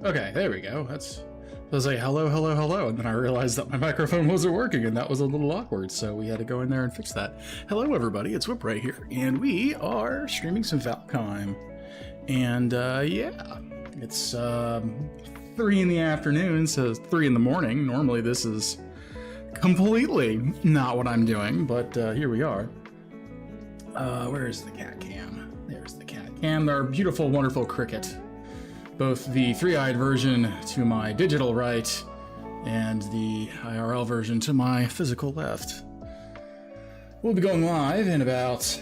Okay, there we go. I was like, hello, hello, hello, and then I realized that my microphone wasn't working, and that was a little awkward, so we had to go in there and fix that. Hello, everybody, it's Whipray here, and we are streaming some Valheim. And, yeah, it's 3 in the afternoon, so 3 in the morning. Normally this is completely not what I'm doing, but here we are. Where is the cat cam? There's the cat cam, our beautiful, wonderful cricket. Both the 3-eyed version to my digital right and the IRL version to my physical left. We'll be going live in about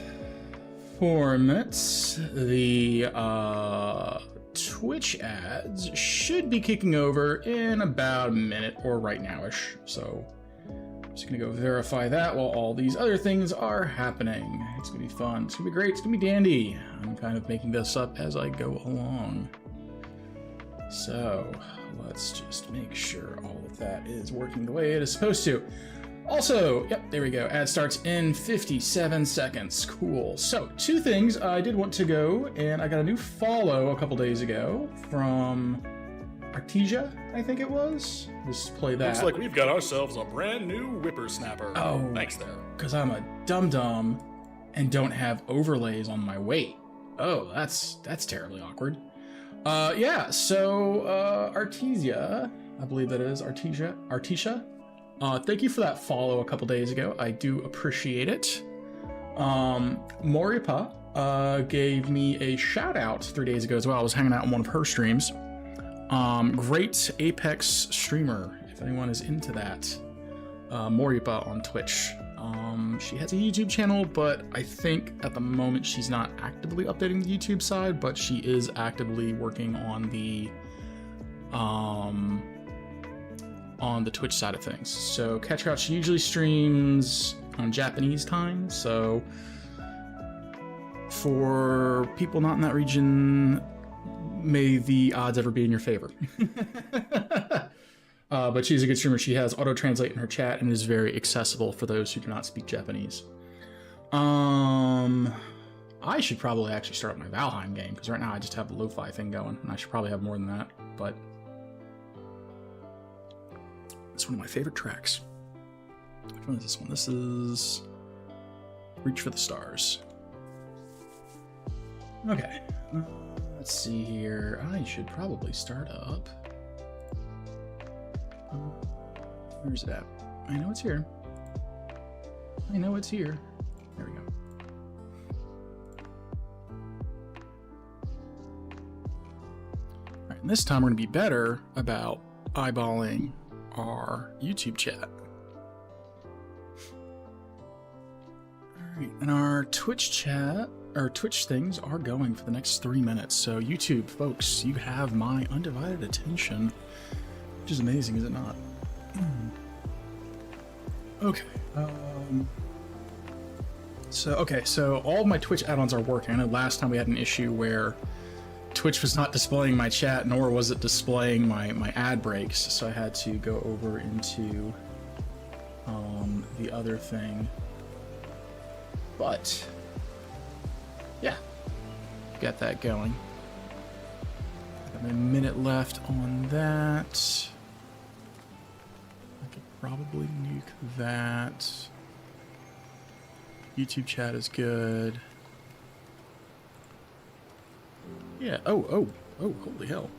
4 minutes. The Twitch ads should be kicking over in about a minute or right now-ish. So I'm just gonna go verify that while all these other things are happening. It's gonna be fun. It's gonna be great. It's gonna be dandy. I'm kind of making this up as I go along. So let's just make sure all of that is working the way it is supposed to. Also, yep, there we go. Ad starts in 57 seconds. Cool. So 2 things. I did want to go, and I got a new follow a couple days ago from Artesia, I think it was. Just play that. Looks like we've got ourselves a brand new whippersnapper. Oh, thanks there. Because I'm a dum-dum and don't have overlays on my weight. Oh, that's terribly awkward. Yeah, so, Artesia, I believe that is Artesia. Thank you for that follow a couple days ago. I do appreciate it. Moripa, gave me a shout out 3 days ago as well. I was hanging out on one of her streams. Great Apex streamer, if anyone is into that. Moripa on Twitch. She has a YouTube channel, but I think at the moment she's not actively updating the YouTube side, but she is actively working on the Twitch side of things. So catch her out. She usually streams on Japanese time, so for people not in that region, may the odds ever be in your favor. But she's a good streamer. She has auto-translate in her chat and is very accessible for those who do not speak Japanese. I should probably actually start my Valheim game, because right now I just have the lo-fi thing going, and I should probably have more than that, but it's one of my favorite tracks. Which one is this one? This is Reach for the Stars. Okay, let's see here. I should probably start up. Where's it at? I know it's here. I know it's here. There we go. Alright, and this time we're going to be better about eyeballing our YouTube chat. Alright, and our Twitch chat, our Twitch things are going for the next 3 minutes. So YouTube, folks, you have my undivided attention. Which is amazing, is it not? Okay. So all of my Twitch add-ons are working. I know last time we had an issue where Twitch was not displaying my chat, nor was it displaying my ad breaks. So I had to go over into the other thing. But yeah, got that going. Got a minute left on that. Probably nuke that. YouTube chat is good. Yeah, oh, holy hell.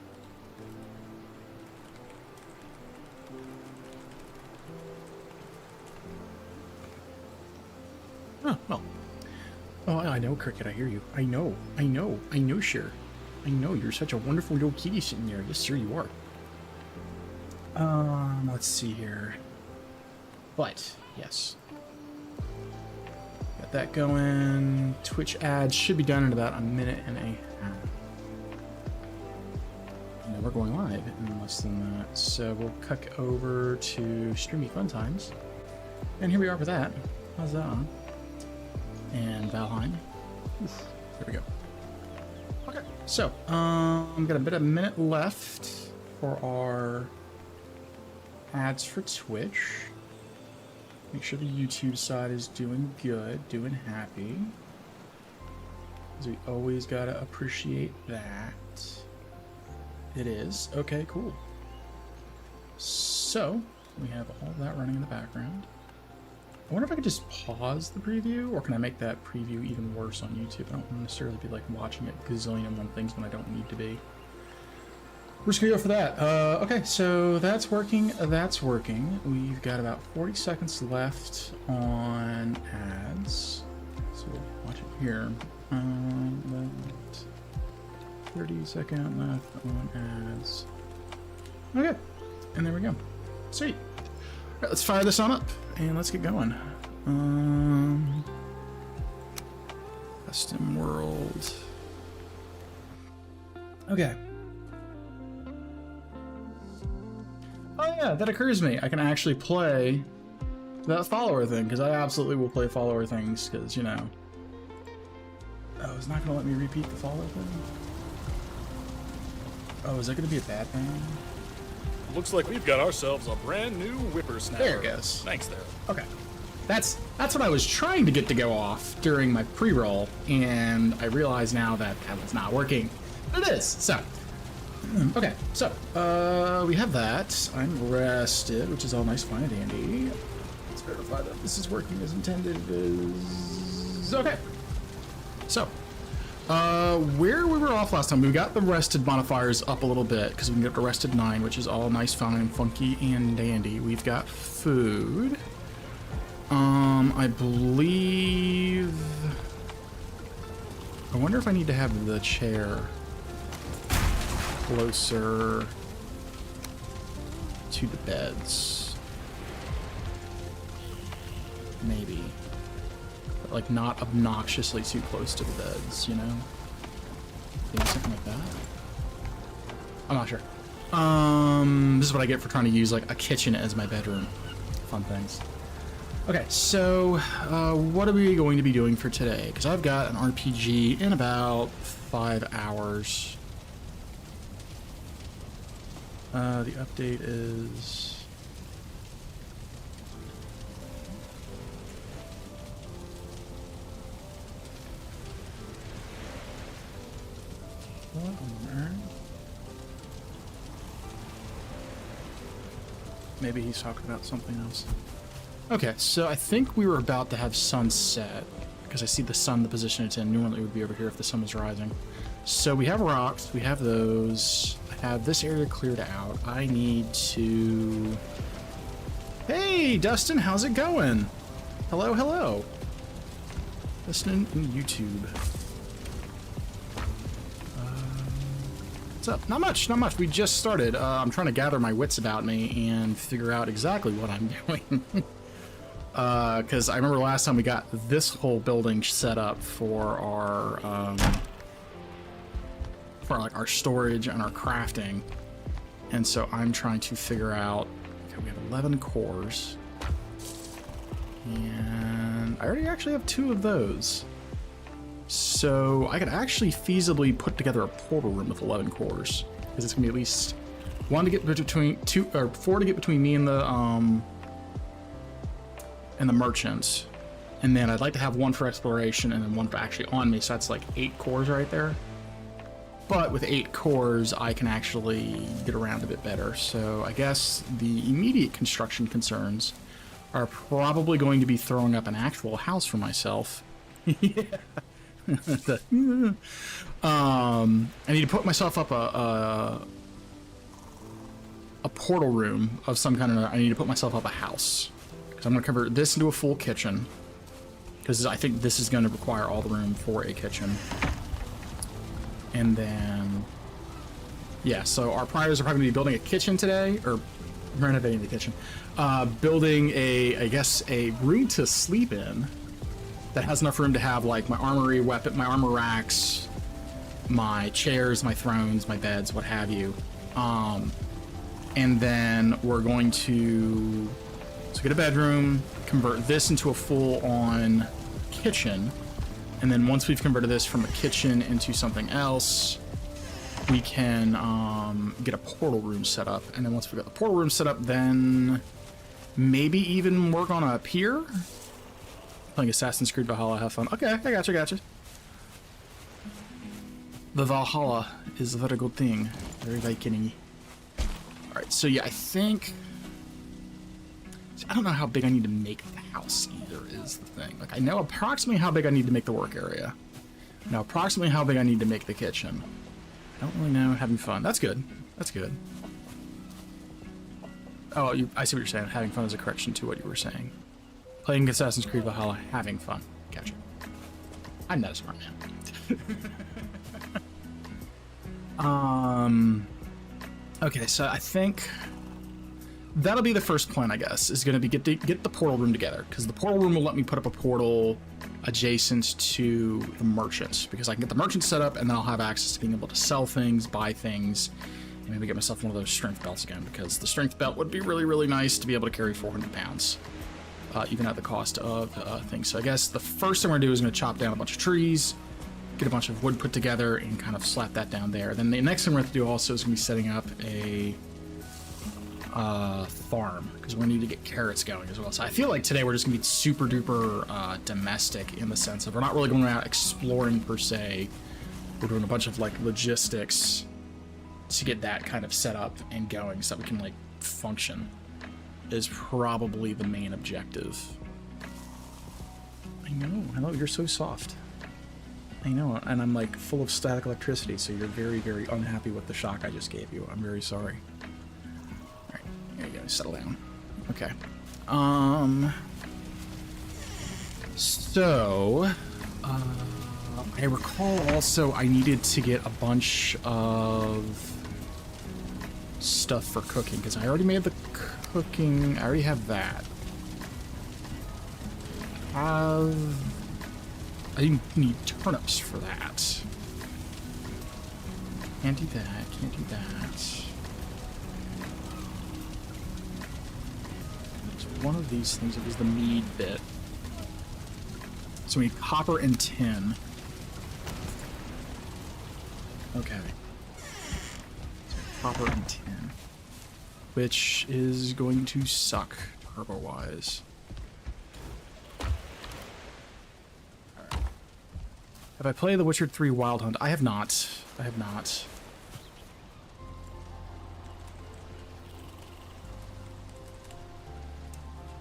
Oh, well. Oh, I know, Cricket, I hear you. I know, sure. I know, you're such a wonderful little kitty sitting there. Yes, sir, you are. Let's see here. But, yes. Got that going. Twitch ads should be done in about a minute and a half. And we're going live in less than that. So we'll cut over to Streamy Fun Times. And here we are with that. Huzzah. And Valheim. Oof, there we go. Okay, so, got a minute left for our ads for Twitch. Make sure the YouTube side is doing good, doing happy. Because we always gotta appreciate that. It is. Okay, cool. So, we have all that running in the background. I wonder if I could just pause the preview, or can I make that preview even worse on YouTube? I don't necessarily be like watching it gazillion and one things when I don't need to be. We're just gonna go for that. Okay, so that's working. That's working. We've got about 40 seconds left on ads. So we'll watch it here. 30-second left on ads. Okay, and there we go. Sweet. All right, let's fire this on up and let's get going. Custom world. Okay. Oh yeah, that occurs to me. I can actually play that follower thing, because I absolutely will play follower things, because, you know. Oh, it's not going to let me repeat the follower thing? Oh, is that going to be a bad thing? Looks like we've got ourselves a brand new whippersnapper. There it goes. Thanks there. Okay. That's what I was trying to get to go off during my pre-roll, and I realize now that that was not working. But it is, so. Okay, so, we have that. I'm rested, which is all nice, fine, and dandy. Let's verify that this is working as intended. It is... Okay. So, where we were off last time, we got the rested modifiers up a little bit, because we can get to rested 9, which is all nice, fine, and funky, and dandy. We've got food. I believe... I wonder if I need to have the chair closer to the beds. Maybe. But like not obnoxiously too close to the beds, you know? Maybe something like that. I'm not sure. This is what I get for trying to use like a kitchen as my bedroom. Fun things. Okay, so what are we going to be doing for today? Because I've got an RPG in about 5 hours. The update is... What on earth? Maybe he's talking about something else. Okay, so I think we were about to have sunset, because I see the sun, the position it's in. Normally it would be over here if the sun was rising. So we have rocks, we have those. I have this area cleared out. I need to... Hey, Dustin, how's it going? Hello, hello. Listening in YouTube. What's up? Not much, not much. We just started. I'm trying to gather my wits about me and figure out exactly what I'm doing. Because I remember last time we got this whole building set up for our like our storage and our crafting, and so I'm trying to figure out. Okay, we have 11 cores, and I already actually have 2 of those, so I could actually feasibly put together a portal room with 11 cores, because it's gonna be at least 1 to get between 2 or 4 to get between me and the merchant, and then I'd like to have 1 for exploration and then 1 for actually on me, so that's like 8 cores right there. But with 8 cores, I can actually get around a bit better. So I guess the immediate construction concerns are probably going to be throwing up an actual house for myself. Yeah. I need to put myself up a portal room of some kind. I need to put myself up a house. Because I'm going to convert this into a full kitchen. Because I think this is going to require all the room for a kitchen. And then, yeah, so our priors are probably going to be building a kitchen today, or renovating the kitchen. Building I guess, a room to sleep in that has enough room to have, like, my armory, weapon, my armor racks, my chairs, my thrones, my beds, what have you. And then we're going to get a bedroom, convert this into a full-on kitchen. And then once we've converted this from a kitchen into something else, we can get a portal room set up. And then once we've got the portal room set up, then maybe even work on a pier? Playing Assassin's Creed Valhalla, have fun. Okay, I gotcha. The Valhalla is a very good thing. Very Viking-y. Alright, so yeah, I think... I don't know how big I need to make the house either, is the thing. Like, I know approximately how big I need to make the work area. Now, approximately how big I need to make the kitchen. I don't really know. Having fun. That's good. That's good. Oh, I see what you're saying. Having fun is a correction to what you were saying. Playing Assassin's Creed Valhalla, having fun. Gotcha. I'm not a smart man. Okay, so I think that'll be the first plan, I guess, is going to be get the portal room together, because the portal room will let me put up a portal adjacent to the merchant, because I can get the merchant set up, and then I'll have access to being able to sell things, buy things, and maybe get myself one of those strength belts again, because the strength belt would be really, really nice to be able to carry 400 pounds, even at the cost of things. So I guess the first thing we're going to do is going to chop down a bunch of trees, get a bunch of wood put together, and kind of slap that down there. Then the next thing we're going to do also is going to be setting up a farm, because we're going to need to get carrots going as well. So I feel like today we're just going to be super duper domestic, in the sense of we're not really going out exploring per se. We're doing a bunch of like logistics to get that kind of set up and going so that we can like function, is probably the main objective. I know, hello, you're so soft. I know, and I'm like full of static electricity, so you're very, very unhappy with the shock I just gave you. I'm very sorry. Alright, there you go, settle down. Okay. So, I recall also I needed to get a bunch of stuff for cooking, because I already made the cooking, I already have that. I need turnips for that. Can't do that, can't do that. There's one of these things, it was the mead bit. So we need copper and tin. Okay. Copper and tin. Which is going to suck, turbo-wise. Have I played The Witcher 3 Wild Hunt? I have not. I have not.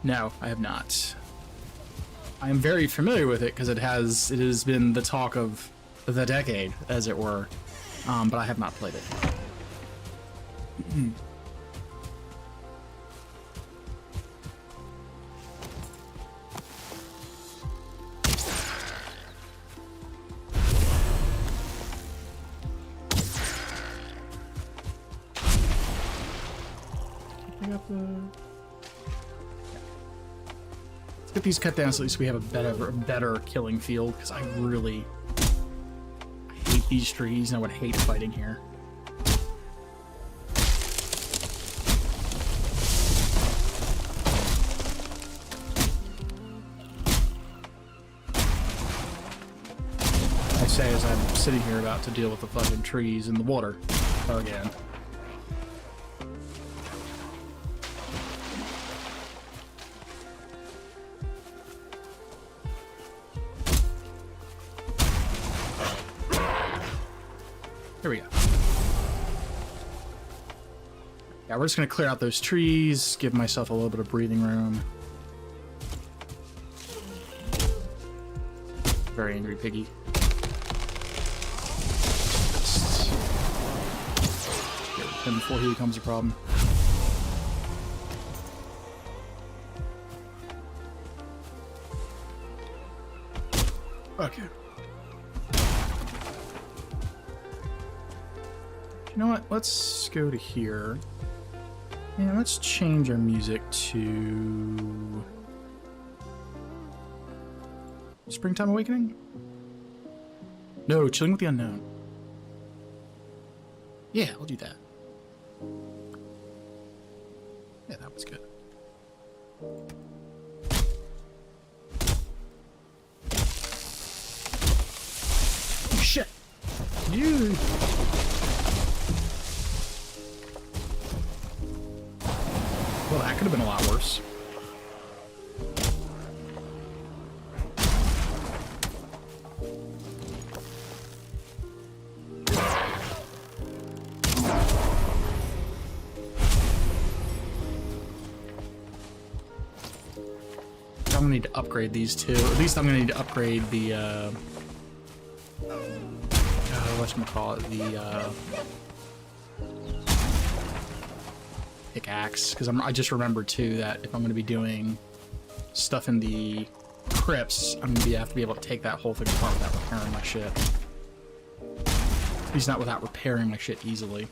No, I have not. I am very familiar with it because it has been the talk of the decade, as it were. But I have not played it. Let's get these cut down so at least we have a better killing field, because I hate these trees and I would hate fighting here. I say as I'm sitting here about to deal with the fucking trees and the water again. Here we go. Yeah, we're just gonna clear out those trees, give myself a little bit of breathing room. Very angry piggy. Get rid of him before he becomes a problem. Okay. You know what? Let's go to here. And let's change our music to Springtime Awakening? No, Chilling with the Unknown. Yeah, I'll do that. Yeah, that was good. Shit! You... Well, that could have been a lot worse. I'm gonna need to upgrade these two. At least I'm gonna need to upgrade the whatchamacallit, the pickaxe, because I just remembered too that if I'm gonna be doing stuff in the crypts, I'm gonna have to be able to take that whole thing apart without repairing my shit. At least not without repairing my shit easily.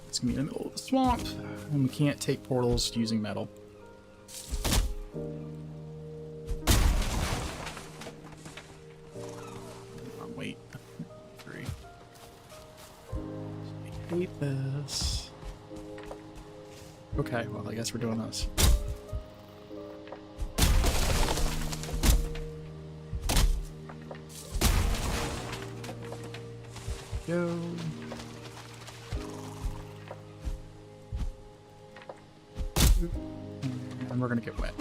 It's gonna be in the middle of the swamp, and we can't take portals using metal. Wait. 3. I hate this. Okay, well, I guess we're doing this. Go. And we're gonna get wet.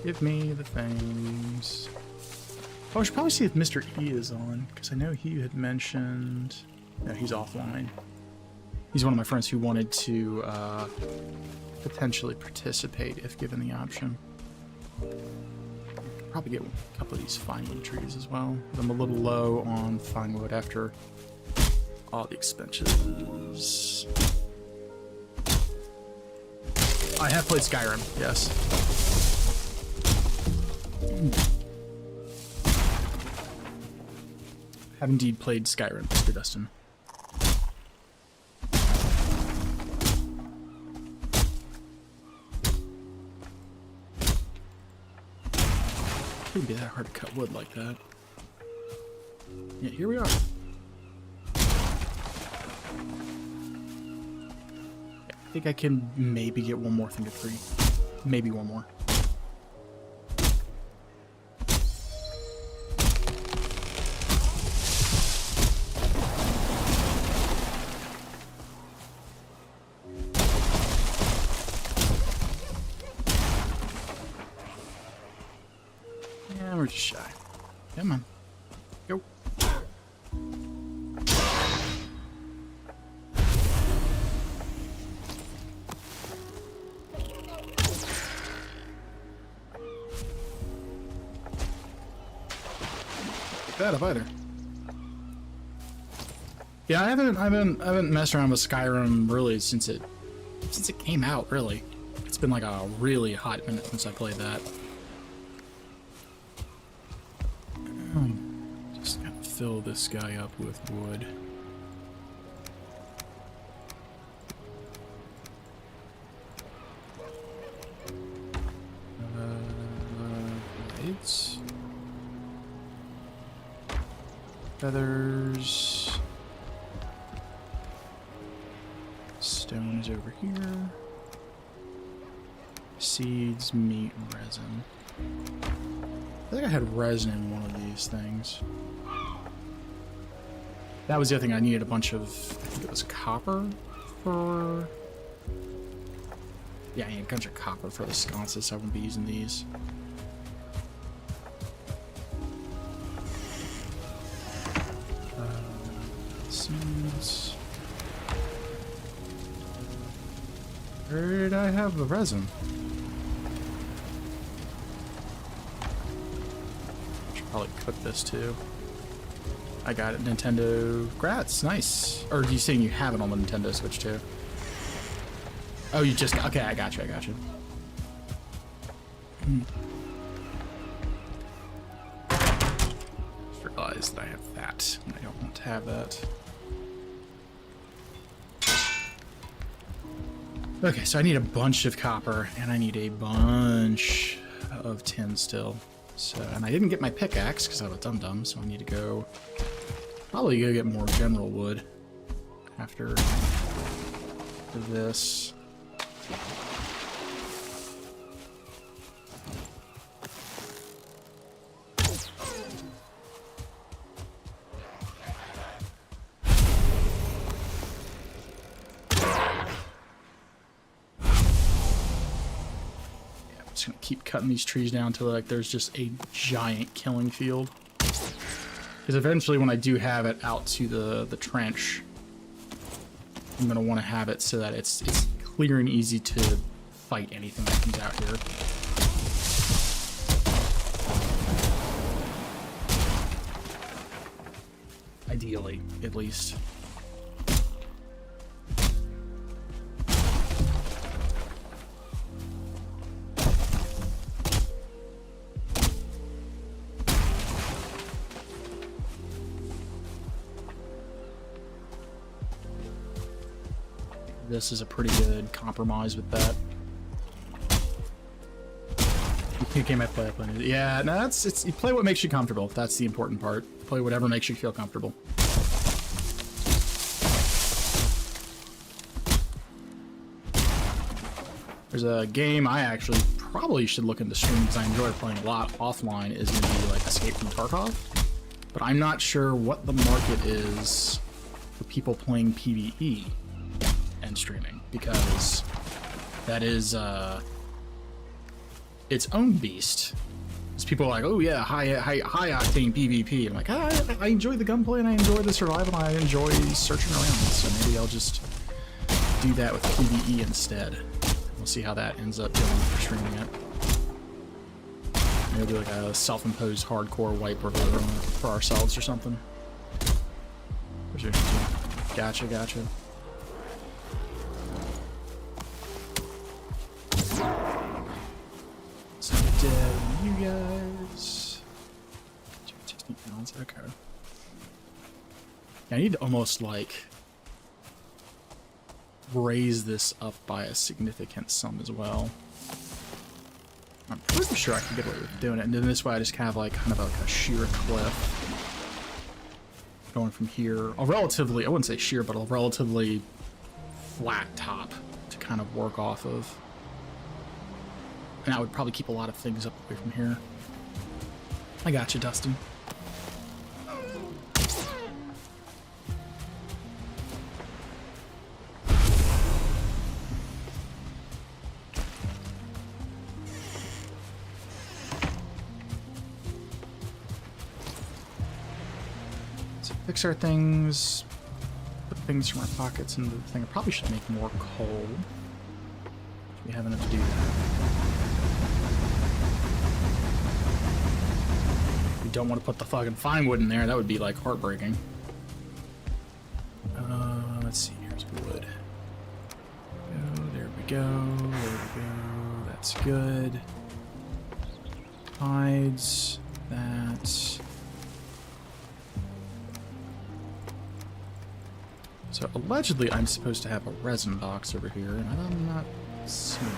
Give me the things. Oh, I should probably see if Mr. E is on, because I know he had mentioned... No, he's offline. He's one of my friends who wanted to potentially participate if given the option. Probably get a couple of these fine wood trees as well. I'm a little low on fine wood after all the expenses. I have played Skyrim, yes. Have indeed played Skyrim, Mr. Dustin. Couldn't be that hard to cut wood like that. Yeah, here we are. I think I can maybe get one more thing to 3. Maybe one more. Yeah, we're just shy. Come on. Go. Bad up either. Yeah, I haven't messed around with Skyrim really since it came out. Really, it's been like a really hot minute since I played that. Just gotta fill this guy up with wood. Blades. Feathers. Stone is over here. Seeds, meat, resin. I think I had resin in one of these things. That was the other thing. I needed a bunch of, I think it was copper for... Yeah, I need a bunch of copper for the sconces, so I won't be using these. Seeds. Where did I have the resin? Probably cook this too. I got it. Nintendo. Grats, nice. Or are you saying you have it on the Nintendo Switch too? Oh, you just... Okay, I got you, I got you. Just realized that I have that, and I don't want to have that. Okay, so I need a bunch of copper, and I need a bunch of tin still. So, and I didn't get my pickaxe because I'm a dum-dum, so I need to go... Probably go get more general wood after this. Just gonna keep cutting these trees down till like there's just a giant killing field. Because Because eventually when I do have it out to the trench, I'm going to want to have it so that it's clear and easy to fight anything that comes out here. Ideally, at least. This is a pretty good compromise with that. You came at play. Yeah, no, it's you play what makes you comfortable. That's the important part. Play whatever makes you feel comfortable. There's a game I actually probably should look into streaming because I enjoy playing a lot offline. Is going to be like Escape from Tarkov, but I'm not sure what the market is for people playing PvE and streaming, because that is its own beast. Because people are like, oh yeah, high octane PvP. I'm like, I enjoy the gunplay and I enjoy the survival and I enjoy searching around. So maybe I'll just do that with PvE instead. We'll see how that ends up going for streaming it. Maybe like a self-imposed hardcore wipe for ourselves or something. Where's your Gotcha. So dead, you guys. 16 pounds, okay. I need to almost like raise this up by a significant sum as well. I'm pretty sure I can get away with doing it, and then this way I just kind of like a sheer cliff going from here. A relatively, I wouldn't say sheer, but a relatively flat top to kind of work off of. And I would probably keep a lot of things up away from here. I got you, Dustin. So fix our things. Put things from our pockets into the thing. I probably should make more coal. We have enough to do that. We don't want to put the fucking fine wood in there. That would be like heartbreaking. Let's see. Here's wood. There we go. That's good. Hides. That. So allegedly, I'm supposed to have a resin box over here, and I'm not seeing it.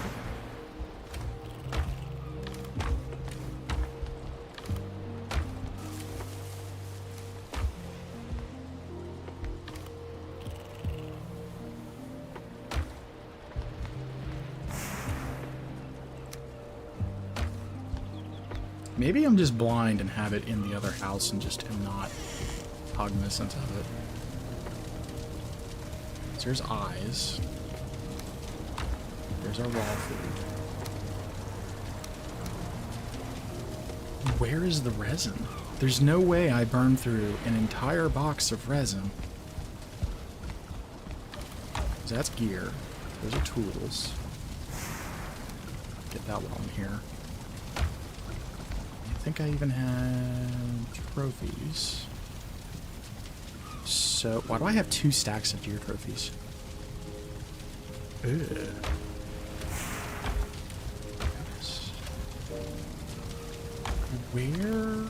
Maybe I'm just blind and have it in the other house and just am not cognizant of it. So there's eyes. There's our raw food. Where is the resin? There's no way I burned through an entire box of resin. So that's gear. Those are tools. Get that while I'm here. I think I even had trophies. So, why do I have 2 stacks of deer trophies? Ugh. Where?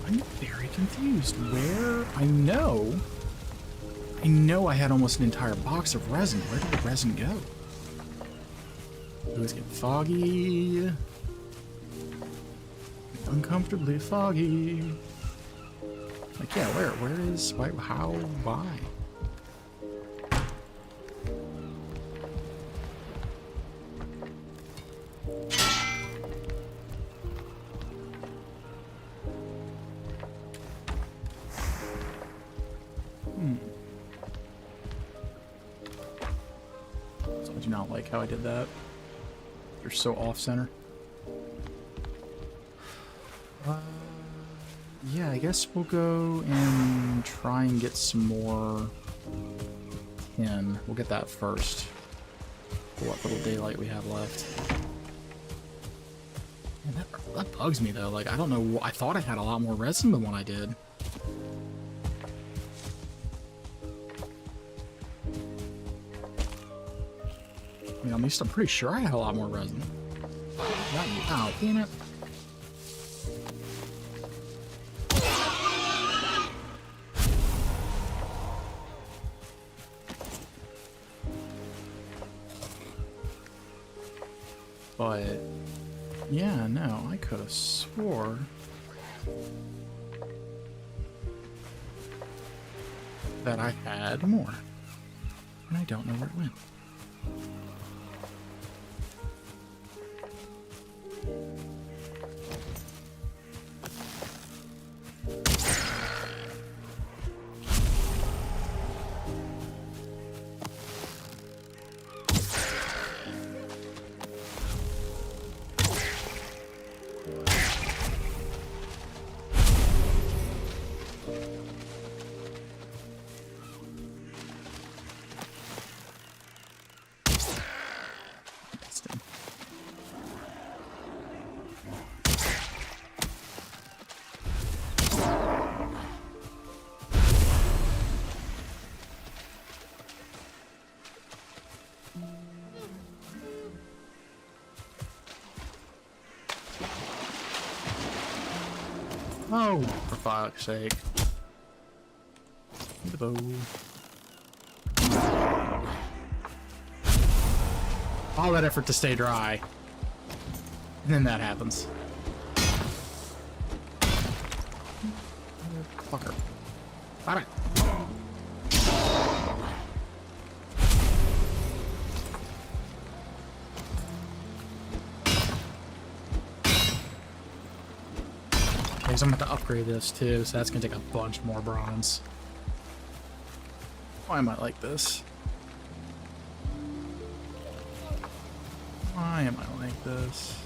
I'm very confused. Where? I know I had almost an entire box of resin. Where did the resin go? Ooh, it's getting foggy. Uncomfortably foggy. Like, yeah, where is, why, how, why? So I do not like how I did that. They're so off-center. Yeah, I guess we'll go and try and get some more in. We'll get that first. For what little daylight we have left. Man, that bugs me, though. Like, I don't know. I thought I had a lot more resin than what I did. I mean, at least I'm pretty sure I had a lot more resin. Not you. Oh, damn it. But, yeah, no, I could have swore that I had more. And I don't know where it went. Oh, for fuck's sake. The bow. All that effort to stay dry. And then that happens. Fucker. Got it. I'm going to have to upgrade this too, so that's going to take a bunch more bronze. Why am I like this? Why am I like this?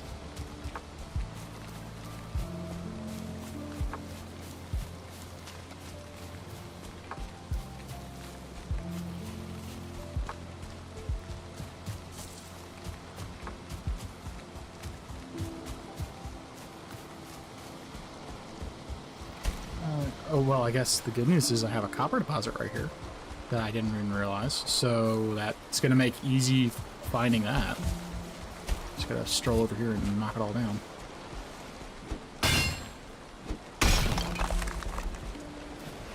Oh, well, I guess the good news is I have a copper deposit right here that I didn't even realize. So that's going to make easy finding that. Just got to stroll over here and knock it all down.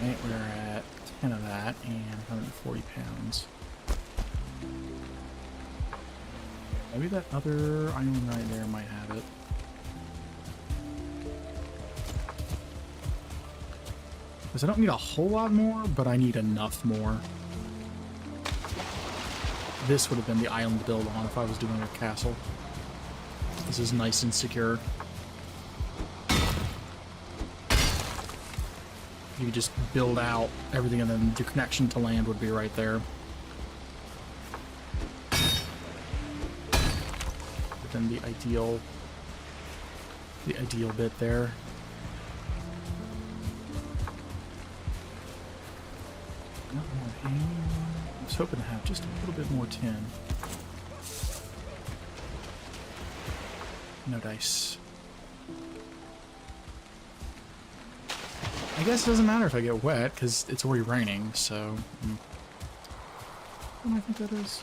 Okay, we're at 10 of that and 140 pounds. Maybe that other island right there might have it. Because I don't need a whole lot more, but I need enough more. This would have been the island to build on if I was doing a castle. This is nice and secure. You could just build out everything and then the connection to land would be right there. But then the ideal bit there. Not more hay. I was hoping to have just a little bit more tin. No dice. I guess it doesn't matter if I get wet, because it's already raining, so... What do I think that is?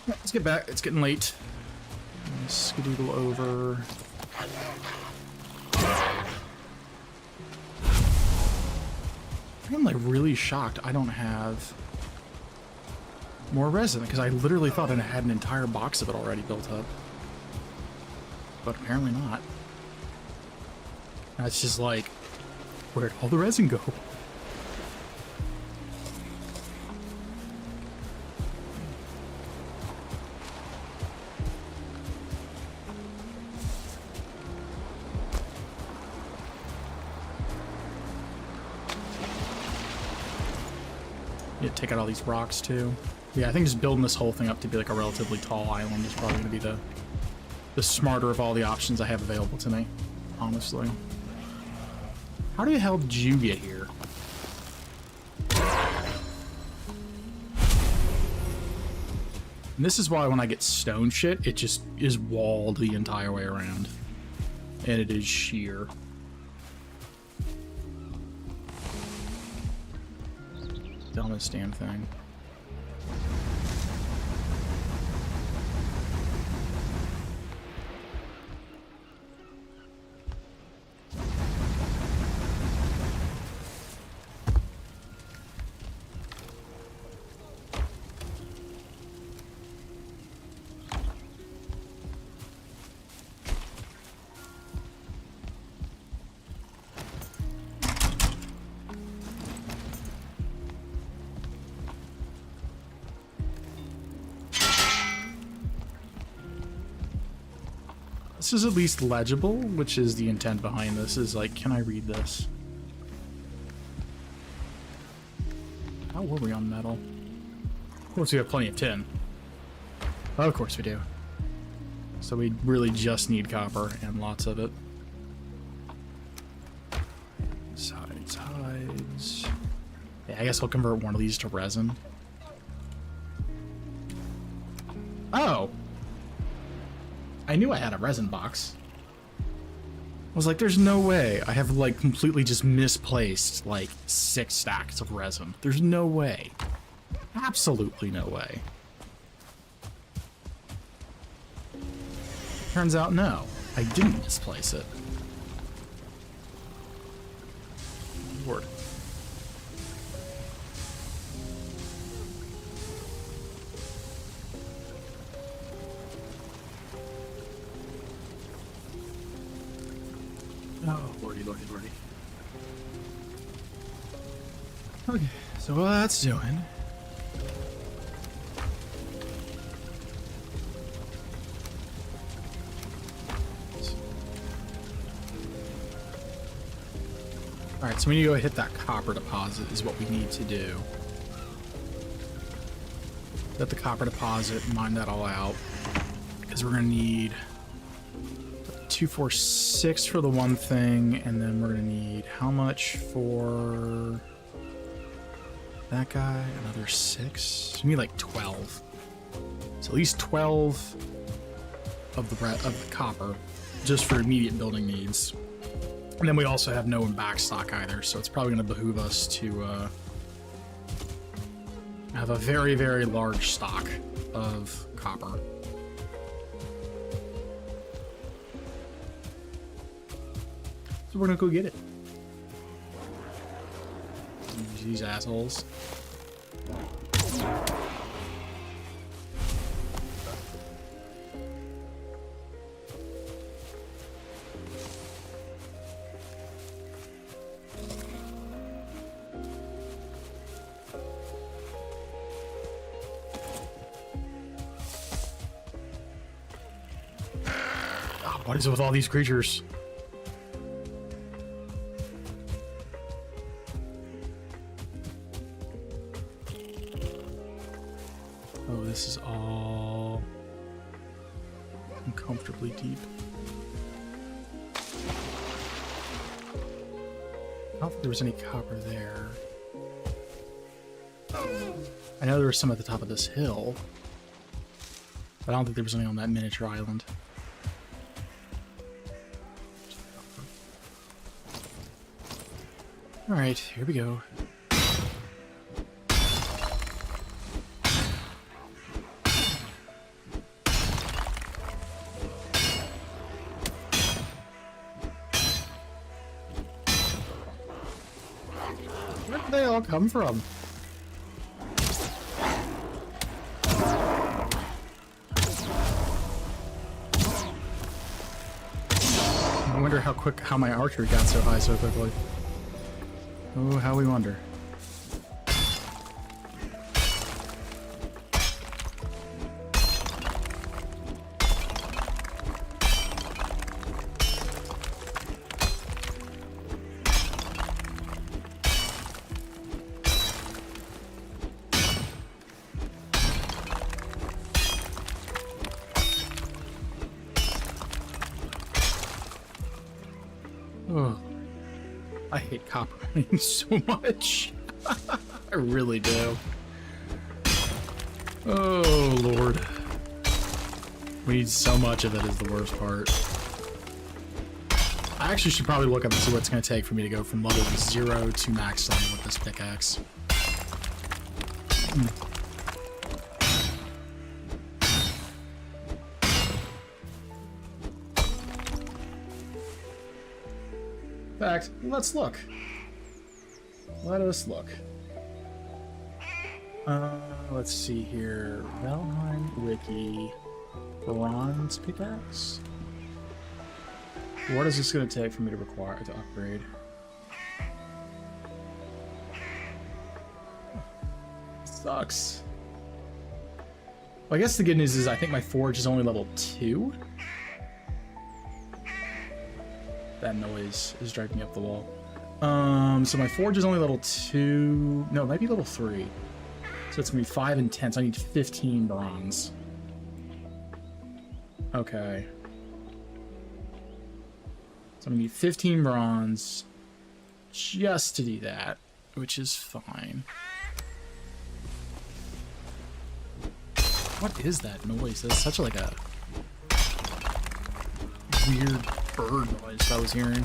Yeah, let's get back. It's getting late. Skedoodle over. I'm like really shocked I don't have more resin, because I literally thought I had an entire box of it already built up. But apparently not. It's just like, where'd all the resin go? take out all these rocks too. Yeah, I think just building this whole thing up to be like a relatively tall island is probably going to be the smarter of all the options I have available to me, honestly. How the hell did you get here? And this is why when I get stone shit, it just is walled the entire way around. And it is sheer. Dumbest damn thing. This is at least legible, which is the intent behind this, is like, can I read this? How were we on metal? Of course we have plenty of tin. Of course we do. So we really just need copper, and lots of it. Hides. Yeah, I guess I'll convert one of these to resin. Oh! I knew I had a resin box. I was like, there's no way. I have, like, completely just misplaced, like, 6 stacks of resin. There's no way. Absolutely no way. Turns out, no. I didn't misplace it. Lord. Oh, lordy, lordy, lordy. Okay, so what that's doing. Alright, so we need to go hit that copper deposit is what we need to do. Hit the copper deposit, mine that all out. Because we're going to need 246 for the one thing, and then we're gonna need how much for that guy? Another 6? So we need like 12. So at least 12 of the copper, just for immediate building needs. And then we also have no in back stock either, so it's probably gonna behoove us to have a very, very large stock of copper. So we're gonna go get it. These assholes. Oh, what is it with all these creatures? This is all uncomfortably deep. I don't think there was any copper there. I know there was some at the top of this hill, but I don't think there was any on that miniature island. Alright, here we go. Where did they all come from? I wonder how my archery got so high so quickly. Oh, how we wonder. Oh, I hate copper mining so much. I really do. Oh, Lord. We need so much of it is the worst part. I actually should probably look up and see what it's going to take for me to go from level 0 to max level with this pickaxe. In fact, let's look. Let us look. Let's see here. Valheim Wiki. Bronze pickaxe. What is this going to take for me to upgrade? Sucks. Well, I guess the good news is I think my forge is only level 2. That noise is driving me up the wall. So my forge is only level 2. No, it might be level 3. So it's gonna be 5 and 10. So I need 15 bronze. Okay. So I'm gonna need 15 bronze just to do that, which is fine. What is that noise? That's such like a weird bird noise I was hearing.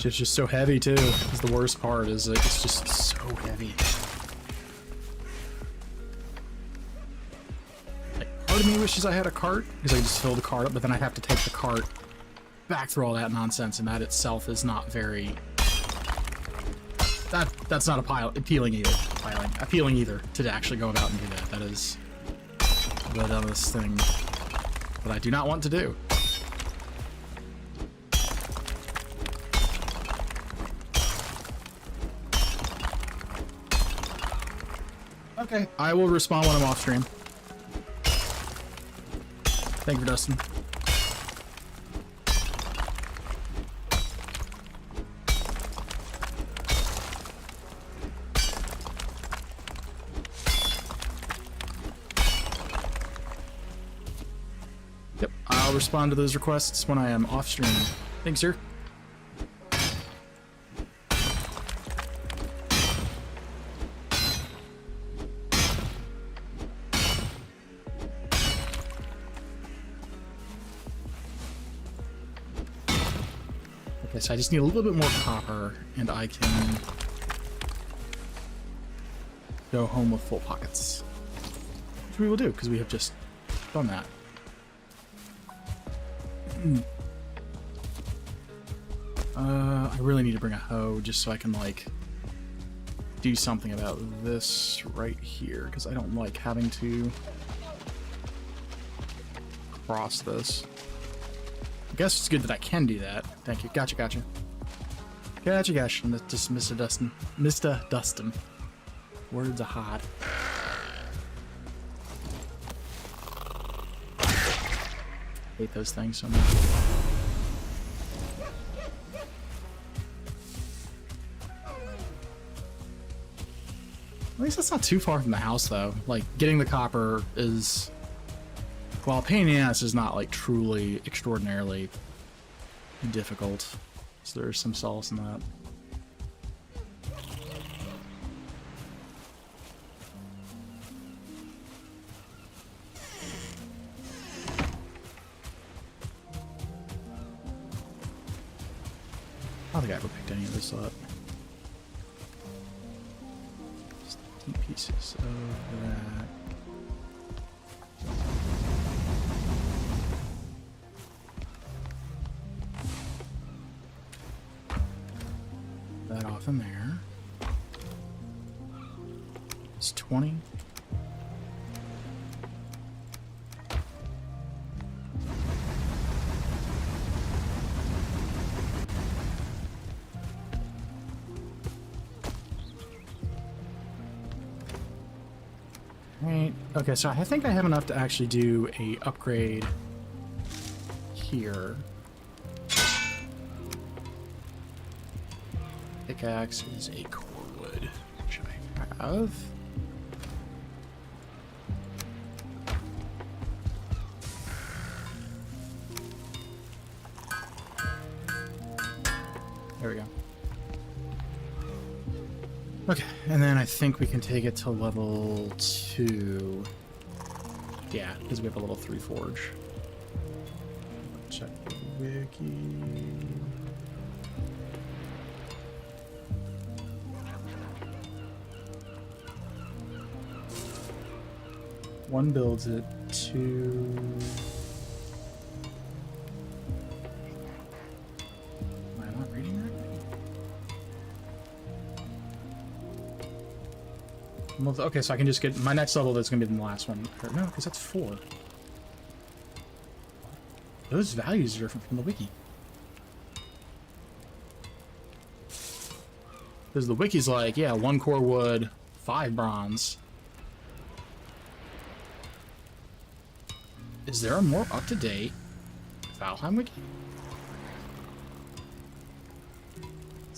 It's just so heavy too. Is the worst part is like, it's just so heavy. Like, part of me wishes I had a cart because I just fill the cart up, but then I have to take the cart back through all that nonsense, and that itself is not very. That's not appealing either to actually go about and do that. That is the dumbest thing that I do not want to do. Okay, I will respond when I'm off stream. Thank you, Dustin. Yep, I'll respond to those requests when I am off stream. Thanks, sir. So I just need a little bit more copper, and I can go home with full pockets. Which we will do, because we have just done that. I really need to bring a hoe, just so I can, like, do something about this right here, because I don't like having to cross this. I guess it's good that I can do that. Thank you. Gotcha. Gotcha, just Mr. Dustin. Mr. Dustin. Words are hard. Hate those things so much. At least that's not too far from the house, though. Like, getting the copper is... While pain in the ass is not, like, truly extraordinarily difficult. So there's some solace in that. I don't think I ever picked any of this up. Just 8 pieces of that. That off in there. It's 20. Right. Okay, so I think I have enough to actually do a upgrade here. Pickaxe is a core wood, which I have. There we go. Okay, and then I think we can take it to level 2. Yeah, because we have a level 3 forge. Check the wiki. One builds it, 2... Am I not reading that? Well, okay, so I can just get my next level. That's gonna be the last one. Or, no, because that's 4. Those values are different from the wiki. Because the wiki's like, yeah, 1 core wood, 5 bronze. Is there a more up-to-date Valheim wiki?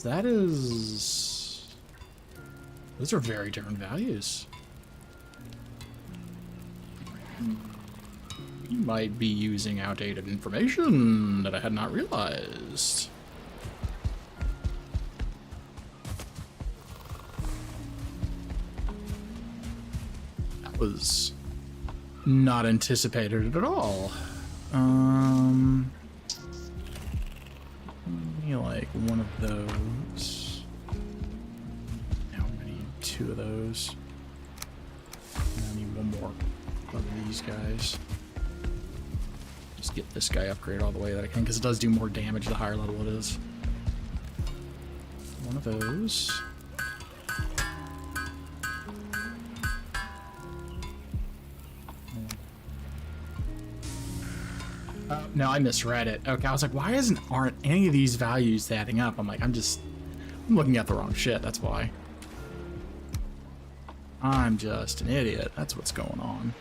That is... Those are very different values. You might be using outdated information that I had not realized. That was not anticipated at all. Like one of those. Now I'm gonna need 2 of those. And I need 1 more of these guys. Just get this guy upgraded all the way that I can, because it does do more damage the higher level it is. 1 of those. No, I misread it. Okay, I was like, why aren't any of these values adding up? I'm like, I'm looking at the wrong shit, that's why. I'm just an idiot. That's what's going on.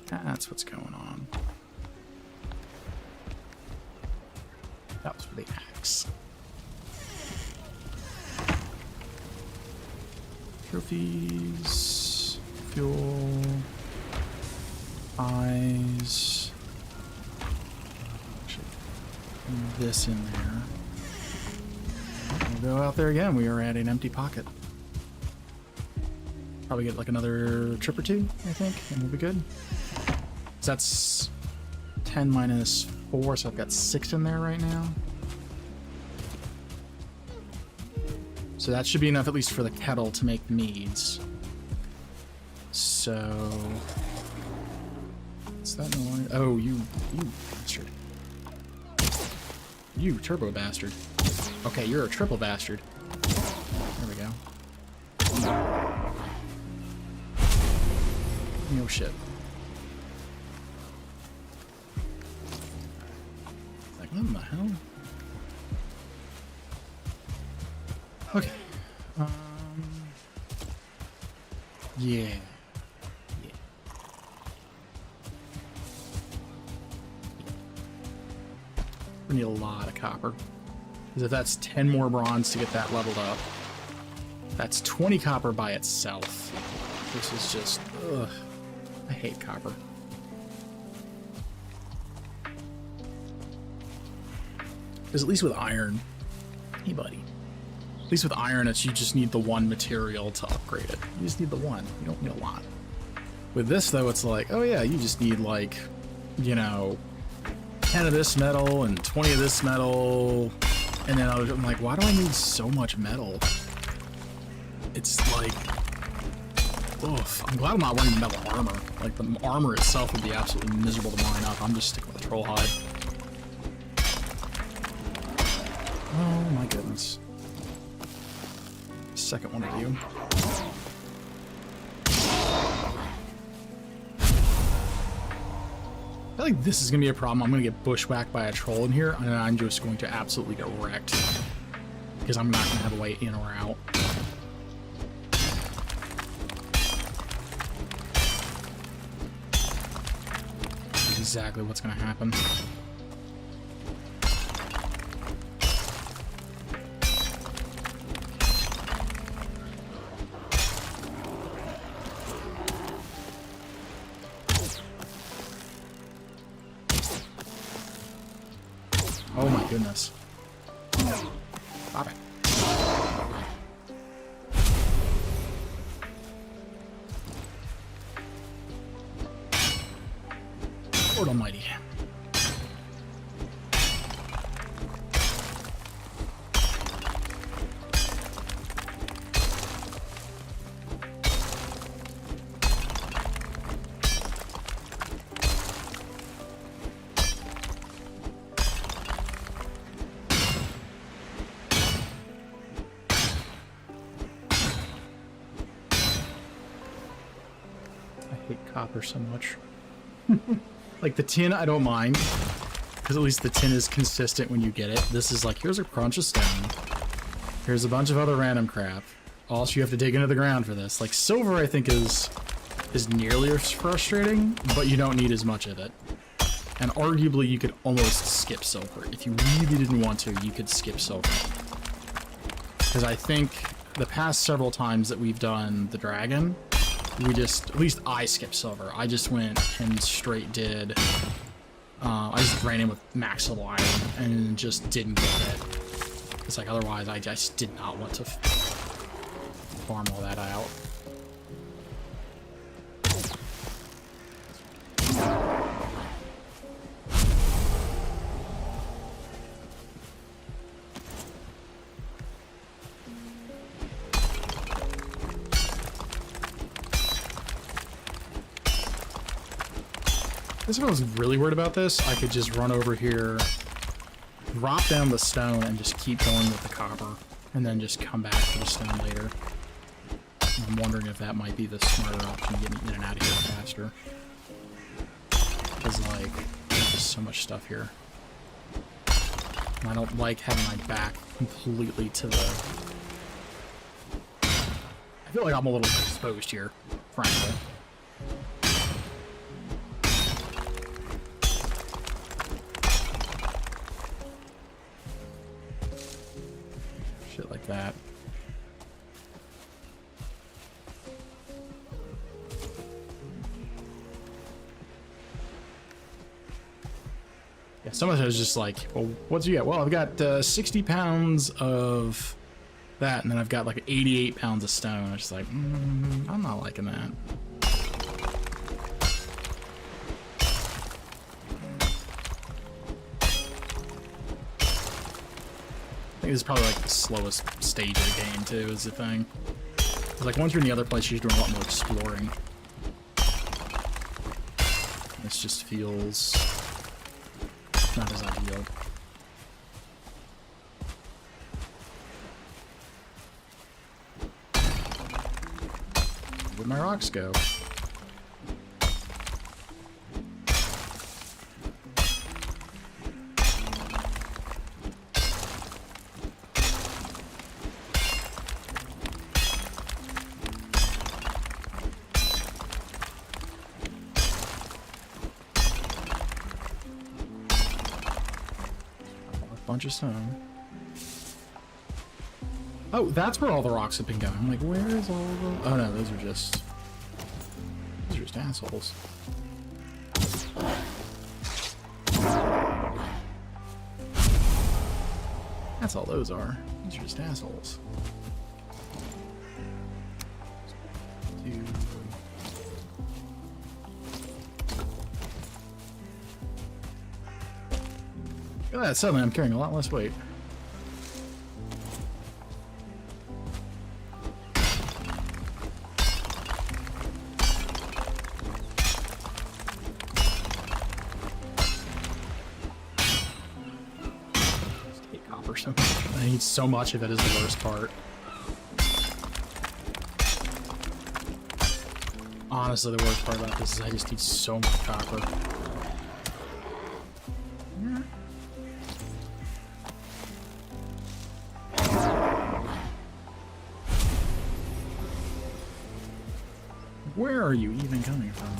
That's what's going on. That was for the axe. Trophies. Fuel. Eyes. Actually, this in there. We'll go out there again. We are at an empty pocket. Probably get like another trip or 2, I think, and we'll be good. So that's 10 minus 4, so I've got 6 in there right now. So that should be enough, at least for the kettle, to make meads. So... Is that no longer... Oh, you bastard. You turbo bastard. Okay, you're a triple bastard. There we go. No shit. Like, what the hell? Okay. Yeah. We need a lot of copper. Because if that's 10 more bronze to get that leveled up, that's 20 copper by itself. This is just, ugh. I hate copper. Because at least with iron, hey buddy. At least with iron, you just need the 1 material to upgrade it. You just need the 1. You don't need a lot. With this though, it's like, oh yeah, you just need like, you know, 10 of this metal and 20 of this metal, and then I'm like, why do I need so much metal? It's like, oof. I'm glad I'm not wearing metal armor. Like, the armor itself would be absolutely miserable to mine up. I'm just sticking with troll hide. Oh my goodness. Second one of you. I feel like this is going to be a problem. I'm going to get bushwhacked by a troll in here, and I'm just going to absolutely get wrecked. Because I'm not going to have a way in or out. exactly what's gonna happen. Oh my goodness. Stop it. Lord Almighty. I hate copper so much. Like the tin, I don't mind, because at least the tin is consistent when you get it. This is like, here's a crunch of stone. Here's a bunch of other random crap. Also, you have to dig into the ground for this. Like silver, I think is nearly as frustrating, but you don't need as much of it. And arguably, you could almost skip silver. If you really didn't want to, you could skip silver. Because I think the past several times that we've done the dragon, we just, at least I skipped silver. I just went and straight did, I just ran in with maximum iron and just didn't get it. It's like, otherwise I just did not want to farm all that out. If I was really worried about this, I could just run over here, drop down the stone, and just keep going with the copper, and then just come back to the stone later. I'm wondering if that might be the smarter option, getting in and out of here faster. Because, like, there's just so much stuff here. And I don't like having my back completely to the... I feel like I'm a little exposed here, frankly. Shit like that. Yeah, some of it is just like, well, what's you got? Well, I've got 60 pounds of that, and then I've got like 88 pounds of stone. It's just like, I'm not liking that. I think this is probably like the slowest stage of the game too, is the thing. It's like once you're in the other place, you're doing a lot more exploring. This just feels not as ideal. Where'd my rocks go? Bunch of stone. Oh, that's where all the rocks have been going. I'm like, where is all the... Oh no, those are just assholes. That's all those are. These are just assholes. Look at that, suddenly I'm carrying a lot less weight. Just hate copper so much. I need so much of it is the worst part. Honestly, the worst part about this is I just need so much copper. Where are you even coming from?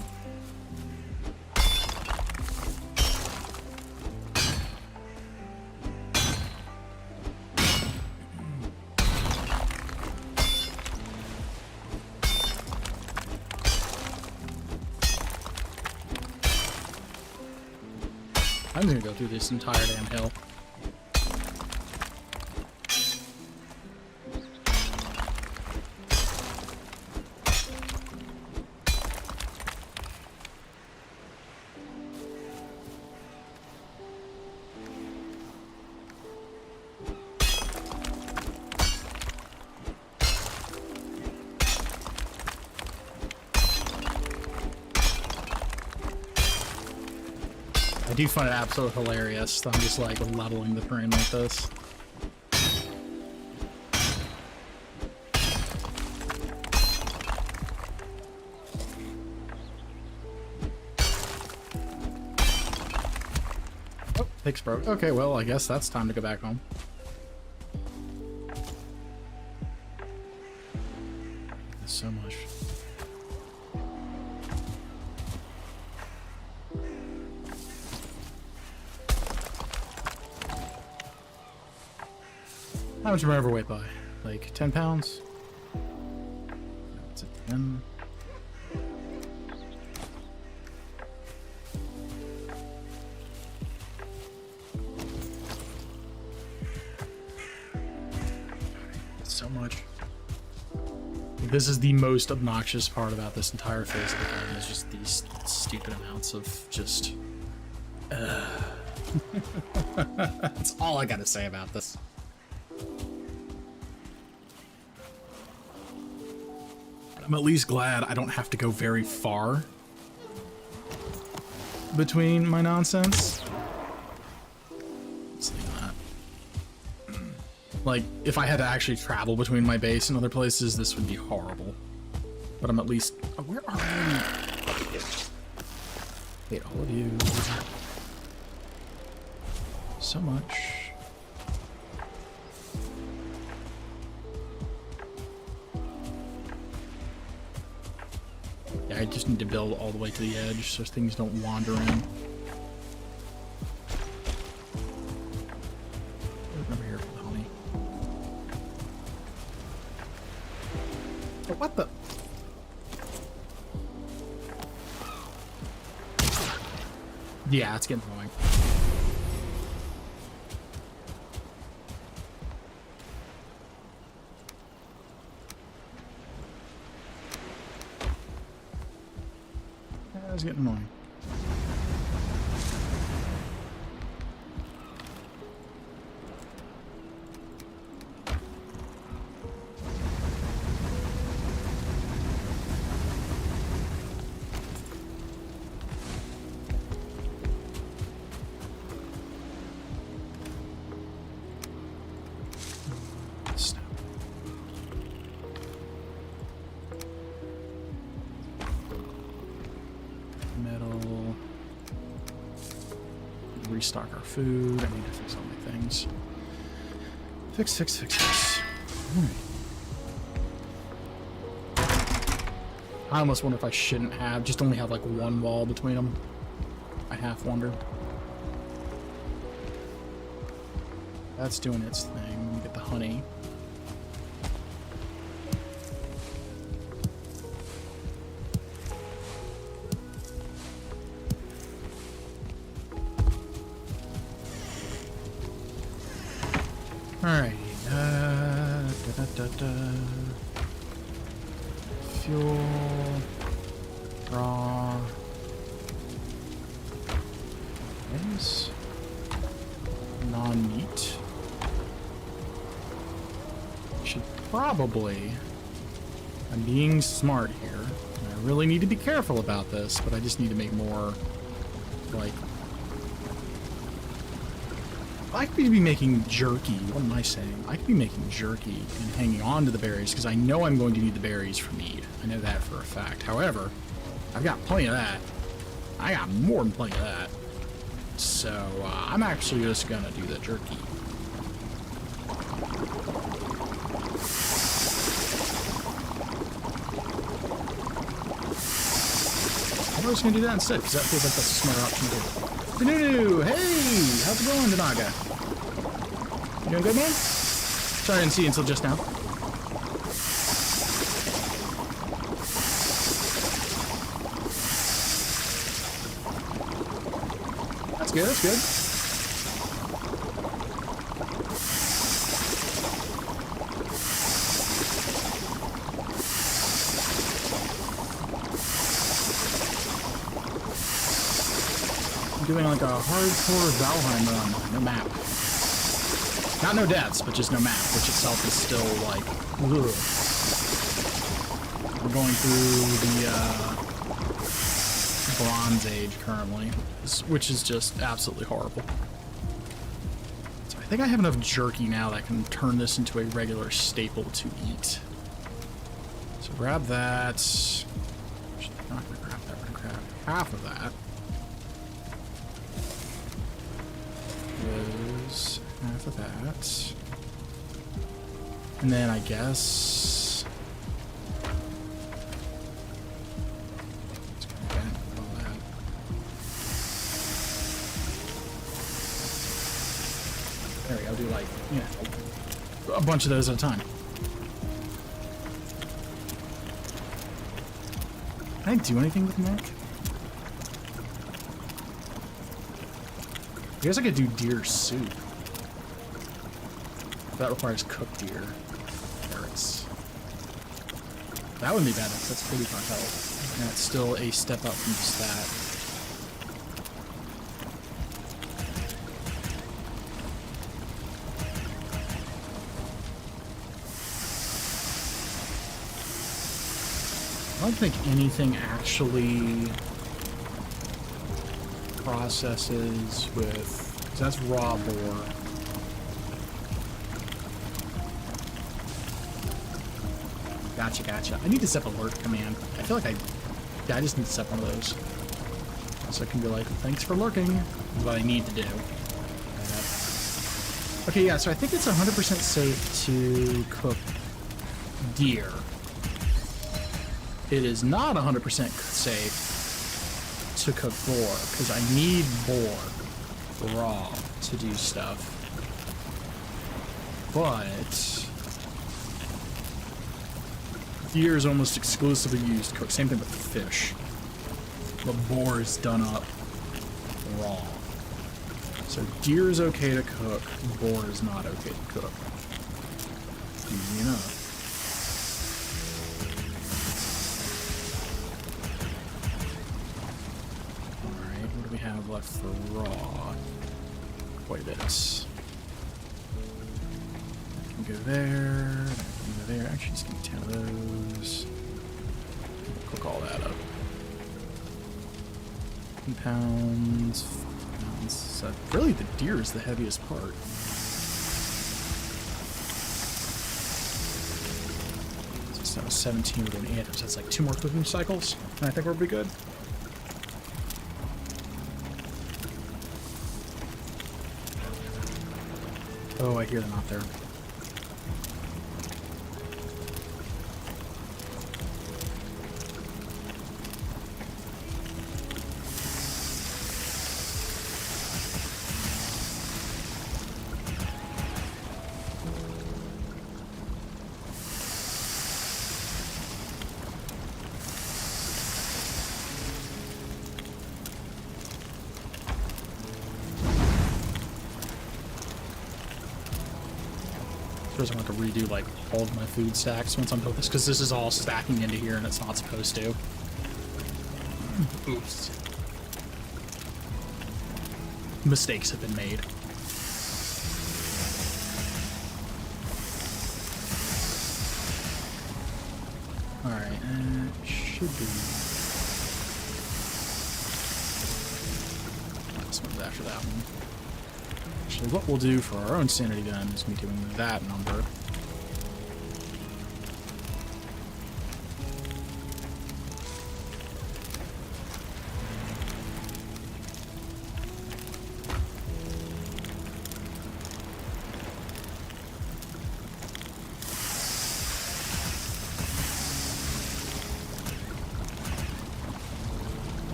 I'm gonna go through this entire damn hill. I do find it absolutely hilarious that I'm just like leveling the terrain like this. Oh, pig's broke. Okay, well, I guess that's time to go back home. There's so much. How much am I overweight by? Like 10 pounds? That's a 10. So much. This is the most obnoxious part about this entire phase of the game, is just these stupid amounts of just... That's all I gotta say about this. I'm at least glad I don't have to go very far between my nonsense. Let's leave that. Like, if I had to actually travel between my base and other places, this would be horrible. But I'm at least... Oh, where are you? Hate all of you. So much. Yeah, I just need to build all the way to the edge so things don't wander in. Over here for the honey. Oh, what the? Yeah, it's getting annoying. It's getting annoying. Metal. Restock our food. I need to fix all my things. Fix. Alright. I almost wonder if I shouldn't have, just only have like one wall between them. I half wonder. That's doing its thing. Let me get the honey. Alright, fuel, raw, eggs, non-meat. Should probably, I'm being smart here, and I really need to be careful about this, but I just need to make more, like, I could be making jerky. What am I saying? I could be making jerky and hanging on to the berries because I know I'm going to need the berries for mead. I know that for a fact. However, I've got plenty of that. I got more than plenty of that. So I'm actually just gonna do the jerky. I'm just gonna do that instead because that feels like that's a smart option too. Danunu! Hey! How's it going, Danaga? You doing good, man? Sorry I didn't see you until just now. That's good, that's good. I'm doing like a hardcore Valheim run, no map. Not no deaths, but just no map, which itself is still like, ugh. We're going through the Bronze Age currently, which is just absolutely horrible. So I think I have enough jerky now that I can turn this into a regular staple to eat. So grab that. Not gonna grab that, we're gonna grab half of that. Is half of that. And then I guess let's go back with all that. There we go, do like, you know, a bunch of those at a time. Can I do anything with neck? I guess I could do deer soup. That requires cooked deer. Carrots. That wouldn't be bad. That's pretty far health. And it's still a step up from just that. I don't think anything actually processes with, because that's raw boar. Gotcha. I need to set alert command. I feel like I just need to set one of those. So I can be like, thanks for lurking. Is what I need to do. Okay, yeah, so I think it's 100% safe to cook deer. It is not 100% safe to cook boar, because I need boar raw to do stuff. But deer is almost exclusively used cooked. Same thing with fish. The boar is done up raw. So deer is okay to cook, boar is not okay to cook. Easy enough. Have left for raw. Quite a bit. I can go there. I can go there. Actually, just give me 10 of those. Cook all that up. 10 pounds. 5 pounds. So really, the deer is the heaviest part. So that was 17 with an 8. So that's like 2 more cooking cycles, and I think we'll be good. Oh, I hear them out there. I'm going to have to redo like all of my food stacks once I'm done with this, because this is all stacking into here and it's not supposed to. Oops. Mistakes have been made. Alright, should be. This one's after that one. Actually, what we'll do for our own sanity then is be doing that number.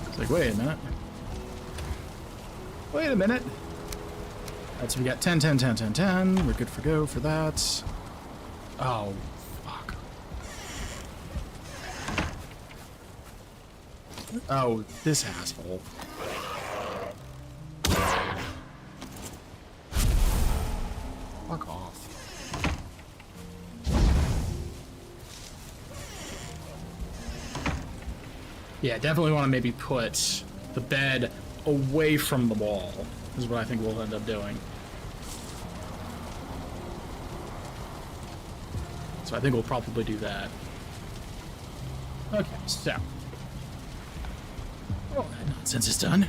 It's like, wait a minute. Wait a minute. Alright, so we got 10, 10, 10, 10, 10. We're good for go for that. Oh, fuck. Oh, this asshole. Fuck off. Yeah, definitely want to maybe put the bed away from the wall, is what I think we'll end up doing. So I think we'll probably do that. Okay, so. Oh, that nonsense is done.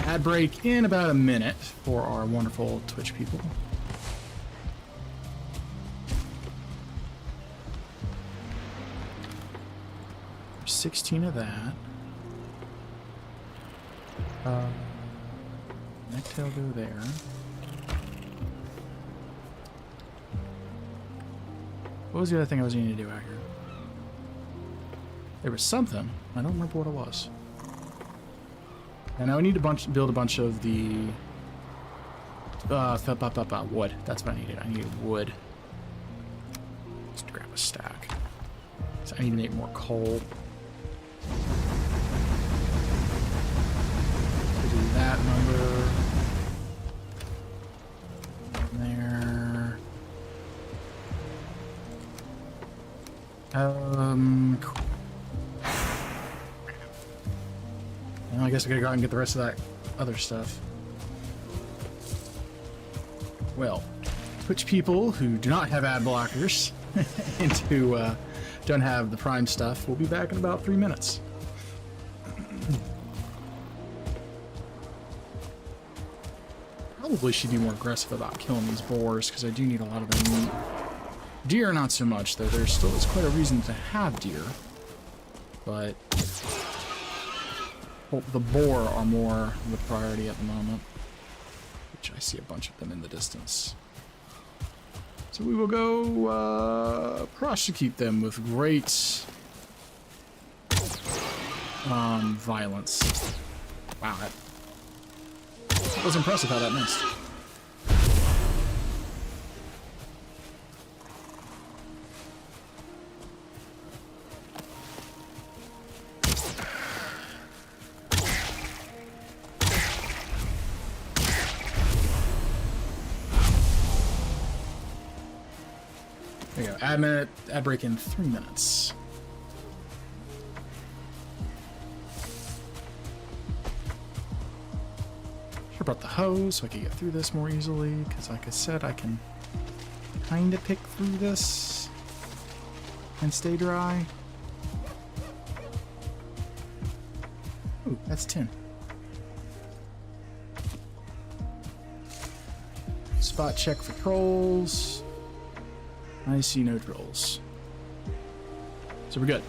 Ad break in about a minute for our wonderful Twitch people. 16 of that. Necktail go there. What was the other thing I was needing to do out here? There was something. I don't remember what it was. And now I need to build a bunch of the wood. That's what I needed. I needed wood. Just grab a stack. So I need to make more coal. To do that number. There. Cool. Well, I guess I gotta go out and get the rest of that other stuff. Well, Twitch people who do not have ad blockers and who don't have the Prime stuff will be back in about 3 minutes. Probably should be more aggressive about killing these boars because I do need a lot of their meat. Deer, not so much, though. There's still quite a reason to have deer, but the boar are more the priority at the moment, which I see a bunch of them in the distance. So we will go prosecute them with great violence. Wow, that was impressive how that missed. There you go. Ad break in 3 minutes. Sure brought the hoe so I can get through this more easily, because like I said, I can kind of pick through this and stay dry. Ooh, that's tin. Spot check for trolls. I see no trolls. So we're good.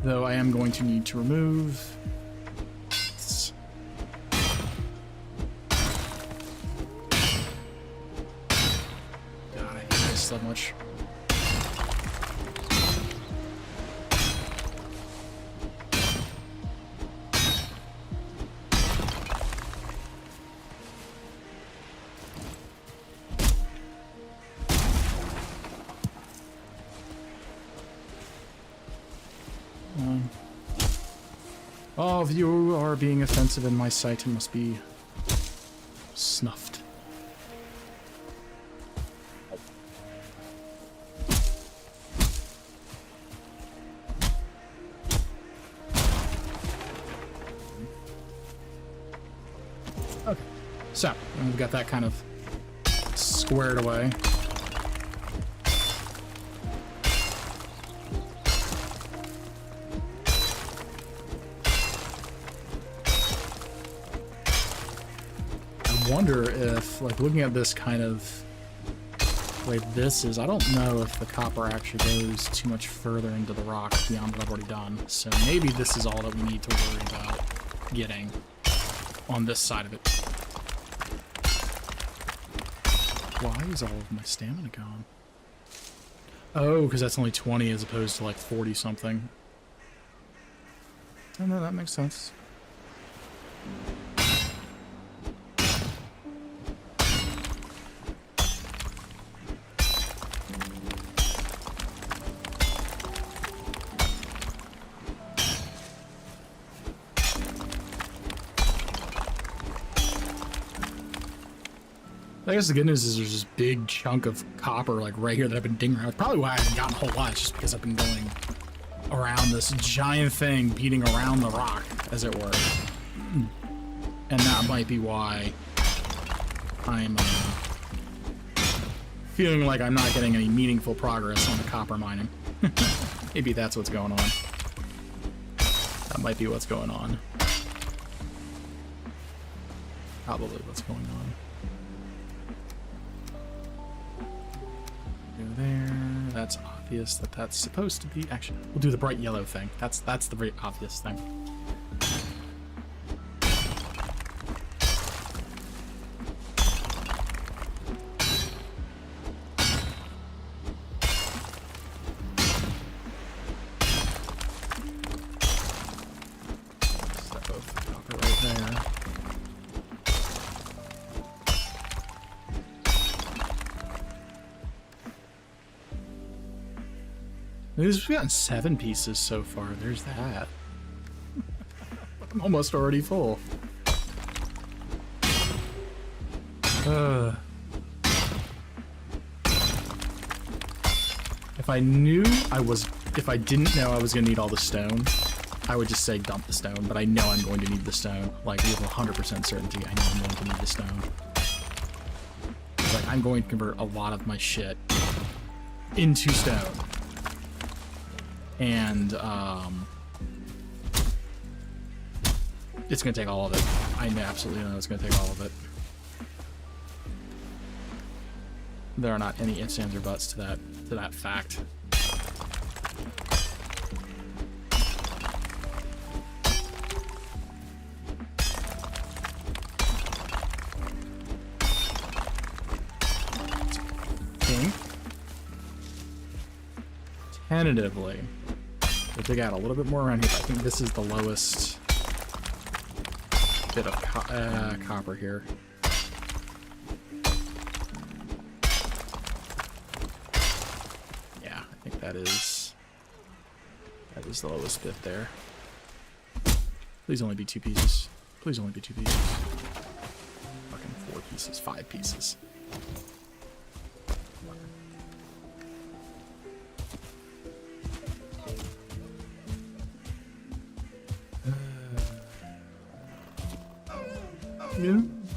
Though I am going to need to remove this. God, I hate this so much. All of you are being offensive in my sight and must be snuffed. Okay, so we've got that kind of squared away. I wonder if, like, looking at this kind of like this is, I don't know if the copper actually goes too much further into the rock beyond what I've already done. So maybe this is all that we need to worry about getting on this side of it. Why is all of my stamina gone? Oh, because that's only 20 as opposed to like 40 something. Oh no, that makes sense. I guess the good news is there's this big chunk of copper like right here that I've been digging around. Probably why I haven't gotten a whole lot, just because I've been going around this giant thing, beating around the rock, as it were. And that might be why I'm feeling like I'm not getting any meaningful progress on the copper mining. Maybe that's what's going on. That might be what's going on. Probably what's going on. Go there. That's obvious that that's supposed to be. Actually, we'll do the bright yellow thing. That's the very obvious thing. Step over the copper right there. We've gotten 7 pieces so far. There's that. I'm almost already full. If I didn't know I was gonna need all the stone, I would just say dump the stone, but I know I'm going to need the stone. Like, with 100% certainty, I know I'm going to need the stone. Like, I'm going to convert a lot of my shit into stone. And, it's gonna take all of it. I absolutely know it's gonna take all of it. There are not any ifs, ands, or buts to that fact. Tentatively, we'll dig out a little bit more around here. I think this is the lowest bit of copper here. Yeah, I think that is the lowest bit there. Please only be 2 pieces. Please only be 2 pieces. Fucking 4 pieces, 5 pieces.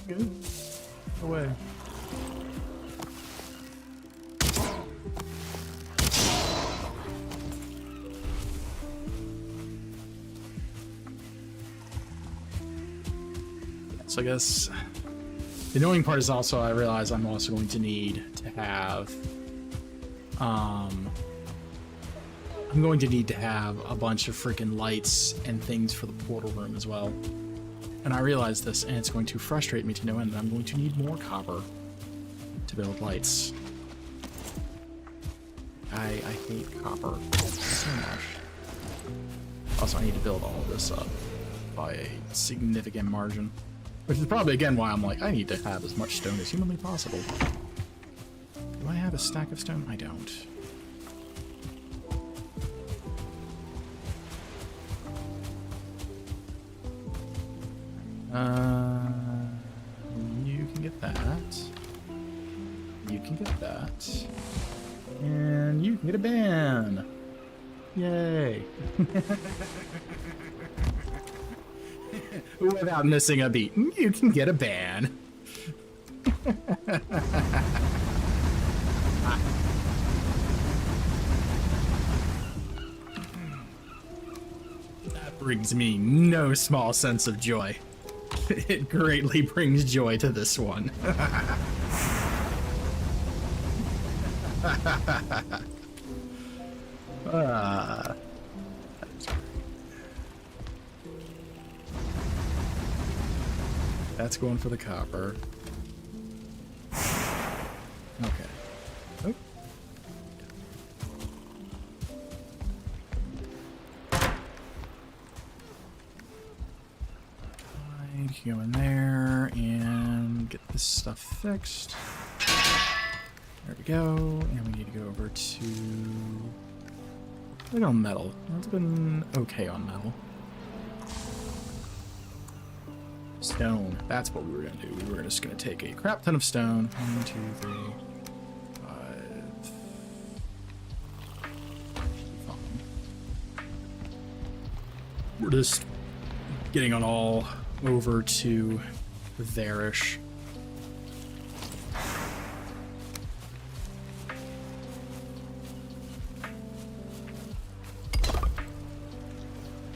Good. Away. So I guess the annoying part is also I realize I'm also going to need to have I'm going to need to have a bunch of freaking lights and things for the portal room as well. And I realize this, and it's going to frustrate me to no end that I'm going to need more copper to build lights. I hate copper so much. Also, I need to build all of this up by a significant margin. Which is probably, again, why I'm like, I need to have as much stone as humanly possible. Do I have a stack of stone? I don't. You can get that. You can get that. And you can get a ban. Yay. Without missing a beat. You can get a ban. That brings me no small sense of joy. It greatly brings joy to this one. That's going for the copper. Okay. Oh. You can go in there and get this stuff fixed. There we go. And we need to go over to... Look on metal. That's been okay on metal. Stone. That's what we were gonna do. We were just gonna take a crap ton of stone. 1, 2, 3, 5. We're just getting it all over to there-ish.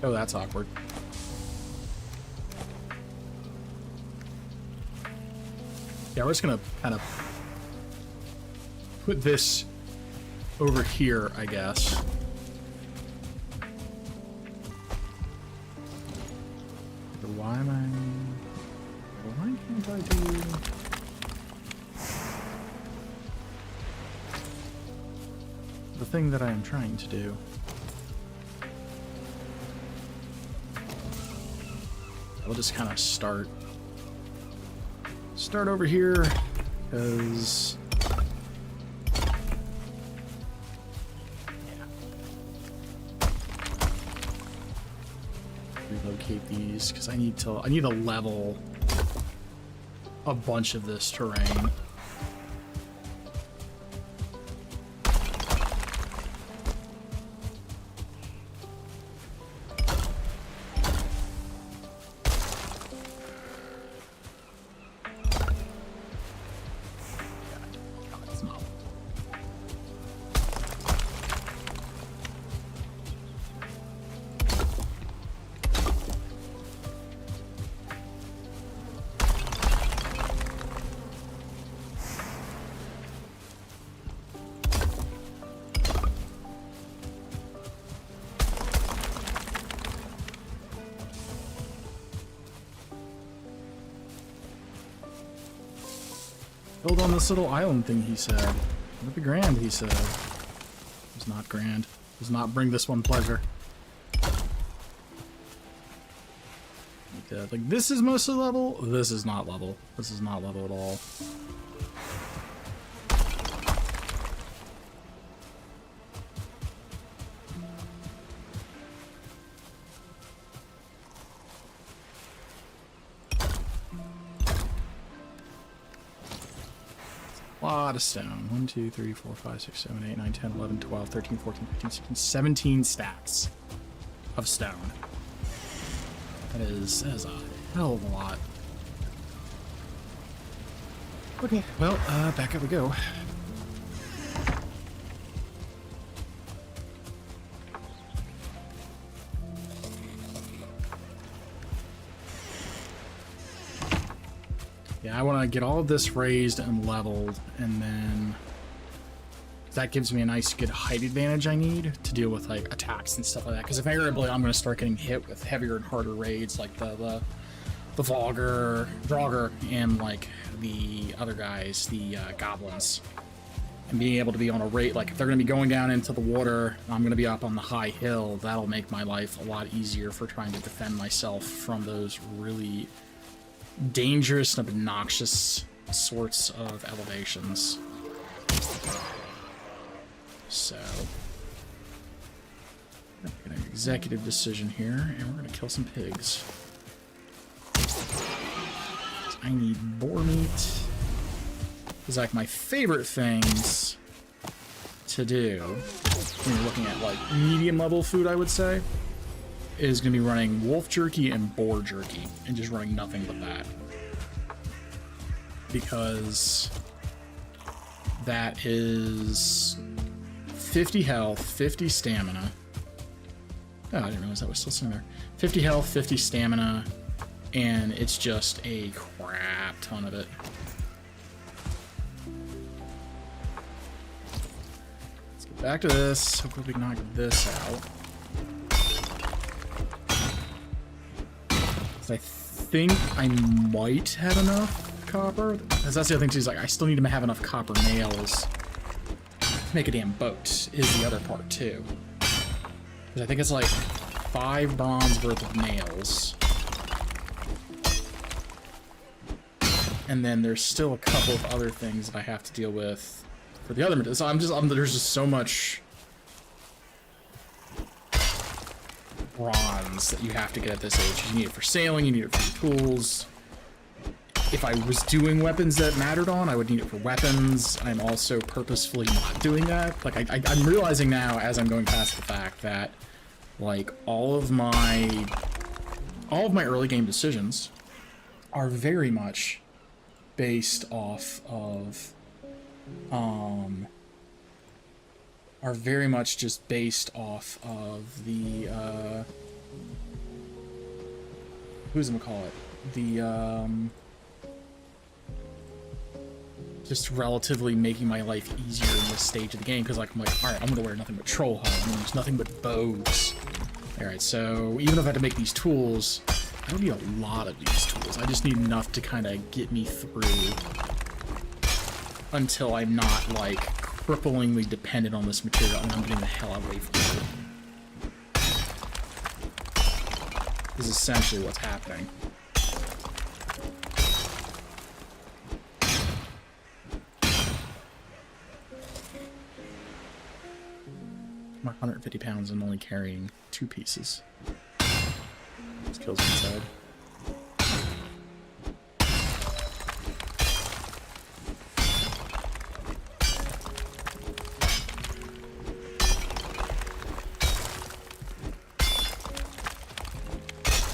Oh, that's awkward. Yeah, we're just gonna kind of put this over here, I guess. Why can't I do... the thing that I am trying to do? We'll just kind of start over here, because relocate these because I need to level a bunch of this terrain. Build on this little island thing, he said. It'll be grand, he said. It's not grand. Does not bring this one pleasure. Like, this is mostly level. This is not level. This is not level at all. Lot of stone. 1, 2, 3, 4, 5, 6, 7, 8, 9, 10, 11, 12, 13, 14, 15, 16, 17 stacks of stone. That is a hell of a lot. Okay, well, back up we go. Yeah, I want to get all of this raised and leveled, and then that gives me a nice good height advantage I need to deal with like attacks and stuff like that. Because invariably I'm going to start getting hit with heavier and harder raids like the Draugr, and like the other guys, the goblins. And being able to be on a raid, like if they're going to be going down into the water, I'm going to be up on the high hill. That'll make my life a lot easier for trying to defend myself from those really dangerous and obnoxious sorts of elevations. So, we're gonna make an executive decision here, and we're gonna kill some pigs. I need boar meat. It's like my favorite things to do when you're looking at like medium level food, I would say, is going to be running wolf jerky and boar jerky, and just running nothing but that. Because that is 50 health, 50 stamina. Oh, I didn't realize that was still sitting there. 50 health, 50 stamina, and it's just a crap ton of it. Let's get back to this. Hopefully we can knock this out. I think I might have enough copper. Because that's the other thing too, is like I still need to have enough copper nails to make a damn boat, is the other part too. Because I think it's like 5 bronze worth of nails. And then there's still a couple of other things that I have to deal with for the other. So there's just so much bronze that you have to get at this age. You need it for sailing, you need it for your tools, if I was doing weapons that mattered on, I would need it for weapons. I'm also purposefully not doing that. Like, I'm realizing now, as I'm going past the fact, that, like, all of my early game decisions are very much based off of, are very much just based off of the, who's-it-call-it? The, just relatively making my life easier in this stage of the game, because, like, I'm like, alright, I'm gonna wear nothing but troll hull, I'm gonna use nothing but bows. Alright, so even if I had to make these tools, I don't need a lot of these tools. I just need enough to kind of get me through until I'm not, like, cripplingly dependent on this material and I'm getting the hell away from it. This is essentially what's happening. I'm 150 pounds and only carrying 2 pieces. This kills me inside.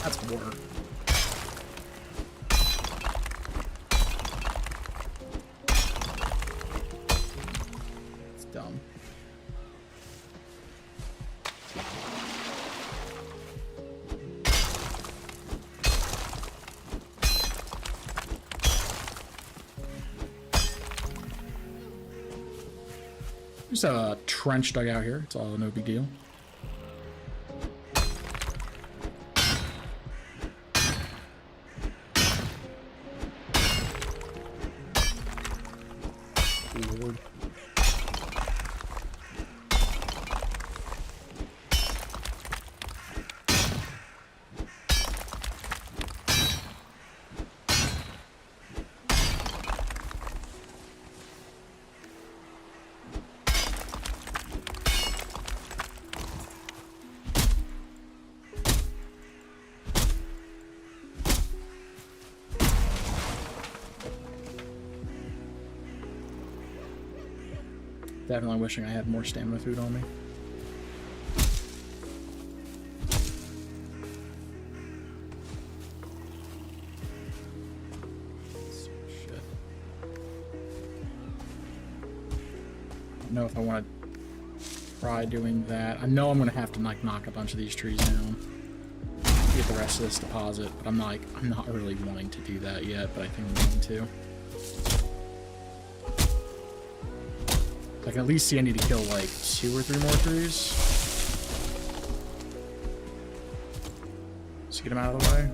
That's water. It's dumb. Just a trench dug out here. It's all no big deal. Lord. Definitely wishing I had more stamina food on me. Shit. I don't know if I want to try doing that. I know I'm going to have to, like, knock a bunch of these trees down to get the rest of this deposit, but I'm not really wanting to do that yet, but I think I'm going to. I can at least see I need to kill, like, 2 or 3 more trees. Just get them out of the way.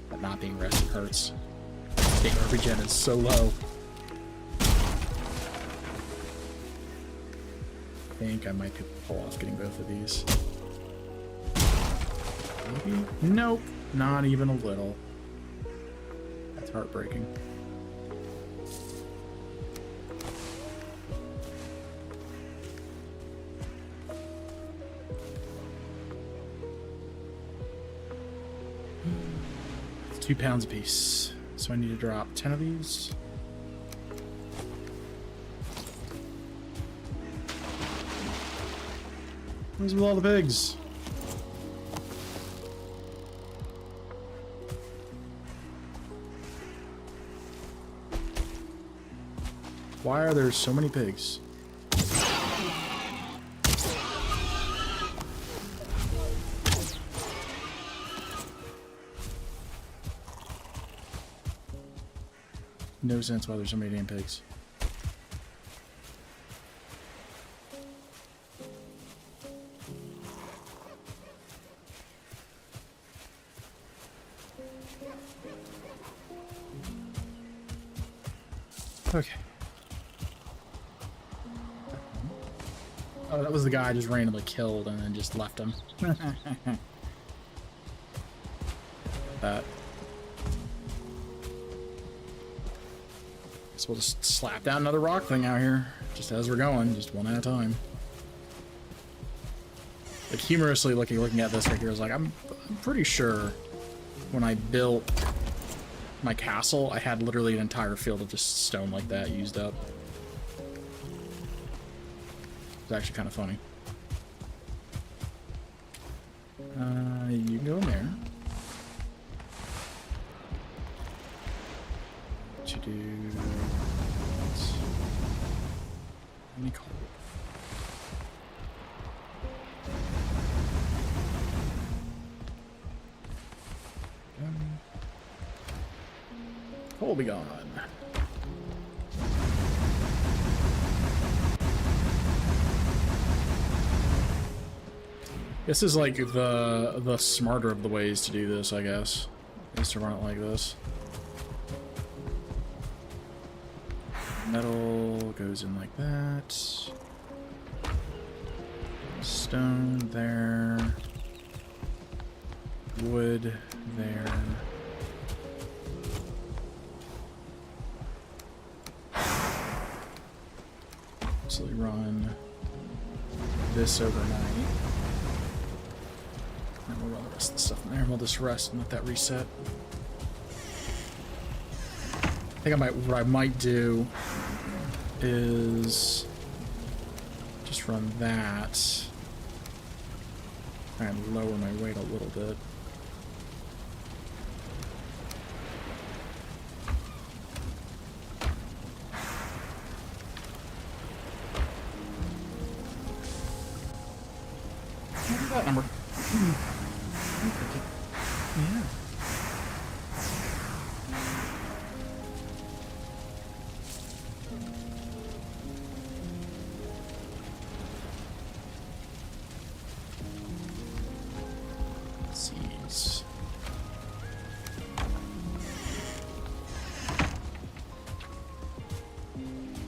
But not being rested hurts. State regen is so low. I think I might be able to pull off getting both of these. Maybe? Nope, not even a little. That's heartbreaking. It's 2 pounds a piece, so I need to drop 10 of these. Where's with all the pigs? Why are there so many pigs? No sense why there's so many damn pigs. Okay. Oh, that was the guy I just randomly killed and then just left him. That. So we'll just slap down another rock thing out here, just as we're going, just one at a time. Like, humorously looking at this right here, is like, I'm pretty sure when I built my castle, I had literally an entire field of just stone like that used up. It's actually kind of funny. You can go in there. What you do? Let me call it. Coal be gone. This is like the smarter of the ways to do this, I guess, is to run it like this. Metal goes in like that. Stone there. Wood there. Absolutely run this overnight. And we'll run the rest of the stuff in there, and we'll just rest and let that reset. I think what I might do is just run that and lower my weight a little bit. What is that number? Yeah. Seeds.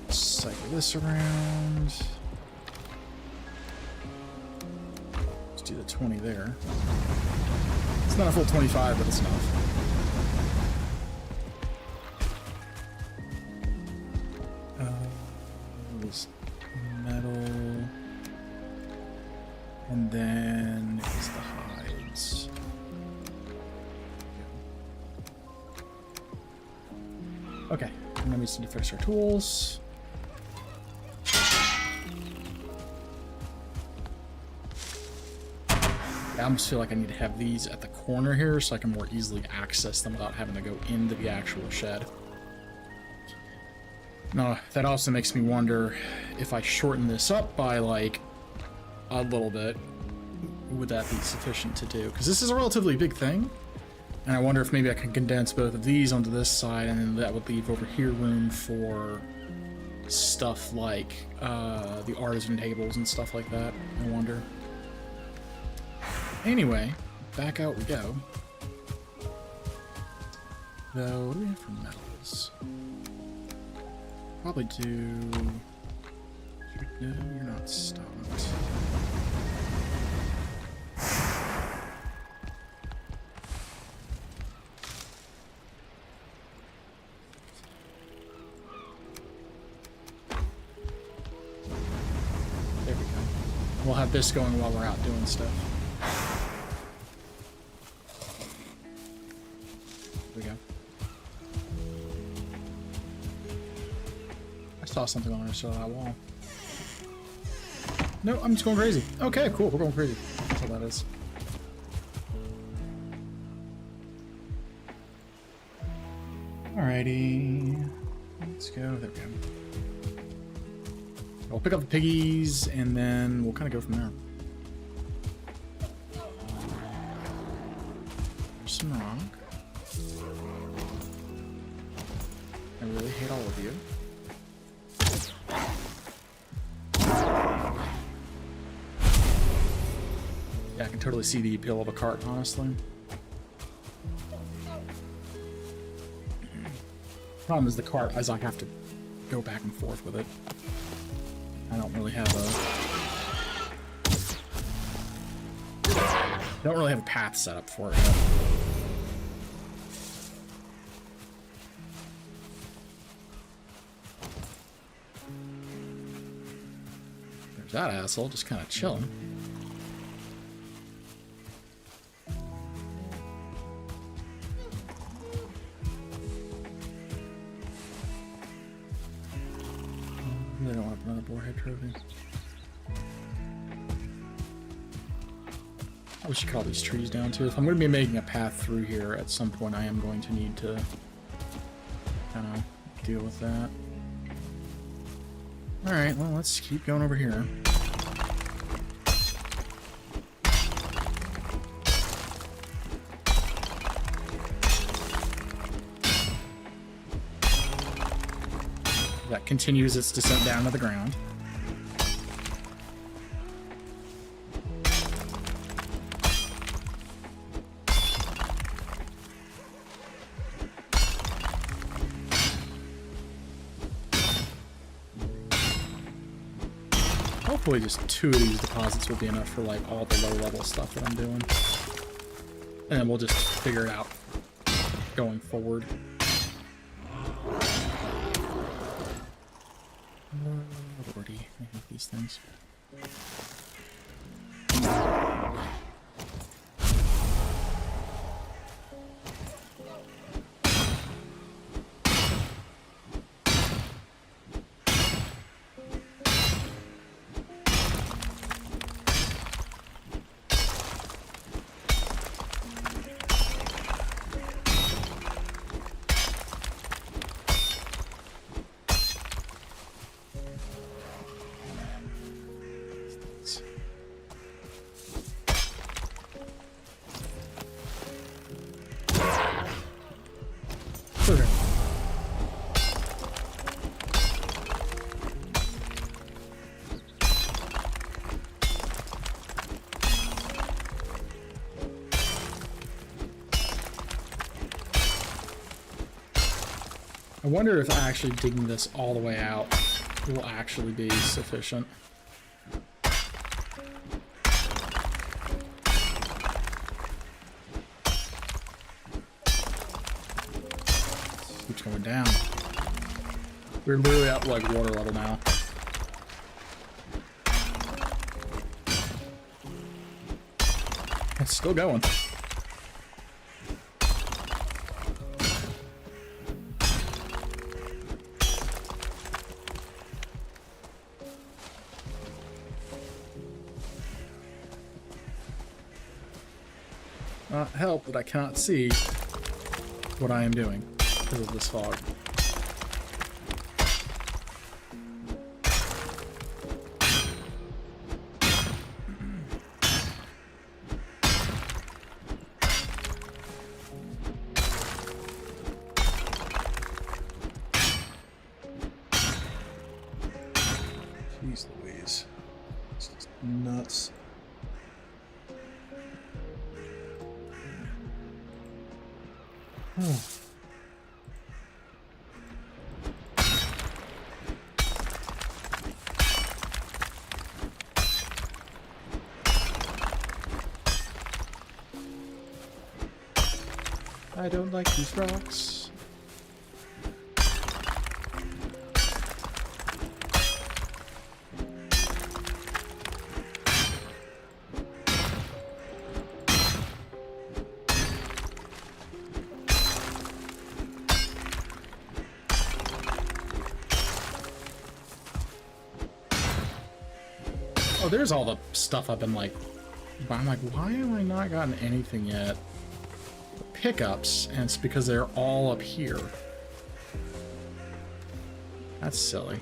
Cycle this around. Let's do the 20 there. It's not a full 25, but it's enough. This metal. And then is the hides. Okay, and then we just need to fix our tools. I almost feel like I need to have these at the corner here so I can more easily access them without having to go into the actual shed. Now, that also makes me wonder if I shorten this up by like a little bit, would that be sufficient to do? Because this is a relatively big thing, and I wonder if maybe I can condense both of these onto this side, and then that would leave over here room for stuff like the artisan tables and stuff like that. I wonder. Anyway, back out we go. Though, what do we have for metals? Probably do... No, you're not stopped. There we go. We'll have this going while we're out doing stuff. There we go. I saw something on the other side of that wall. No, I'm just going crazy. Okay, cool. We're going crazy. That's all that is. Alrighty. Let's go. There we go. We'll pick up the piggies, and then we'll kind of go from there. There's some rock. I really hate all of you. Yeah, I can totally see the appeal of a cart, honestly. Problem is the cart, as I have to go back and forth with it. I don't really have a path set up for it yet. There's that asshole just kind of chilling. They don't have another boarhead trophy. I wish you cut all these trees down too. If I'm going to be making a path through here at some point, I am going to need to kind of deal with that. Alright, well, let's keep going over here. That continues its descent down to the ground. Hopefully just 2 of these deposits will be enough for like all the low level stuff that I'm doing. And then we'll just figure it out going forward. Lordy, I hate these things. I wonder if actually digging this all the way out will actually be sufficient. Keeps going down. We're literally at like water level now. It's still going. Not help that I cannot see what I am doing because of this fog. Jeez Louise. It's just nuts. Oh. I don't like these rocks. Oh, there's all the stuff I've been like... I'm like, why have I not gotten anything yet? Pickups, and it's because they're all up here. That's silly.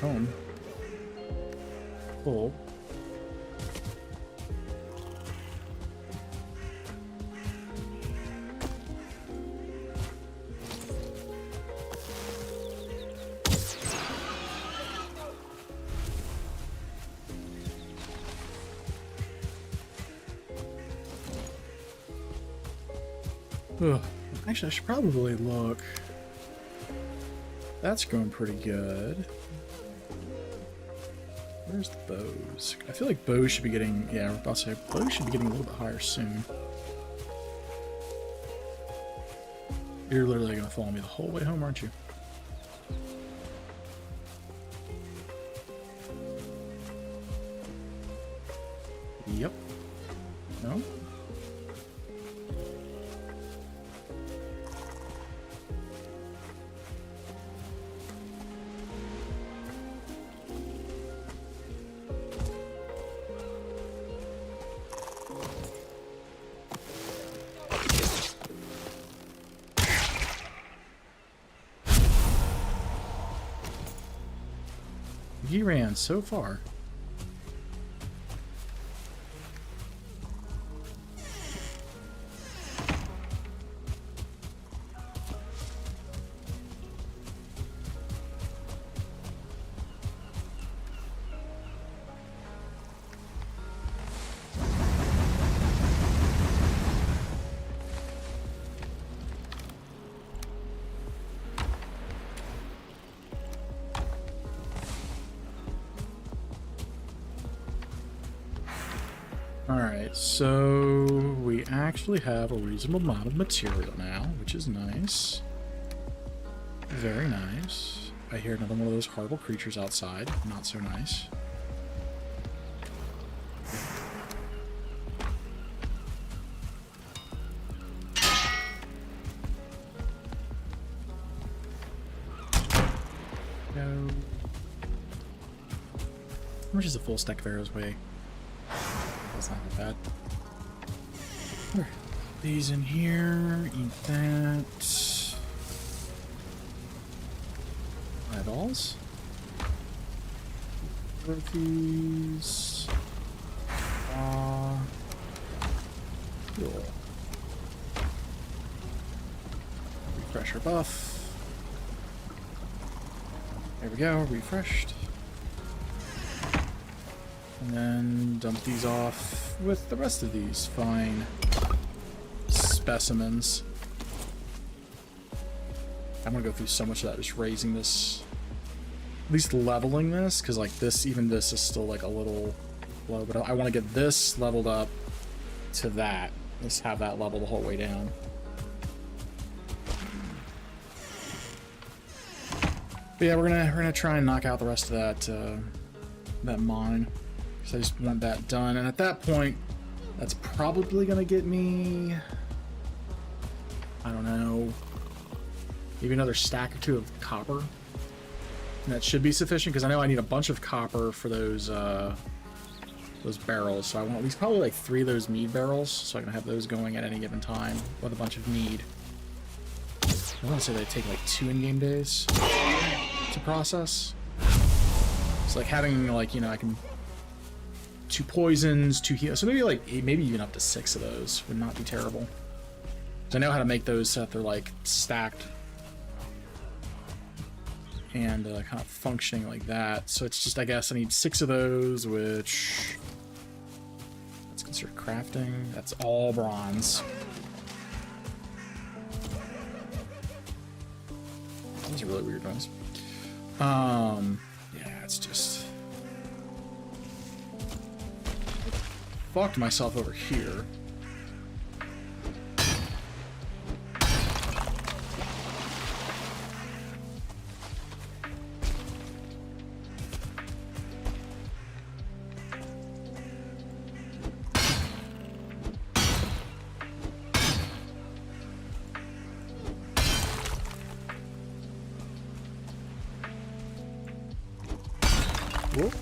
Home. Full. Ugh. Actually, I should probably look. That's going pretty good. Where's the bows? I feel like bows should be getting, yeah, I was about to say, bows should be getting a little bit higher soon. You're literally going to follow me the whole way home, aren't you? Yep. No? He ran so far. Alright, so we actually have a reasonable amount of material now, which is nice. Very nice. I hear another one of those horrible creatures outside. Not so nice. No. How much is a full stack of arrows weigh? That's not that bad. These in here, eat that. Eyeballs. Trophies. Cool. Refresh our buff. There we go, refreshed. And then dump these off with the rest of these fine specimens. I'm gonna go through so much of that just raising this, at least leveling this, because like this, even this is still like a little low, but I want to get this leveled up to that. Let's have that level the whole way down. But yeah, we're gonna try and knock out the rest of that mine. So I just want that done, and at that point, that's probably gonna get me, I don't know, maybe another stack or two of copper. And that should be sufficient, because I know I need a bunch of copper for those barrels. So I want at least probably like 3 of those mead barrels, so I can have those going at any given time with a bunch of mead. I want to say they take like 2 in-game days to process. It's like having like, you know, I can 2 poisons, 2 heal, so maybe like maybe even up to 6 of those would not be terrible. So I know how to make those so that they're like stacked and kind of functioning like that. So it's just, I guess I need 6 of those, which that's considered crafting. That's all bronze. These are really weird ones. Yeah, it's just fucked myself over here. Whoop.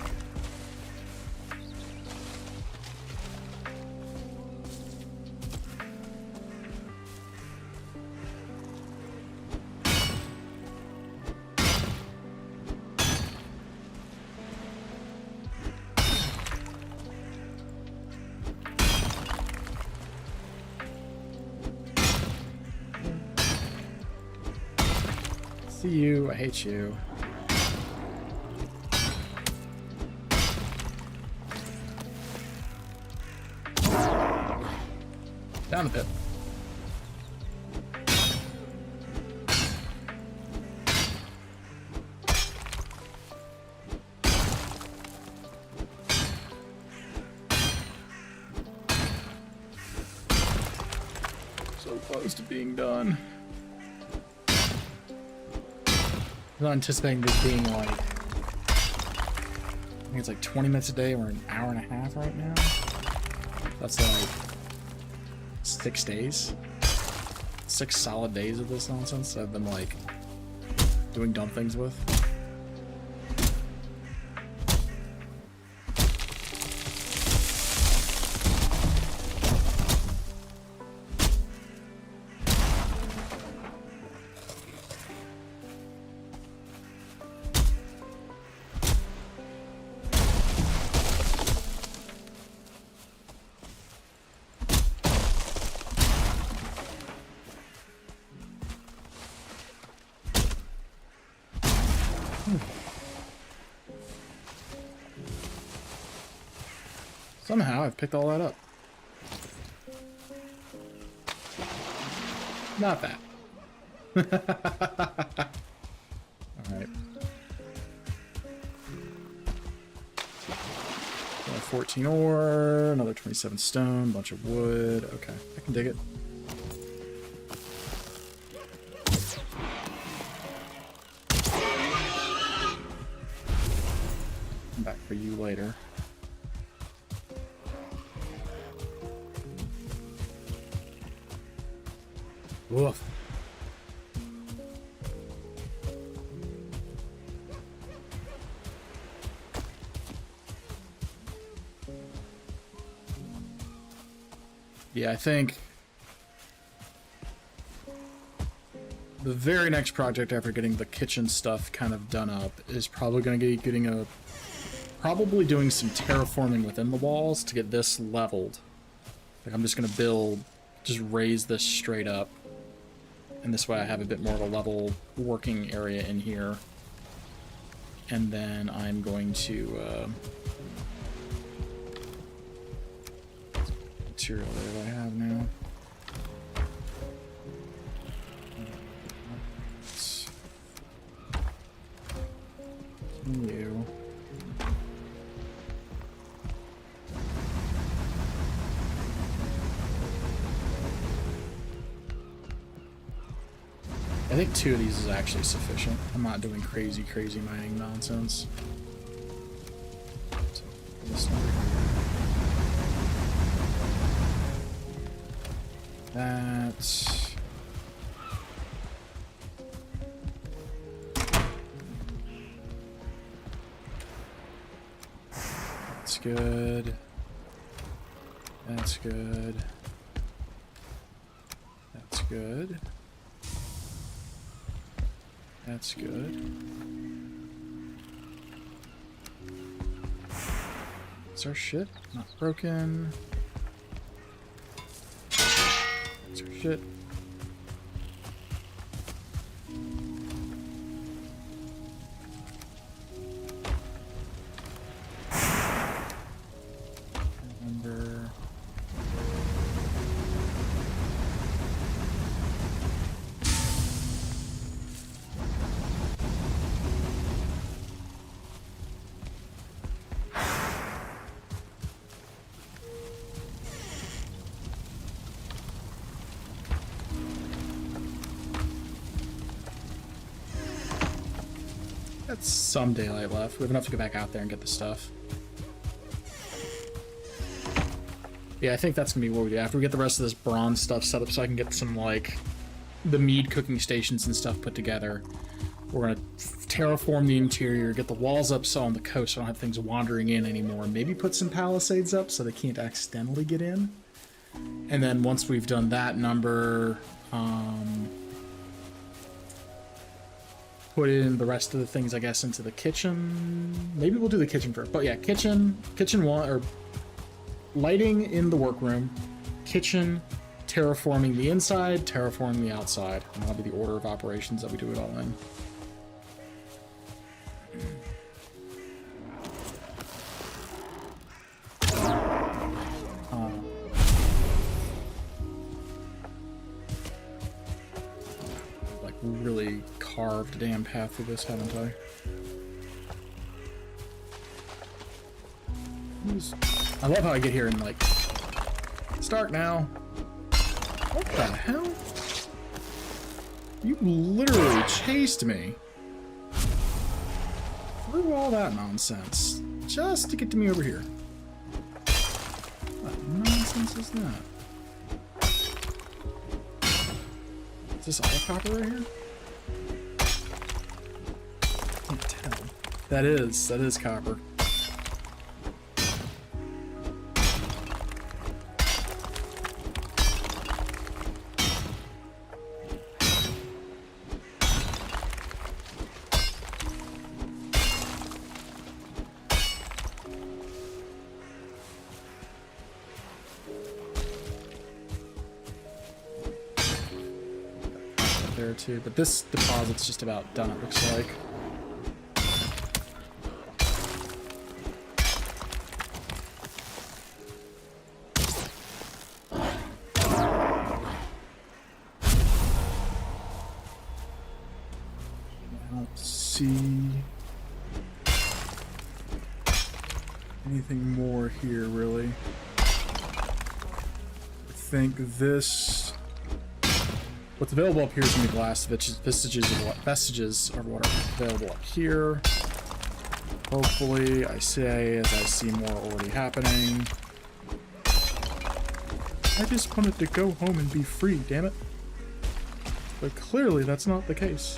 See you, I hate you. Down the pit. close to being done. I'm not anticipating this being like, I think it's like 20 minutes a day. We're an hour and a half right now. That's like 6 days. 6 solid days of this nonsense I've been like doing dumb things with. Somehow I've picked all that up. Not that. Alright. 14 ore, another 27 stone, bunch of wood. Okay, I can dig it. Come back for you later. Woof. Yeah, I think the very next project after getting the kitchen stuff kind of done up is probably going to be probably doing some terraforming within the walls to get this leveled. Like I'm just going to just raise this straight up. And this way I have a bit more of a level working area in here. And then I'm going to... material that I have now. Continue. I think 2 of these is actually sufficient. I'm not doing crazy mining nonsense. So, this over here. That's good. That's good. That's good. That's good. Is our shit not broken? Is our shit? Remember. That's some daylight left. We have enough to go back out there and get the stuff. Yeah, I think that's gonna be what we do after we get the rest of this bronze stuff set up, so I can get some like the mead cooking stations and stuff put together. We're gonna terraform the interior, get the walls up so on the coast so I don't have things wandering in anymore. Maybe put some palisades up so they can't accidentally get in. And then once we've done that number, put in the rest of the things, I guess, into the kitchen. Maybe we'll do the kitchen first. But yeah, kitchen one, or lighting in the workroom, kitchen, terraforming the inside, terraforming the outside. And that'll be the order of operations that we do it all in. Really carved a damn path through this, haven't I? I love how I get here and like, start now. What the hell? You literally chased me through all that nonsense just to get to me over here. What nonsense is that? Is this all copper right here? Can't tell. That is copper. There too, but this deposit's just about done, it looks like. I don't see anything more here, really. I think this... What's available up here is going to be the last vestiges of what are available up here. Hopefully, I say as I see more already happening. I just wanted to go home and be free, damn it. But clearly, that's not the case.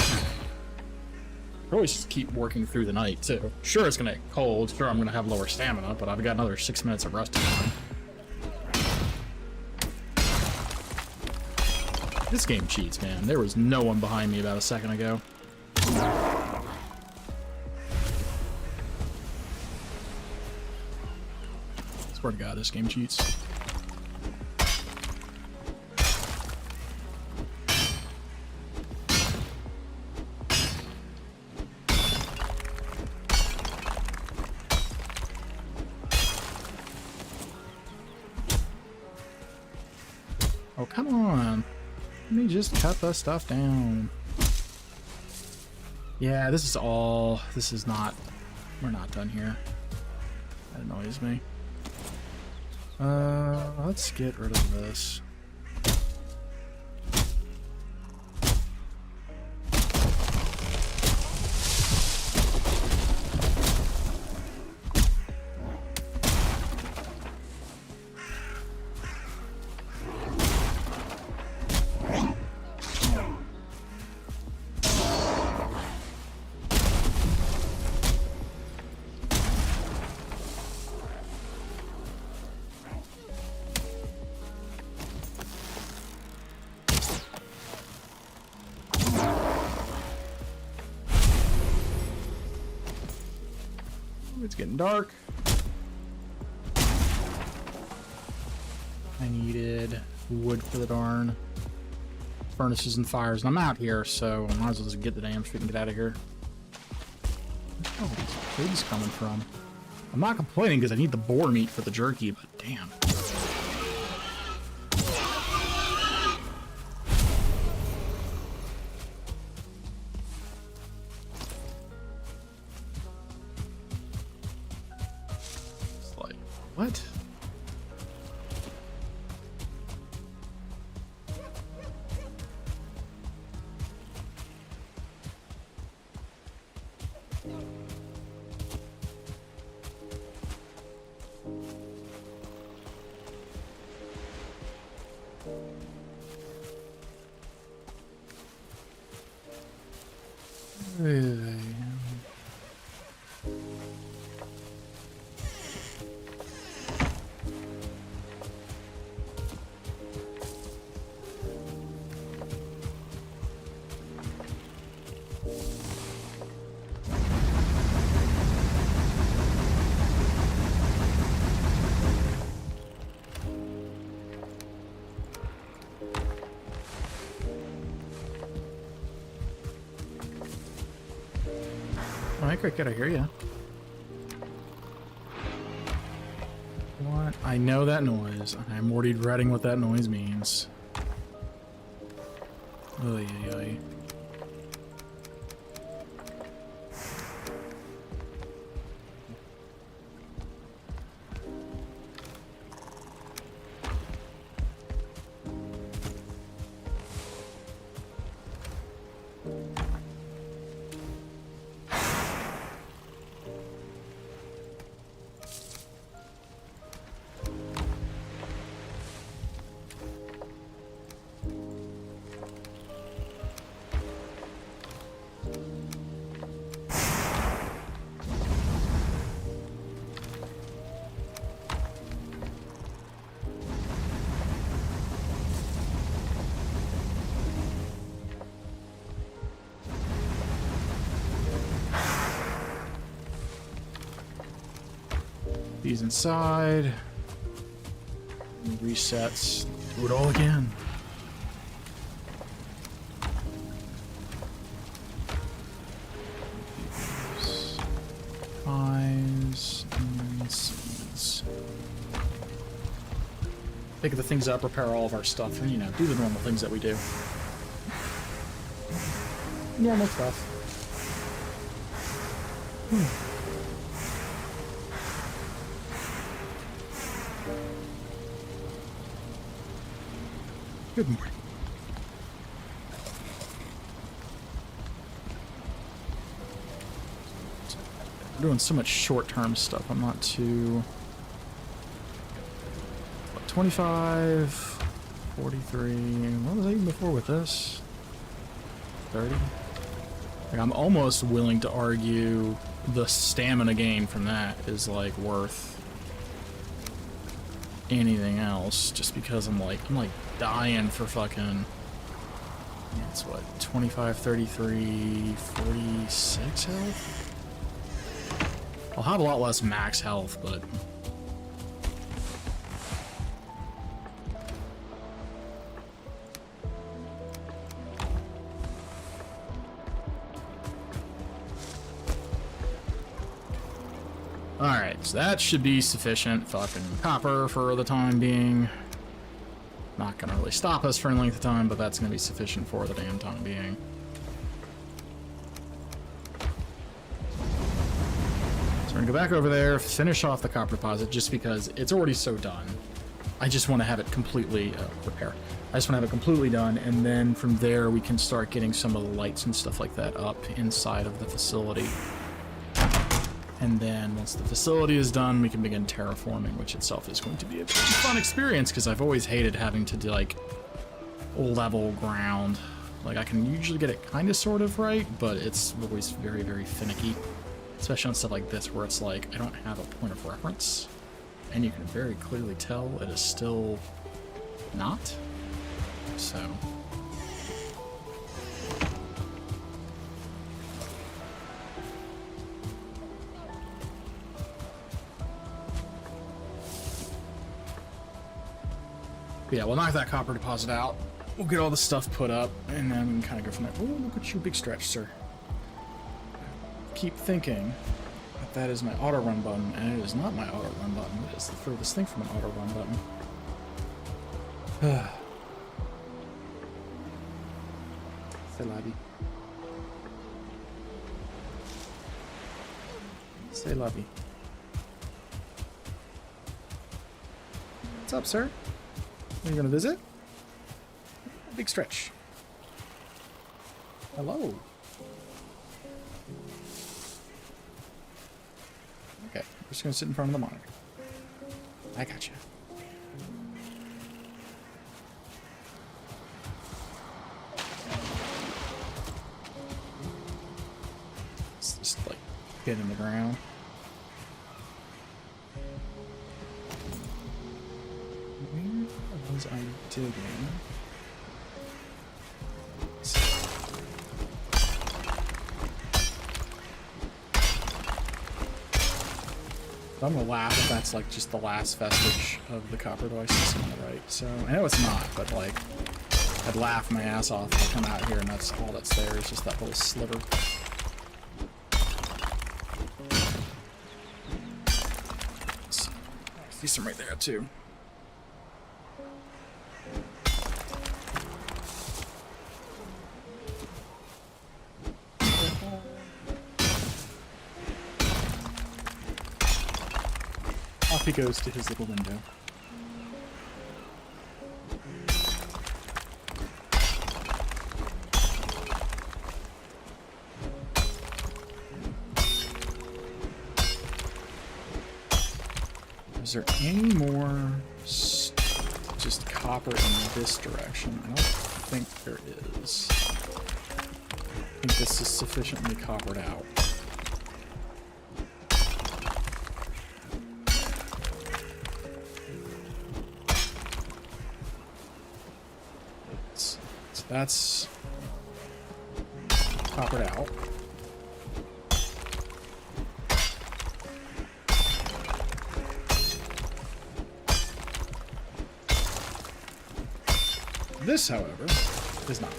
I always just keep working through the night, too. Sure, it's going to get cold. Sure, I'm going to have lower stamina, but I've got another 6 minutes of resting time. This game cheats, man. There was no one behind me about a second ago. Swear to God, this game cheats. Oh, come on. Let me just cut the stuff down. Yeah, this is not, we're not done here. That annoys me. Let's get rid of this. It's getting dark. I needed wood for the darn furnaces and fires, and I'm out here, so I might as well just get the damn shit and get out of here. Where's all these pigs coming from? I'm not complaining because I need the boar meat for the jerky, but damn. What? Hi, Cricket, I hear ya. What? I know that noise. I'm already dreading what that noise means. Oy, oy, oy. These inside. Resets. Do it all again. Pies and seeds. Pick the things up, repair all of our stuff, and, you know, do the normal things that we do. Normal stuff. Good morning. I'm doing so much short-term stuff. I'm not too... What, 25, 43... What was I even before with this? 30? Like, I'm almost willing to argue the stamina gain from that is, like, worth anything else, just because I'm like dying for fucking... It's what, 25, 33, 46 health? I'll have a lot less max health, but... Alright, so that should be sufficient fucking copper for the time being. Not gonna really stop us for any length of time, but that's gonna be sufficient for the damn time being. So we're gonna go back over there, finish off the copper deposit, just because it's already so done. I just want to have it completely repair. I just want to have it completely done, and then from there we can start getting some of the lights and stuff like that up inside of the facility. And then once the facility is done, we can begin terraforming, which itself is going to be a pretty fun experience, because I've always hated having to do, like, level ground. Like, I can usually get it kind of sort of right, but it's always very, very finicky. Especially on stuff like this, where it's like, I don't have a point of reference. And you can very clearly tell it is still not. So... yeah, we'll knock that copper deposit out. We'll get all the stuff put up, and then we can kind of go from there. Oh, look at you, big stretch, sir. Keep thinking that that is my auto run button, and it is not my auto run button. It is the furthest thing from an auto run button. C'est la vie. C'est la vie. What's up, sir? Are you gonna visit? Big stretch. Hello. Okay, we're just gonna sit in front of the monitor. I gotcha. It's just like get in the ground. Was I digging? I'm gonna laugh if that's like just the last vestige of the copper device system on the right. So I know it's not, but like I'd laugh my ass off if I come out here and that's all that's there is just that little sliver. See some right there too. Off he goes to his little window. Is there any more just copper in this direction? I don't think there is. I think this is sufficiently coppered out. So that's coppered out. This, however, is not.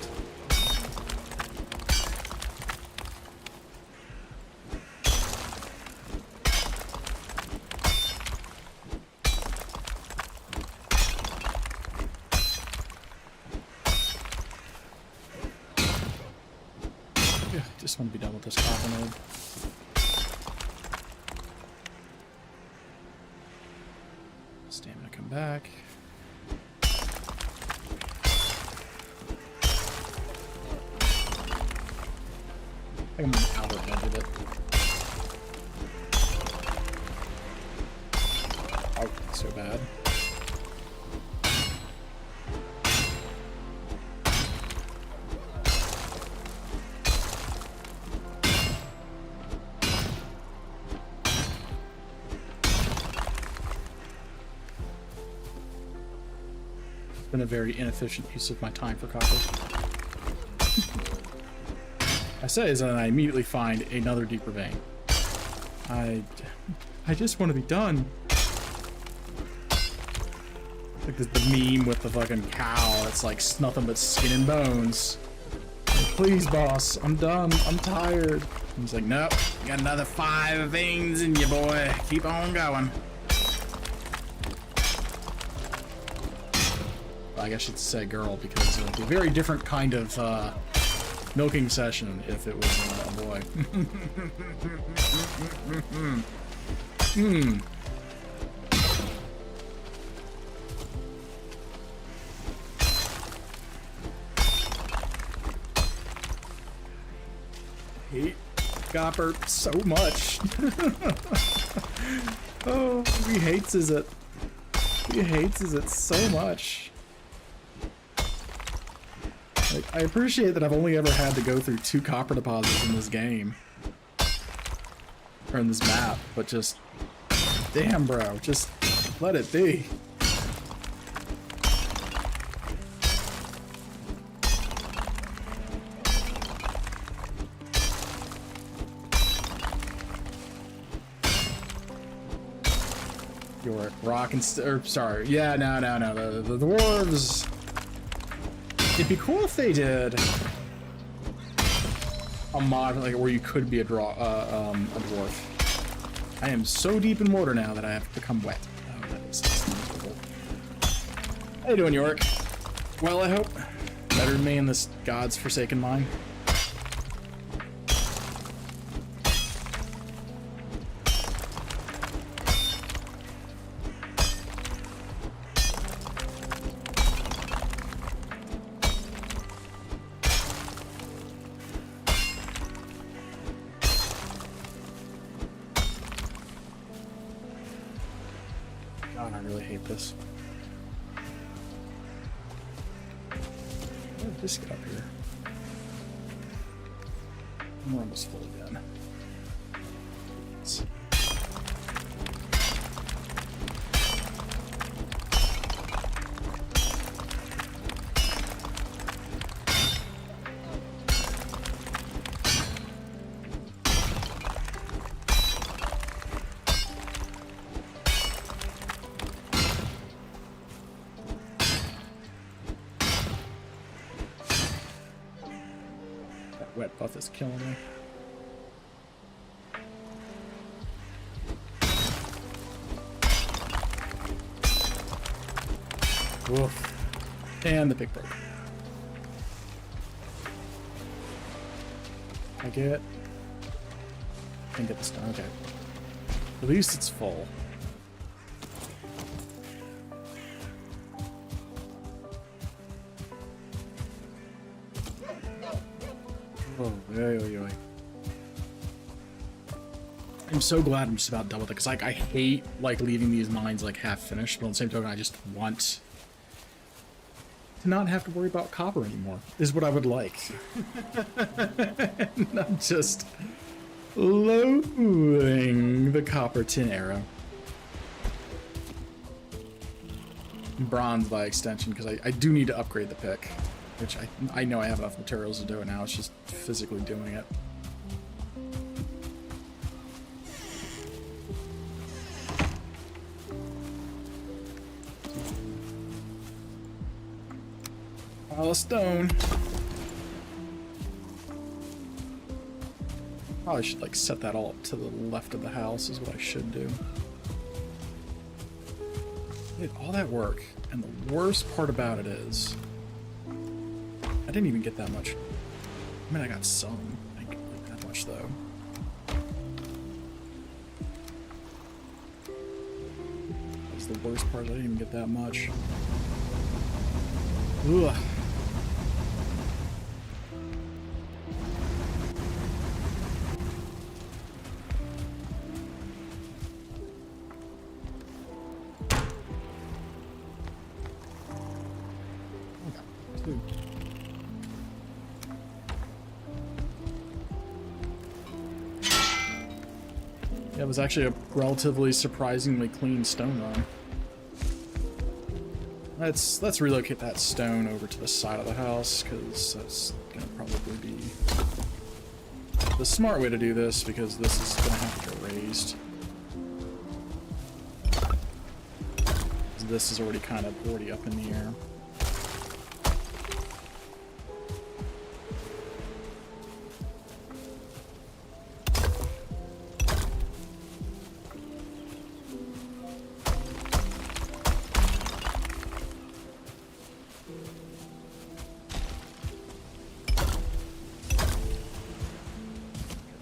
Yeah, just want to be done with this copper node. Stamina come back. I think I'm on the outer edge of it. Oh, so bad. It's been a very inefficient use of my time for copper. I say is that I immediately find another deeper vein. I just want to be done. Like the meme with the fucking cow. It's like nothing but skin and bones. Like, please, boss, I'm done. I'm tired. And he's like, nope, you got another 5 veins in you, boy. Keep on going. Well, I guess I should say girl because it'd be a very different kind of milking session if it was a boy. Hate copper so much. Oh, he hates it. He hates it so much. Like, I appreciate that I've only ever had to go through 2 copper deposits in this game. Or in this map, but just... Damn, bro. Just let it be. Your rock and... sorry. Yeah, no. The dwarves... It'd be cool if they did a mod like where you could be a dwarf. I am so deep in water now that I have become wet. Oh, that is miserable. How you doing, York? Well, I hope. Better than me in this God's forsaken mine. God, I really hate this. How did this get up here? We're almost full again. Let's see. Wet buff is killing me. Woof. And the pick broke. I can get this done. Okay. At least it's full. Oh, yeah. I'm so glad I'm just about done with it, because like I hate like leaving these mines like half finished, but on the same token I just want to not have to worry about copper anymore, is what I would like. I'm just loathing the copper tin arrow. Bronze by extension, because I do need to upgrade the pick. Which I know I have enough materials to do it now, it's just physically doing it. Pile of stone. Probably should like set that all up to the left of the house is what I should do. Did all that work, and the worst part about it is I didn't even get that much. I mean, I got some. I didn't get that much though. That's the worst part. I didn't even get that much. Ugh. Yeah, it was actually a relatively surprisingly clean stone run. Let's relocate that stone over to the side of the house, because that's gonna probably be the smart way to do this, because this is gonna have to get raised. This is already kind of up in the air.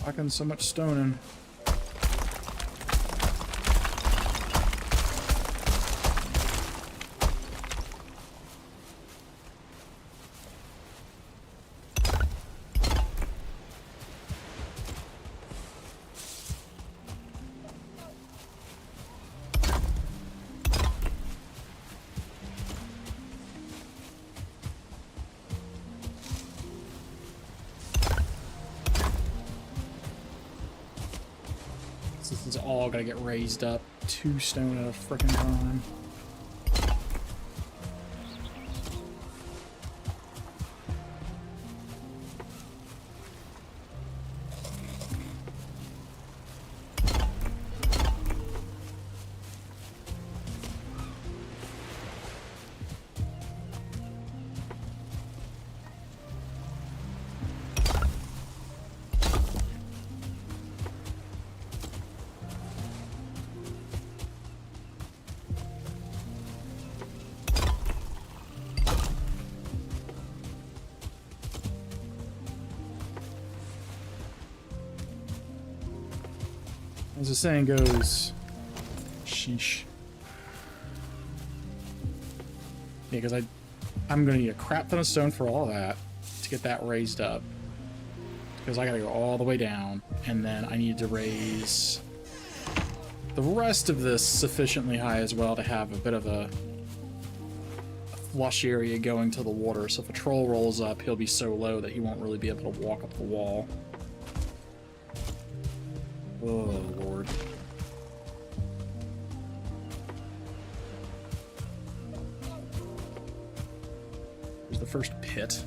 Packing so much stone in. This is all gotta get raised up 2 stone at a frickin' time. As the saying goes, sheesh. Yeah, because I'm going to need a crap ton of stone for all of that to get that raised up. Because I got to go all the way down, and then I need to raise the rest of this sufficiently high as well to have a bit of a flush area going to the water. So if a troll rolls up, he'll be so low that he won't really be able to walk up the wall. Oh, Lord. Here's the first pit.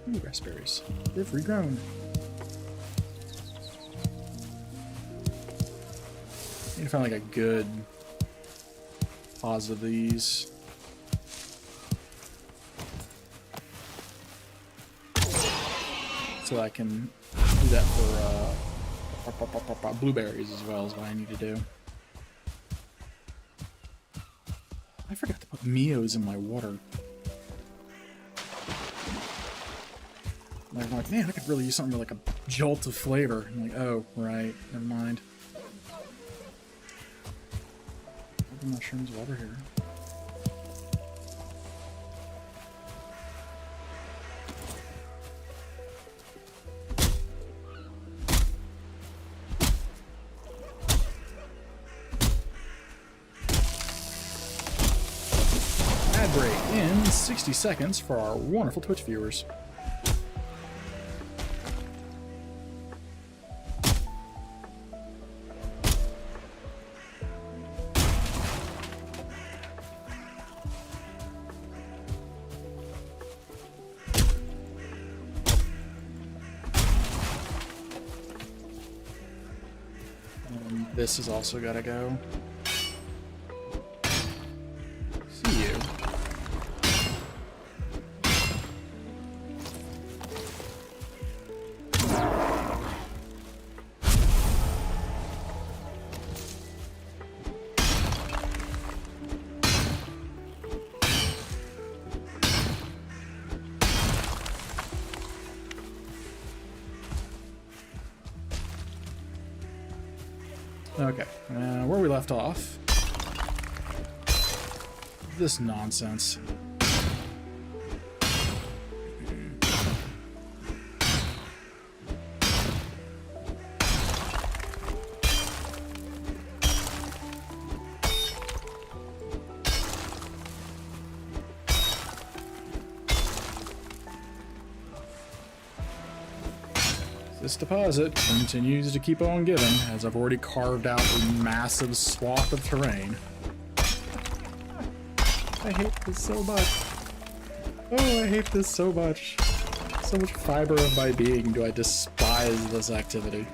Ooh, raspberries. They've regrown. Need to find like a good pause of these. So I can do that for blueberries as well is what I need to do. I forgot to put Mios in my water. I'm like, man, I could really use something with like a jolt of flavor. I'm like, oh, right, never mind. The mushrooms over here. Ad break in 60 seconds for our wonderful Twitch viewers. This has also got to go. Okay, where we left off. This nonsense. This deposit continues to keep on giving, as I've already carved out a massive swath of terrain. I hate this so much. Oh, I hate this so much. So much fiber of my being do I despise this activity.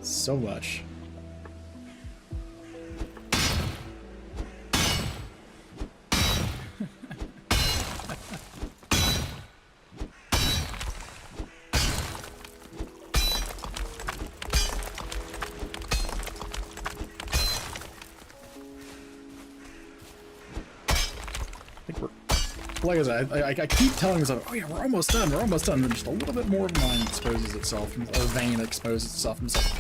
So much. Like I said, I keep telling myself, oh yeah, we're almost done, and just a little bit more of mine exposes itself, or vein exposes itself, and it's like,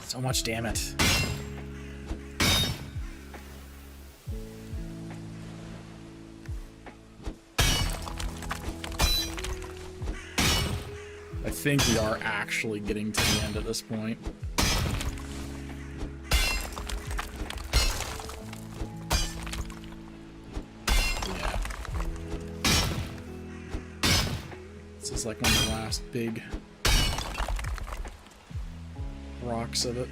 so much, damn it. I think we are actually getting to the end at this point. Like one of the last big rocks of it.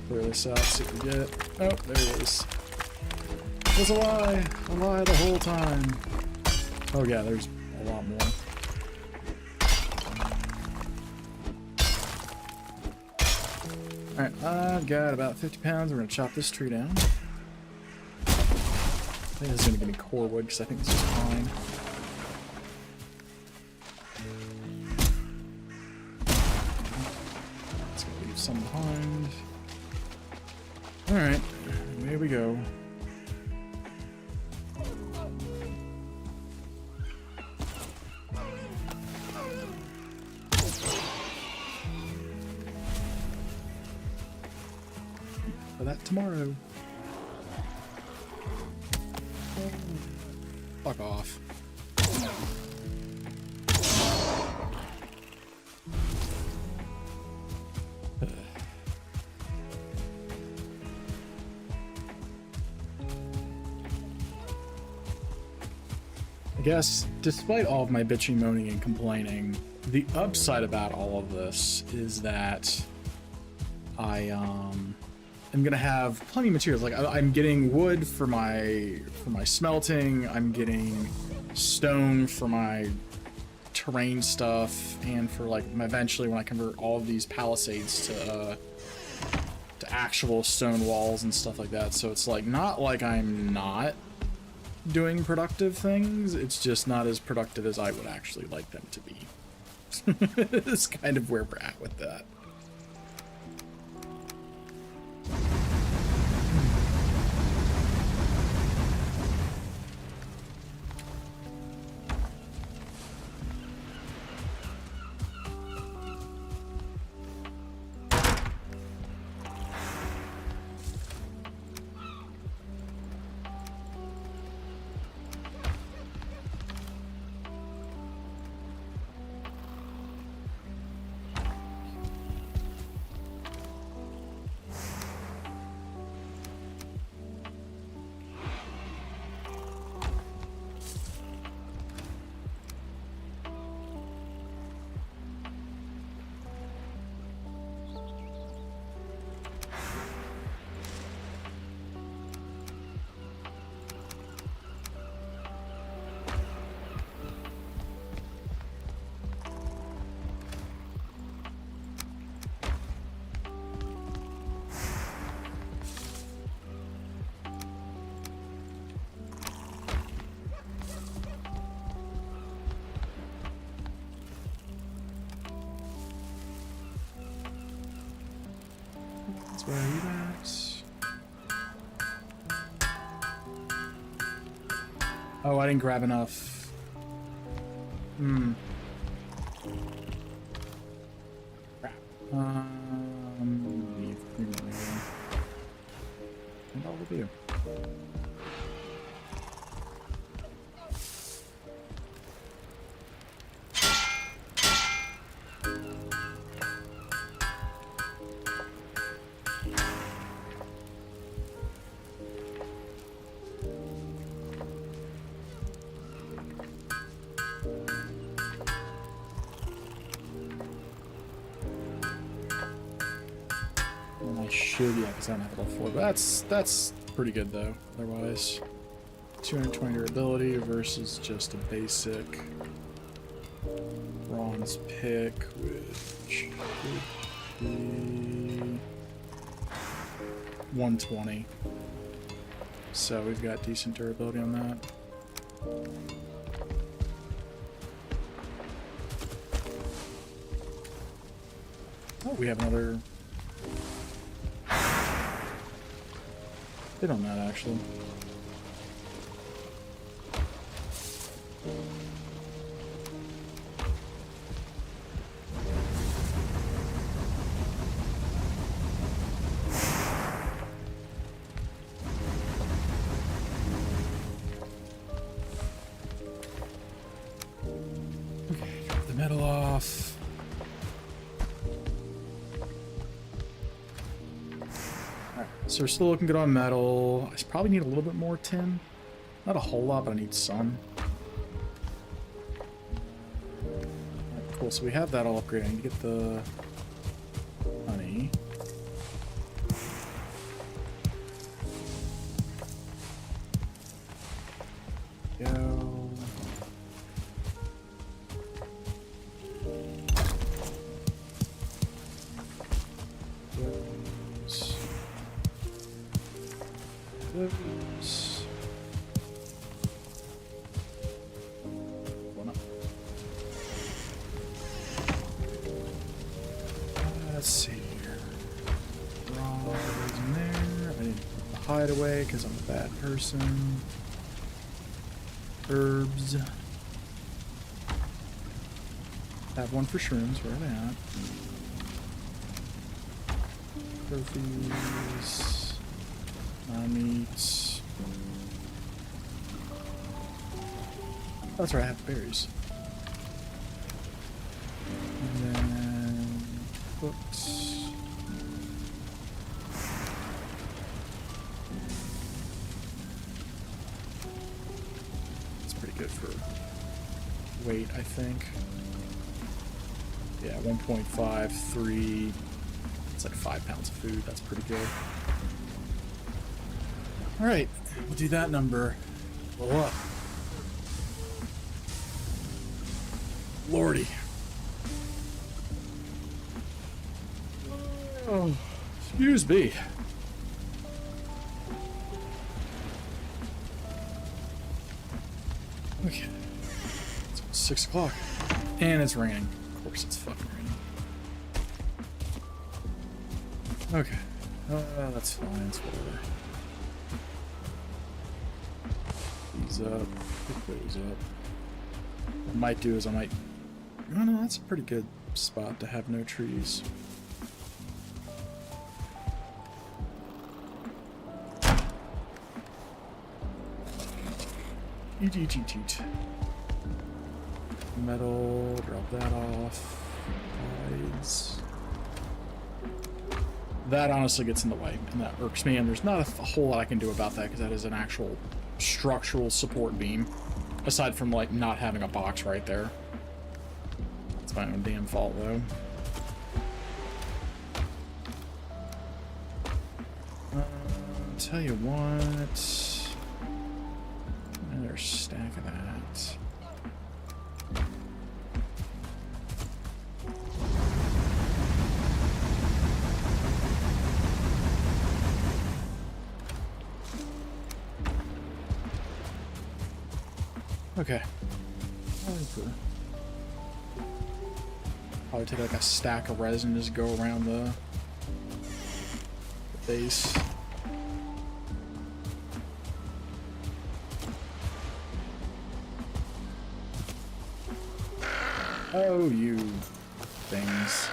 Clear this out, see if we get it. Oh, there it is. It was a lie the whole time. Oh yeah, there's a lot more. Alright, I've got about 50 pounds. We're gonna chop this tree down. I think this is going to give me core wood, because I think this is fine. Let's go leave some behind. Alright, away we go. For that tomorrow. Fuck off. I guess, despite all of my bitching, moaning, and complaining, the upside about all of this is that I I'm gonna have plenty of materials. Like I'm getting wood for my smelting. I'm getting stone for my terrain stuff, and for like eventually when I convert all of these palisades to actual stone walls and stuff like that. So it's like not like I'm not doing productive things. It's just not as productive as I would actually like them to be. It's kind of where we're at with that. Where are you at? Oh, I didn't grab enough. Hmm. Crap. Leave 3 million. And all of you. Yeah, because I don't have level 4, but that's pretty good though. Otherwise, 220 durability versus just a basic bronze pick, which would be 120. So we've got decent durability on that. Oh, we have another. Bid on that, actually. Okay, drop the metal off. So we're still looking good on metal. I probably need a little bit more tin. Not a whole lot, but I need some. Alright, cool, so we have that all upgraded. I need to get the honey. Go. Those. One up. Let's see here. Raw goes in there. I didn't put the hideaway because I'm a bad person. Herbs. Have one for shrooms. Where are they at? Trophies. Meats. Oh, that's right, I have berries. And then books. It's pretty good for weight, I think. Yeah, 1.53. It's like 5 pounds of food. That's pretty good. Alright, we'll do that number. Blow up. Lordy. Oh, excuse me. Okay. It's 6 o'clock. And it's raining. Of course it's fucking raining. Okay. That's fine. It's whatever. These up. Pick those up. What I might do is I might... Oh no, that's a pretty good spot to have no trees. Eat. Metal, drop that off. Hides. That honestly gets in the way, and that irks me, and there's not a whole lot I can do about that, because that is an actual structural support beam. Aside from, like, not having a box right there. It's my own damn fault, though. Tell you what... Another stack of that. Okay. Probably take like a stack of resin, just go around the base. Oh, you things.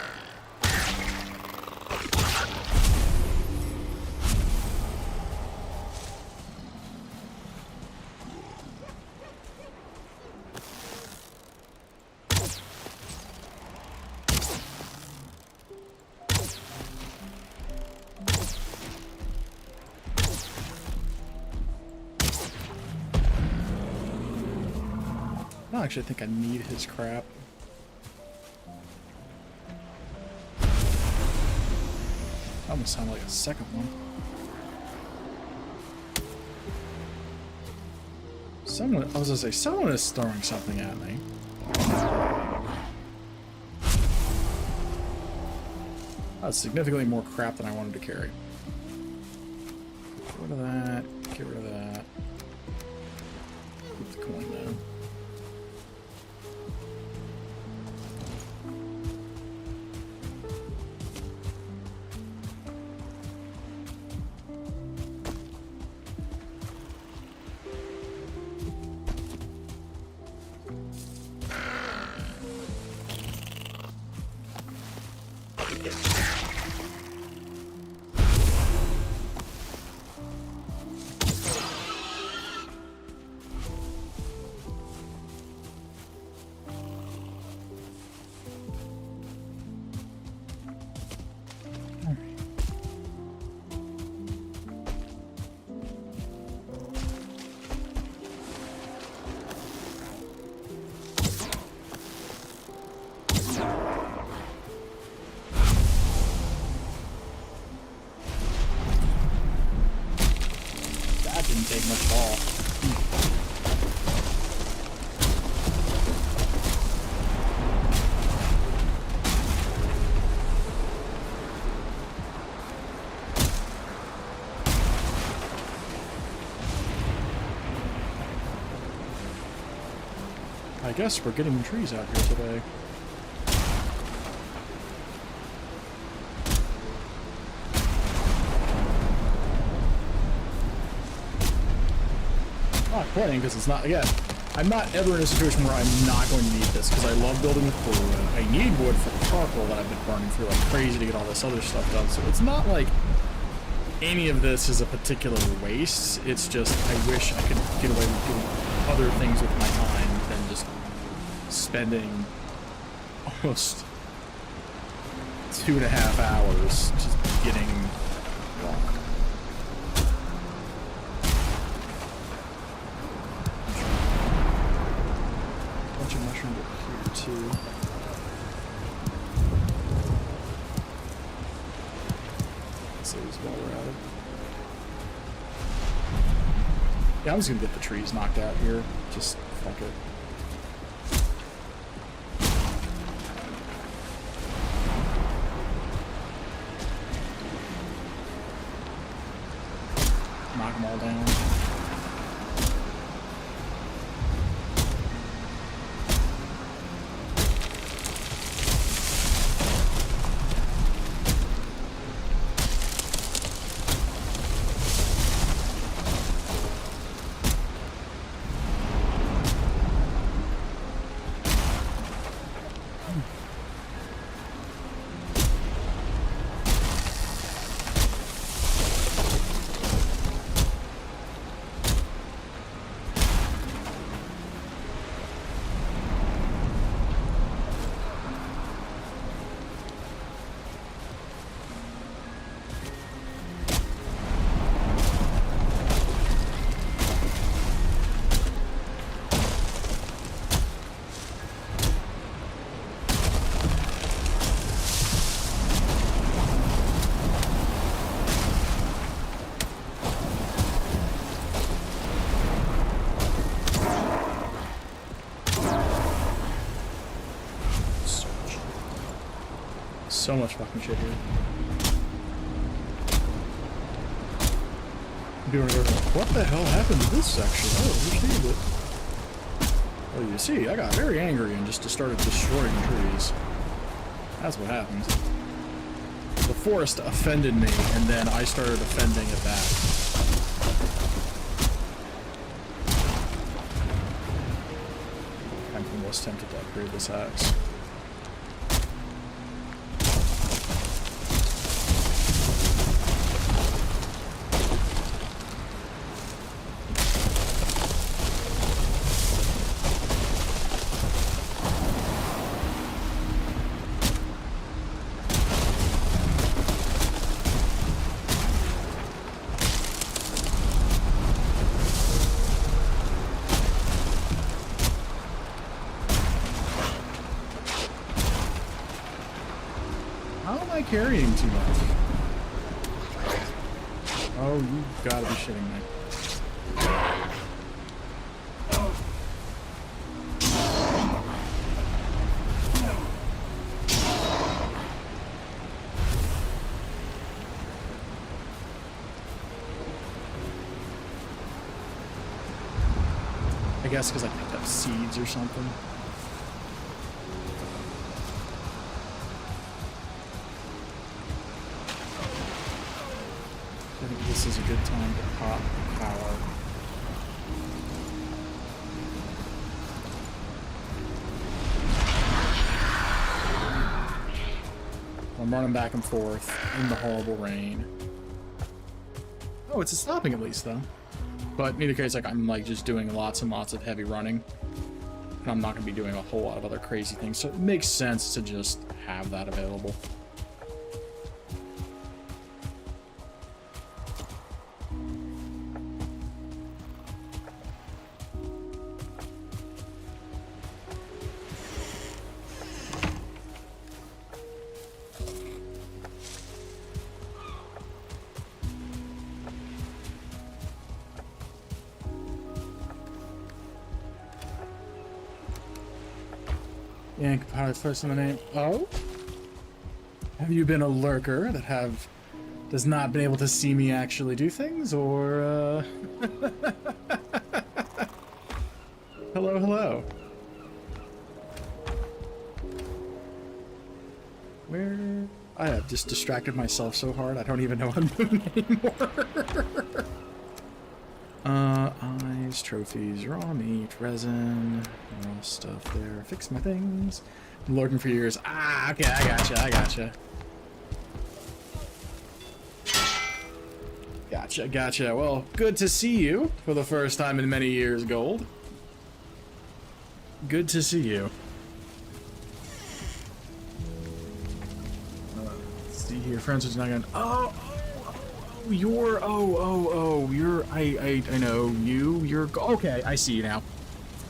I don't actually think I need his crap. That almost sounded like a second one. Someone, I was gonna say, someone is throwing something at me. That's significantly more crap than I wanted to carry. Get rid of that. Get rid of that. Keep the coin down. Didn't take much at all. I guess we're getting trees out here today. Not quitting because it's not, again, I'm not ever in a situation where I'm not going to need this because I love building with wood. I need wood for the charcoal that I've been burning through like crazy to get all this other stuff done. So it's not like any of this is a particular waste. It's just I wish I could get away with doing other things with my time than just spending almost 2.5 hours just getting walk. Bunch of mushrooms over here too. Saves while we're at it. Yeah, I'm just gonna get the trees knocked out here. Just fuck it. Knock them all down. So much fucking shit here. People are going, what the hell happened to this section? I don't understand it. Well, you see, I got very angry and just started destroying trees. That's what happened. The forest offended me, and then I started offending it back. I'm almost tempted to upgrade this axe. I carrying too much? Oh, you gotta be shitting me. I guess because I picked up seeds or something. I think this is a good time to pop power. I'm running back and forth in the horrible rain. Oh, it's stopping at least though. But in either case, like I'm like just doing lots and lots of heavy running. And I'm not gonna be doing a whole lot of other crazy things, so it makes sense to just have that available. Yank power first in the name. Oh? Have you been a lurker that does not been able to see me actually do things, or hello, hello. Where I have just distracted myself so hard I don't even know what I'm doing anymore. Eyes, trophies, raw meat, resin, raw stuff there. Fix my things. I'm looking for yours. Ah, okay, I gotcha. Gotcha. Well, good to see you for the first time in many years, Gold. Good to see you. Let's see here, friends, is not gonna. You're I know you're okay, I see you now.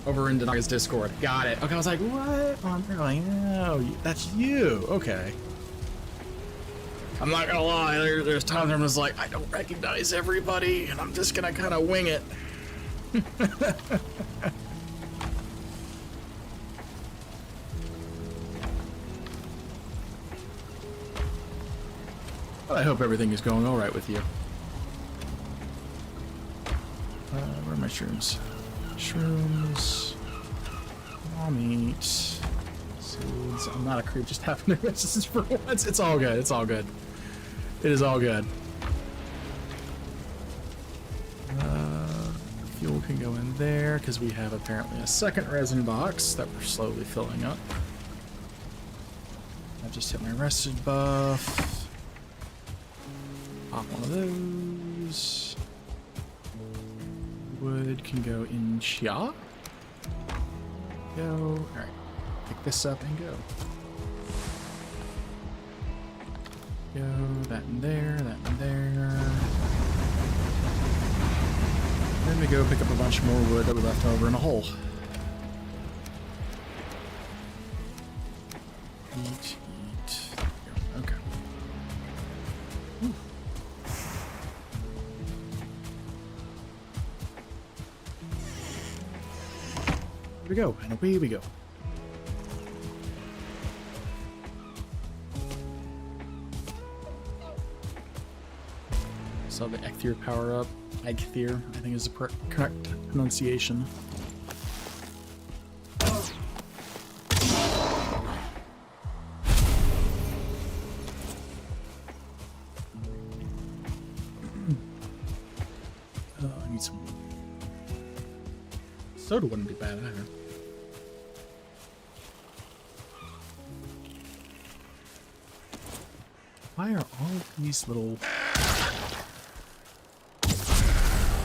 Over in Denaga's Discord. Got it. Okay, I was like, what? Oh, I'm like, no, that's you. Okay. I'm not gonna lie, there's times where I'm just like, I don't recognize everybody, and I'm just gonna kind of wing it. Well, I hope everything is going all right with you. Where are my shrooms? Shrooms. Raw meat. Seeds. I'm not a creep, just having to resistance for once. It's all good. It's all good. It is all good. Fuel can go in there because we have apparently a second resin box that we're slowly filling up. I just hit my rested buff. Pop one of those. Wood can go in chia. Go. Alright. Pick this up and go. Go. That in there. That in there. Then we go pick up a bunch more wood that we left over in a hole. Eat. Okay. Ooh. Here we go, and away we go. So the Eikthyr power up. Eikthyr, I think is the correct pronunciation. I need some. Soda wouldn't be bad either. Why are all of these little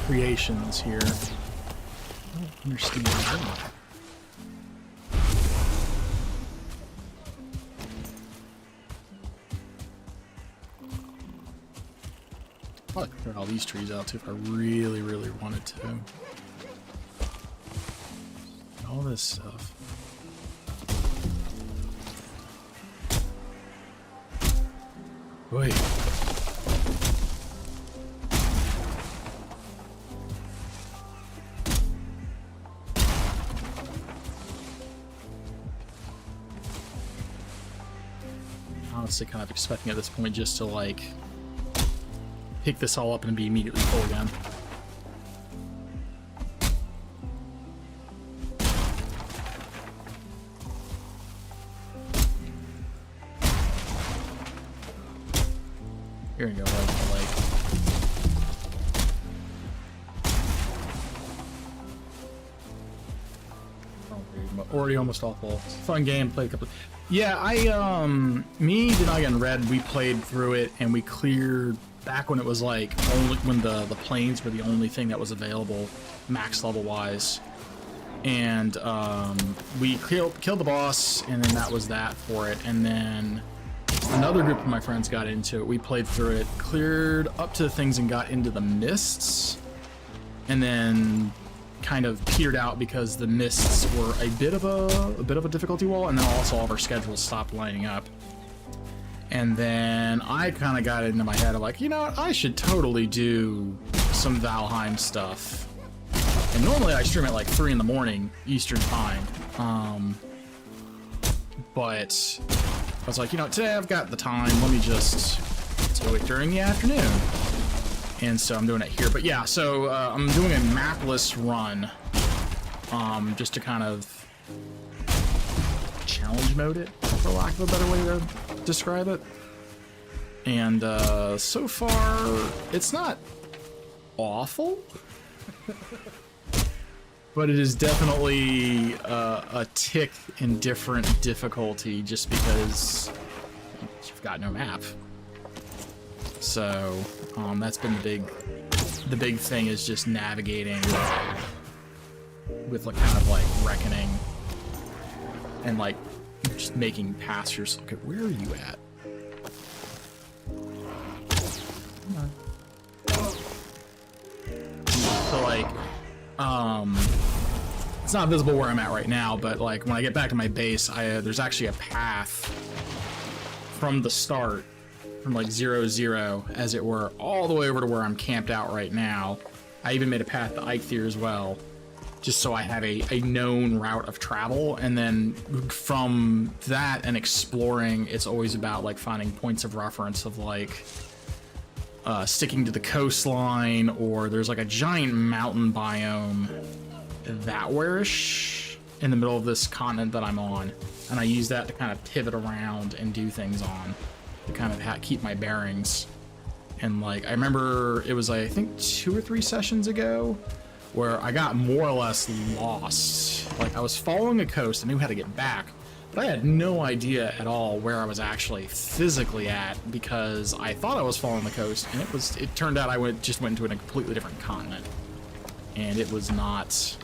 creations here? I don't understand that. I could clear all these trees out too if I really, really wanted to. All this stuff. Wait. Honestly, kind of expecting at this point just to like pick this all up and be immediately full again. Here we go, like. Already almost all full. Fun game, played a couple. Yeah, me, Denai, and Red, we played through it and we cleared back when it was like only when the planes were the only thing that was available, max level wise. And we killed the boss, and then that was that for it. And then another group of my friends got into it. We played through it, cleared up to the things, and got into the mists, and then kind of petered out because the mists were a bit of a difficulty wall, and then also all of our schedules stopped lining up. And then I kind of got it into my head of like, you know what, I should totally do some Valheim stuff. And normally I stream at like 3 in the morning Eastern time, but I was like, you know, today I've got the time, let me just do it during the afternoon. And so I'm doing it here. But yeah, so I'm doing a mapless run, just to kind of challenge mode it, for lack of a better way to describe it. And so far, it's not awful, but it is definitely a tick in different difficulty just because you've got no map. So that's been the big thing, is just navigating with like kind of like reckoning and like just making paths yourself. Okay, where are you at? So like, it's not visible where I'm at right now, but like when I get back to my base, there's actually a path from the start, from like 0-0, as it were, all the way over to where I'm camped out right now. I even made a path to Eikthyr as well, just so I have a known route of travel. And then from that and exploring, it's always about like finding points of reference of like sticking to the coastline, or there's like a giant mountain biome that where-ish in the middle of this continent that I'm on, and I use that to kind of pivot around and do things on, to kind of keep my bearings. And like, I remember it was like, I think 2 or 3 sessions ago where I got more or less lost. Like, I was following a coast, I knew how to get back, but I had no idea at all where I was actually physically at, because I thought I was following the coast, and it turned out I just went into a completely different continent, and it was not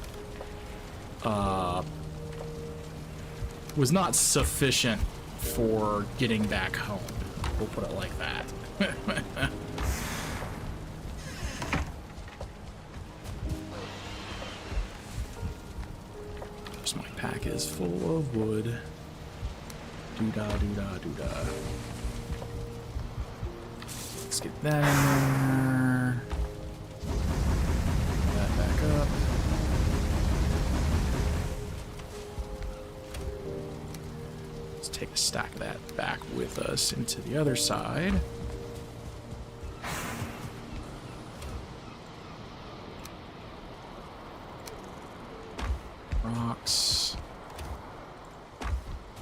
sufficient for getting back home. We'll put it like that. My pack is full of wood. Doo-dah, doo-dah, doo-dah. Let's get that in there. Put that back up. Let's take a stack of that back with us into the other side. Rocks.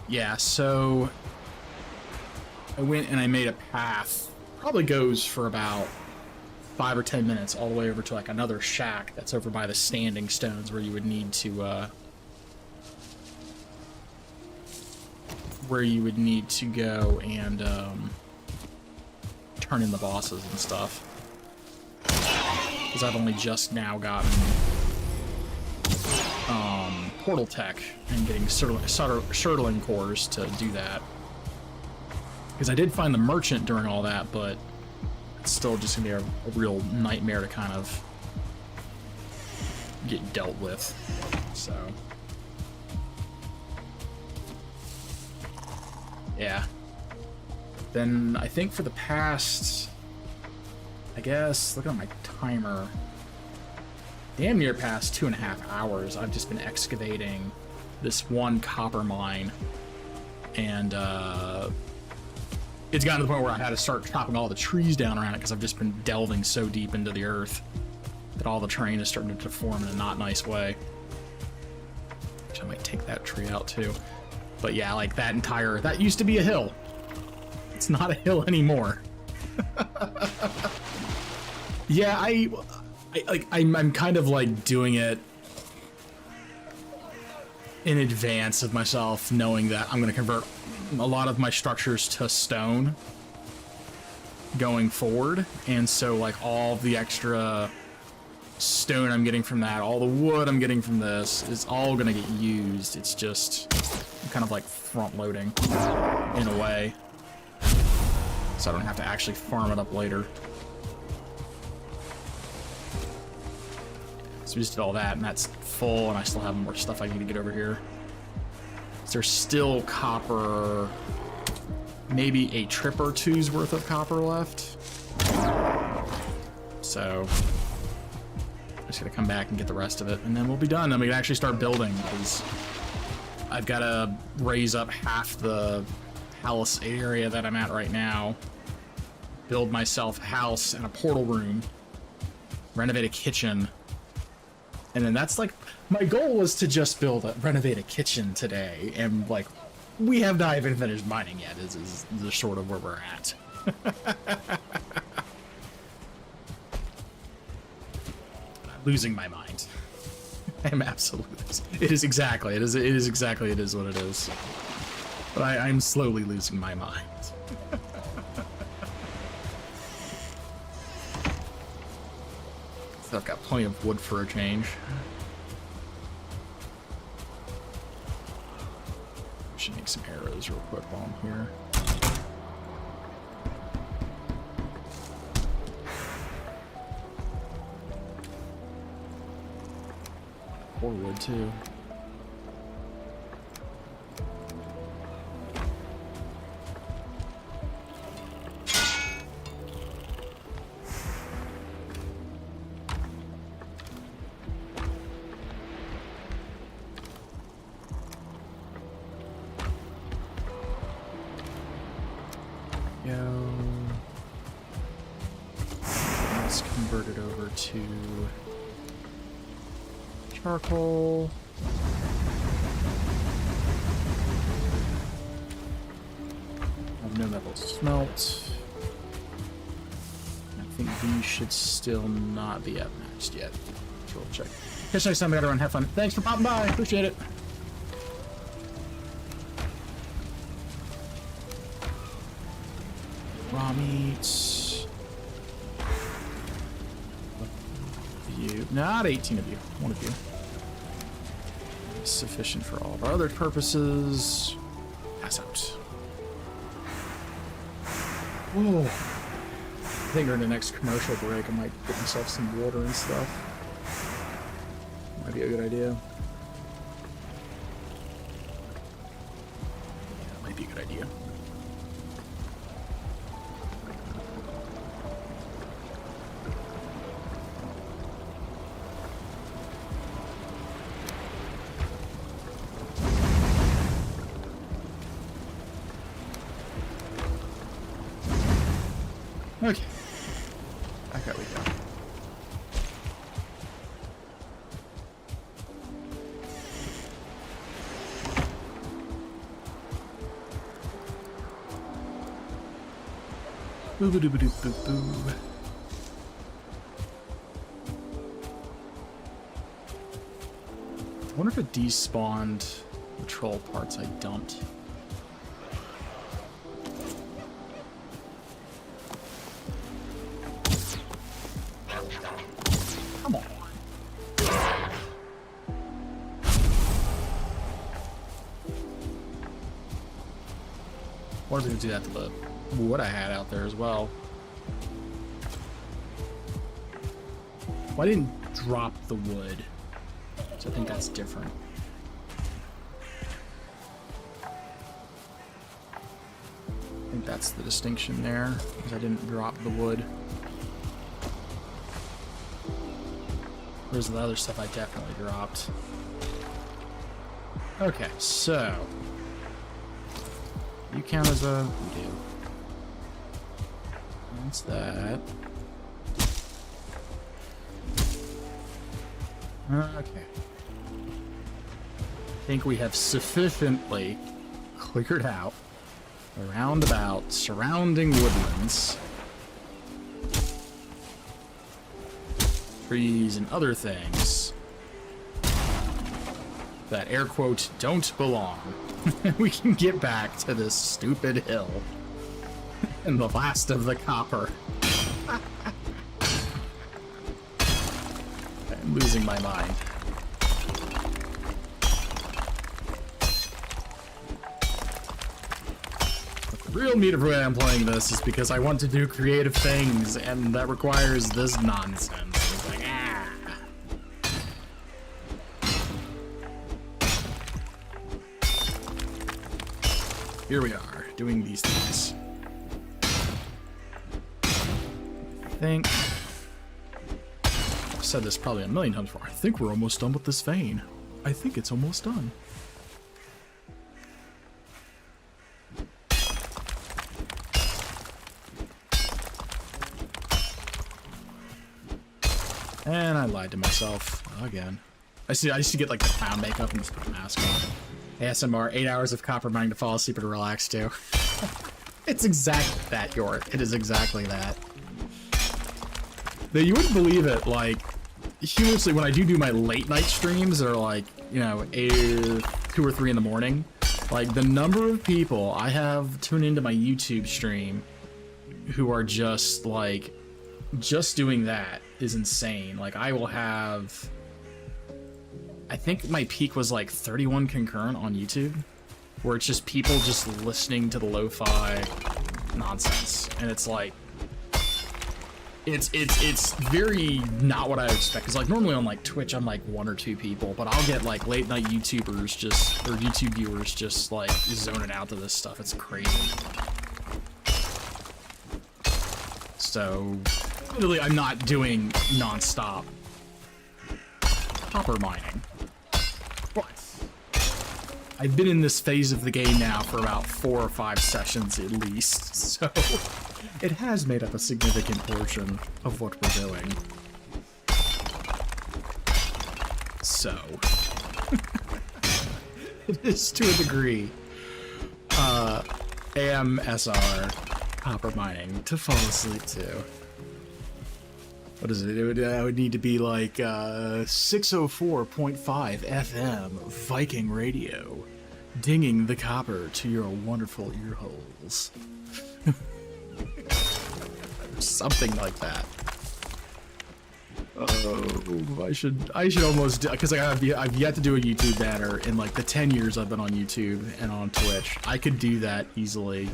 Yeah, so I went and I made a path. Probably goes for about 5 or 10 minutes all the way over to like another shack that's over by the standing stones, where you would need to go and turn in the bosses and stuff. Because I've only just now gotten portal tech and getting Surtling cores to do that. Because I did find the merchant during all that, but it's still just gonna be a real nightmare to kind of get dealt with. So yeah. Then I think for the past, I guess, look at my timer, damn near past 2.5 hours, I've just been excavating this one copper mine. And it's gotten to the point where I had to start chopping all the trees down around it because I've just been delving so deep into the earth that all the terrain is starting to form in a not nice way. Which I might take that tree out too. But yeah, like that used to be a hill. It's not a hill anymore. Yeah, I'm kind of like doing it in advance of myself, knowing that I'm going to convert a lot of my structures to stone going forward. And so like all the extra stone I'm getting from that, all the wood I'm getting from this is all going to get used. It's just kind of like front loading in a way, so I don't have to actually farm it up later. So we just did all that, and that's full, and I still have more stuff I need to get over here. So there's still copper, maybe a trip or two's worth of copper left. So I'm just gonna come back and get the rest of it, and then we'll be done. Then we can actually start building, because I've got to raise up half the palace area that I'm at right now, build myself a house and a portal room, renovate a kitchen, and then that's like, my goal was to just renovate a kitchen today, and like, we have not even finished mining yet, is the sort of where we're at. I'm losing my mind. I'm absolutely. It is exactly what it is. But I'm slowly losing my mind. So I've got plenty of wood for a change. I should make some arrows real quick while I'm here. More wood too. Let's convert it over to charcoal. Have no metal smelt. I think these should still not be outmatched yet. So we'll check. Catch you next time, everyone. Have fun. Thanks for popping by. Appreciate it. Raw meats. You. Not 18 of you. One of you. Sufficient for all of our other purposes. Pass out. Whoa. I think during the next commercial break, I might get myself some water and stuff. Might be a good idea. Yeah, might be a good idea. Okay. Back out we go. Boo boo doo boo doo boo boo. I wonder if it despawned the troll parts I dumped. Come on. Or is it gonna do that to the wood I had out there as well? Well, I didn't drop the wood, so I think that's different. think that's the distinction there, because I didn't drop the wood. Where's the other stuff I definitely dropped? Okay, so you count as a you do. That's that. Okay. I think we have sufficiently cleared out the roundabout surrounding woodlands, trees, and other things that air quote don't belong. We can get back to this stupid hill and the last of the copper. I'm losing my mind. But the real meat of why I'm playing this is because I want to do creative things, and that requires this nonsense. It's like, ah. Here we are, doing these things. I think I've said this probably a million times before. I think we're almost done with this vein. I think it's almost done. And I lied to myself again. I used to get like the clown makeup and just put a mask on. ASMR, 8 hours of copper mining to fall asleep and relax too. It's exactly that, York. It is exactly that. Now, you wouldn't believe it, like, humorously, when I do my late night streams, that are like, you know, 2 or 3 in the morning, like, the number of people I have tuned into my YouTube stream who are just, like, just doing that is insane. Like, I will have, I think my peak was like 31 concurrent on YouTube, where it's just people just listening to the lo-fi nonsense, and it's like, it's very not what I would expect. Cause like normally on like Twitch I'm like 1 or 2 people, but I'll get like late night YouTubers just, or YouTube viewers just like zoning out to this stuff. It's crazy. So literally I'm not doing non-stop copper mining, but I've been in this phase of the game now for about 4 or 5 sessions at least, so it has made up a significant portion of what we're doing. So, it is to a degree, AMSR copper mining to fall asleep to. What is it? I would need to be like 604.5 FM Viking Radio, dinging the copper to your wonderful ear holes. Something like that. Oh, I should almost do, because I've yet to do a YouTube banner in like the 10 years I've been on YouTube and on Twitch. I could do that easily.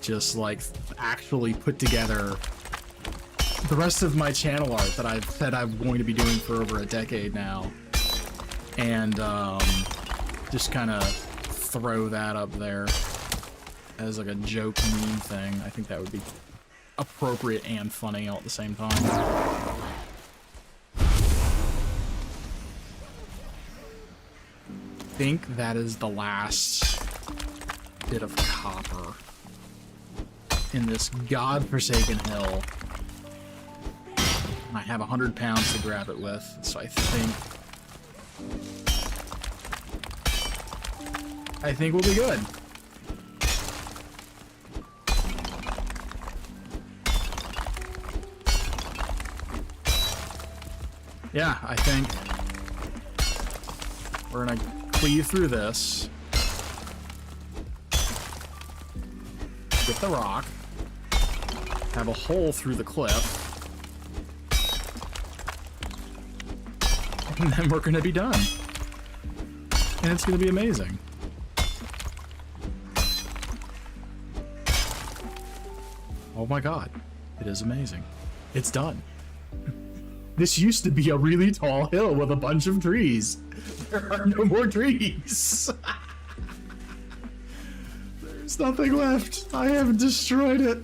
Just like actually put together the rest of my channel art that I've said I'm going to be doing for over a decade now, and just kind of throw that up there as like a joke meme thing. I think that would be appropriate and funny all at the same time. I think that is the last bit of copper in this godforsaken hill. I have 100 pounds to grab it with, so I think we'll be good. Yeah, I think we're gonna cleave through this, get the rock, have a hole through the cliff, and then we're gonna be done. And it's gonna be amazing. Oh my god, it is amazing. It's done. This used to be a really tall hill with a bunch of trees. There are no more trees. There's nothing left. I have destroyed it.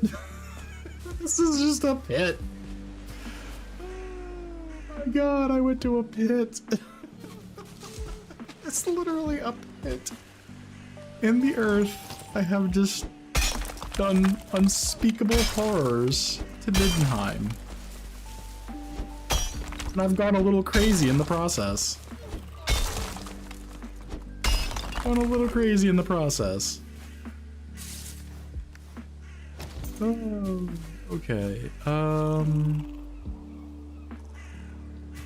This is just a pit. Oh my god, I went to a pit. It's literally a pit. In the earth, I have just done unspeakable horrors to Middenheim. And I've gone a little crazy in the process. Gone a little crazy in the process. Oh, okay. I'm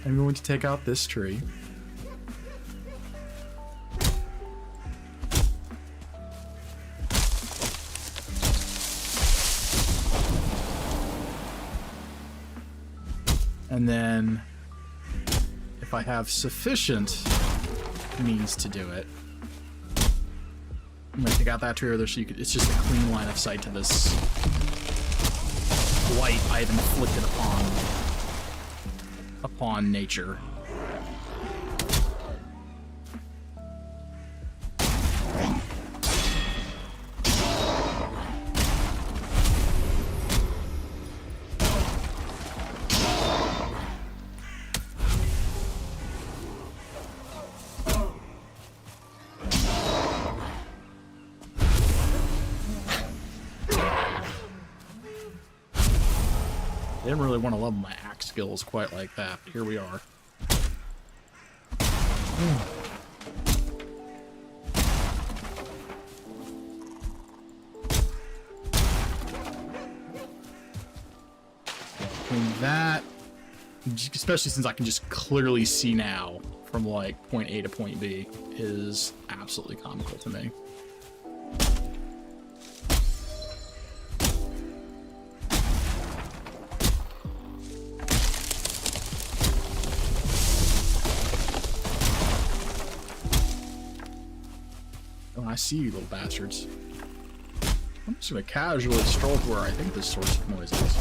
going to take out this tree. And then, if I have sufficient means to do it, I'm gonna take out that tree over there so you could, it's just a clean line of sight to this blight I have inflicted upon nature. I didn't really want to level my axe skills quite like that, but here we are. Between that, especially since I can just clearly see now from like point A to point B, is absolutely comical to me. I see you little bastards. I'm just gonna casually stroll to where I think this source of noise is.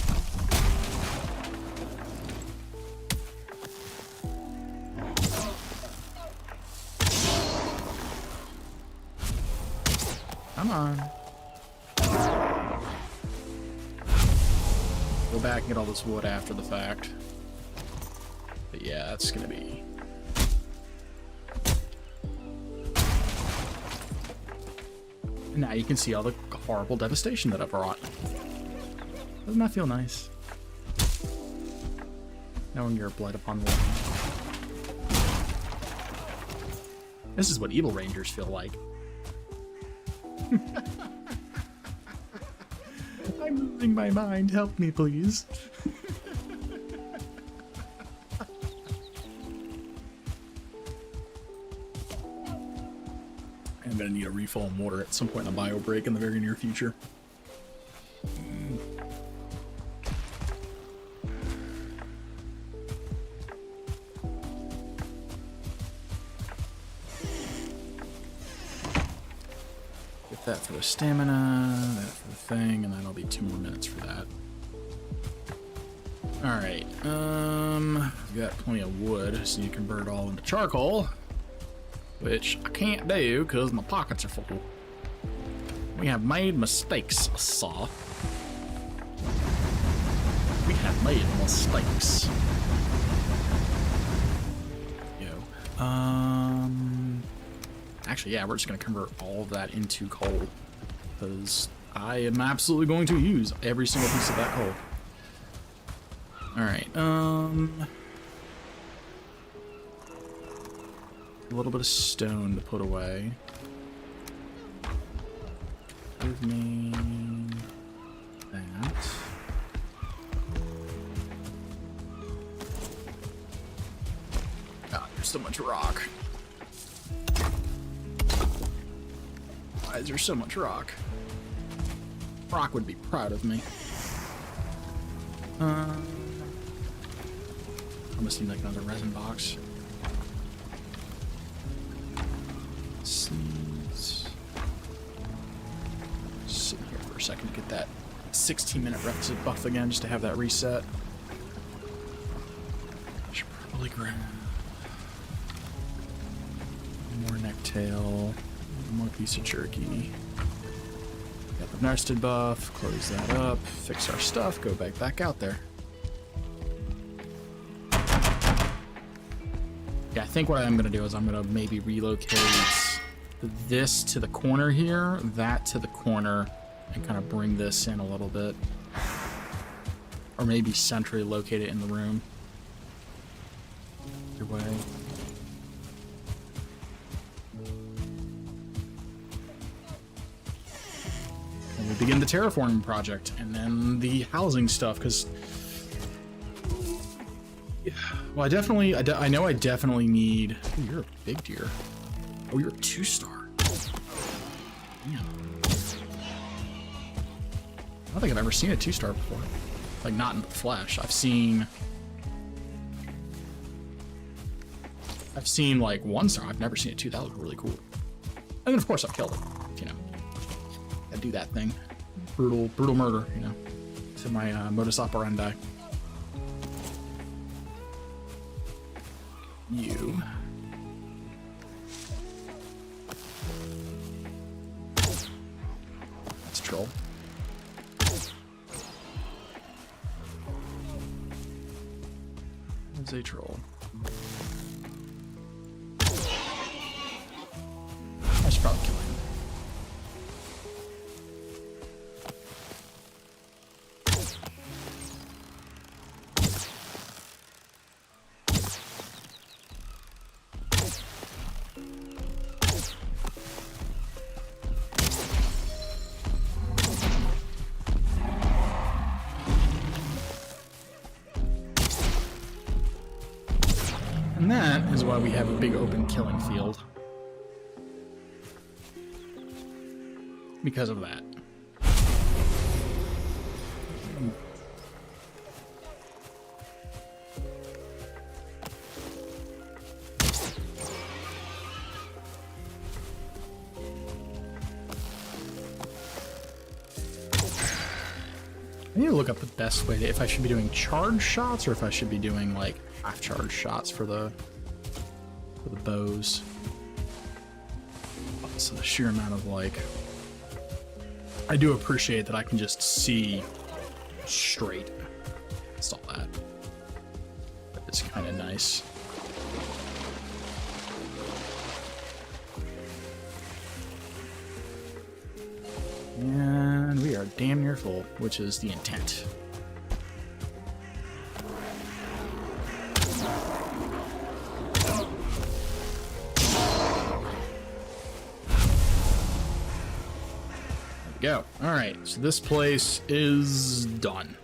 Come on. Go back and get all this wood after the fact. But yeah, it's gonna be... Now you can see all the horrible devastation that I've brought. Doesn't that feel nice? Knowing your blood upon the land. This is what evil rangers feel like. I'm losing my mind. Help me, please. I'm gonna need a refill of water at some point in the bio break in the very near future. Get that for the stamina, that for the thing, and that'll be 2 more minutes for that. Alright, we've got plenty of wood, so you convert it all into charcoal. Which I can't do because my pockets are full. We have made mistakes, sir. We have made mistakes. Yo. Actually, yeah, we're just gonna convert all of that into coal. Because I am absolutely going to use every single piece of that coal. Alright, a little bit of stone to put away. Give me that. God, there's so much rock. Why is there so much rock? Rock would be proud of me. I must need like another resin box. Seeds. Sit here for a second to get that 16-minute rest buff again, just to have that reset. Should probably grab one more necktail, one more piece of jerky. Nested buff, close that up, fix our stuff, go back out there. Yeah, I think what I'm gonna do is I'm gonna maybe relocate this to the corner here, that to the corner, and kind of bring this in a little bit. Or maybe centrally locate it in the room. Either way. And we begin the terraforming project, and then the housing stuff, because... Well, I know I definitely need... Oh, you're a big deer. Oh, you're a 2-star. Damn. I don't think I've ever seen a 2-star before. Like, not in the flesh. I've seen like 1-star. I've never seen a 2. That was really cool. And then of course I've killed it. You know, I do that thing. Brutal murder. You know, to my modus operandi. You. That's a troll. That's a troll. I should probably kill him. And that is why we have a big open killing field. Because of that. I need to look up the best way to, if I should be doing charge shots or if I should be doing like half charge shots for the bows. So the sheer amount of like, I do appreciate that I can just see straight. Install that. It's kind of nice. And we are damn near full, which is the intent. Go. All right, so this place is done.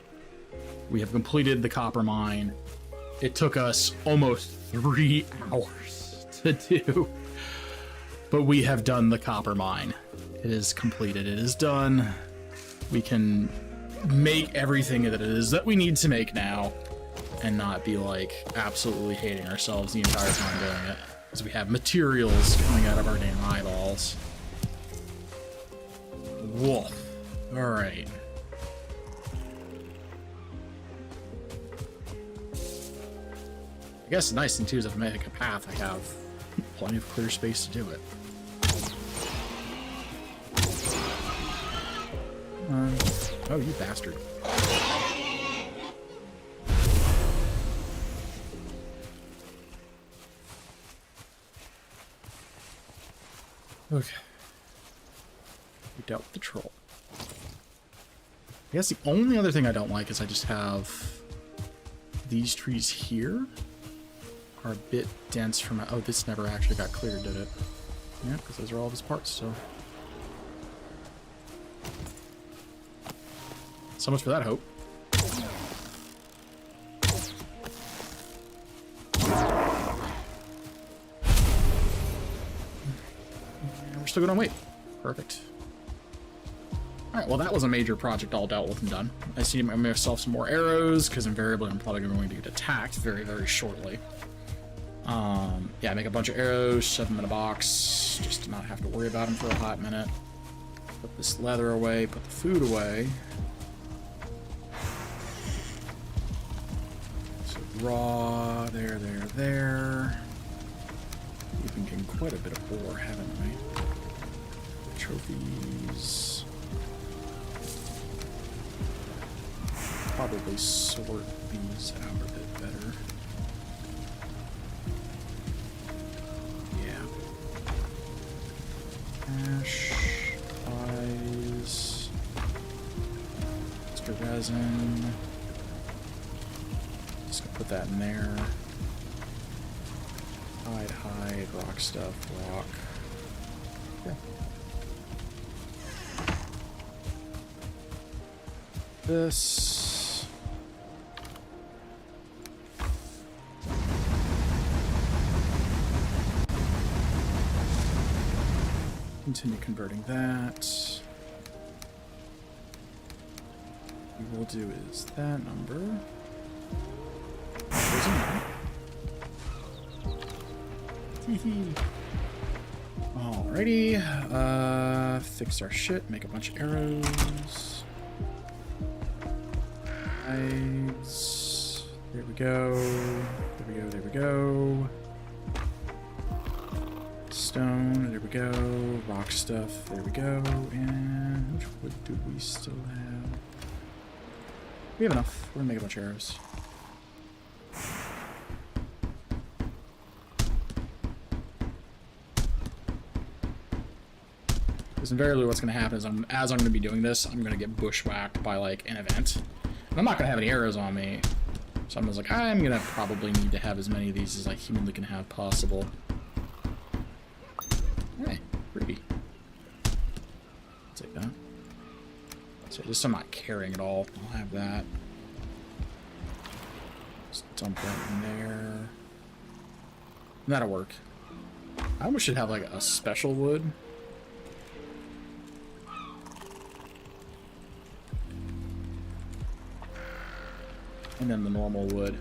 We have completed the copper mine. It took us almost 3 hours to do, but we have done the copper mine. It is completed. It is done. We can make everything that it is that we need to make now and not be like absolutely hating ourselves the entire time doing it, because we have materials coming out of our damn eyeballs. Wolf. All right. I guess the nice thing too is if I make a path, I have plenty of clear space to do it. Oh, you bastard. Okay. We dealt with the troll. I guess the only other thing I don't like is I just have these trees here are a bit dense from... Oh, this never actually got cleared, did it? Yeah, because those are all of his parts, so... So much for that hope. And we're still gonna wait. Perfect. Alright, well that was a major project all dealt with and done. I see myself some more arrows, because invariably I'm probably going to get attacked very, very shortly. Yeah, make a bunch of arrows, shove them in a box, just to not have to worry about them for a hot minute. Put this leather away, put the food away. So raw, there. We've been getting quite a bit of ore, haven't we? Trophies. probably sort these out a bit better. Yeah. Ash, eyes, extra resin. Just gonna put that in there. Hide, rock stuff, rock. Yeah. This. Continue converting that. What we will do is that number. There's a number. Alrighty. Fix our shit, make a bunch of arrows. Eyes. There we go. There we go, there we go. Stone, there we go. Rock stuff, there we go. And which wood do we still have? We have enough. We're gonna make a bunch of arrows. Because invariably what's going to happen is as I'm going to be doing this, I'm going to get bushwhacked by, like, an event. And I'm not going to have any arrows on me. So I'm just like, I'm going to probably need to have as many of these as I humanly can have possible. Hey, pretty. I'll take that. So just so I'm not carrying it all. I'll have that. Just dump that in there. And that'll work. I almost should have, like, a special wood. And then the normal wood.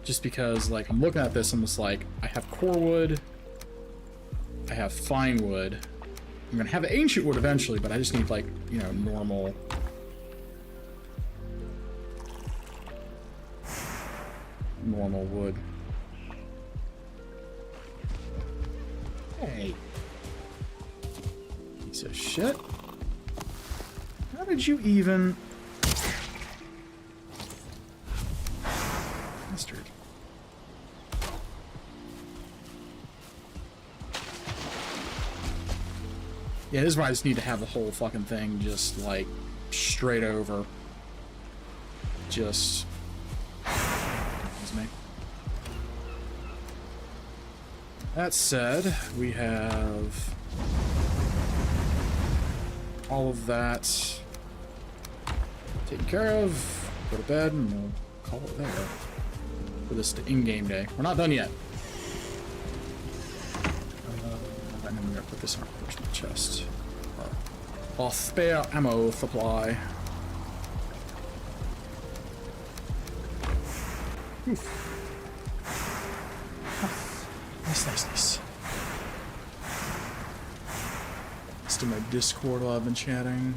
Just because, like, I'm looking at this and it's like, I have core wood, I have fine wood, I'm gonna have the ancient wood eventually, but I just need, like, you know, normal wood. Hey. Piece of shit. How did you even... Bastard. Yeah, this is why I just need to have the whole fucking thing just, like, straight over. Just... Excuse me. That said, we have all of that taken care of. Go to bed and we'll call it there for this in-game day. We're not done yet. And then we're gonna put this in our personal chest. Our spare ammo supply. Oof. Nice. Let's do my Discord while I've been chatting.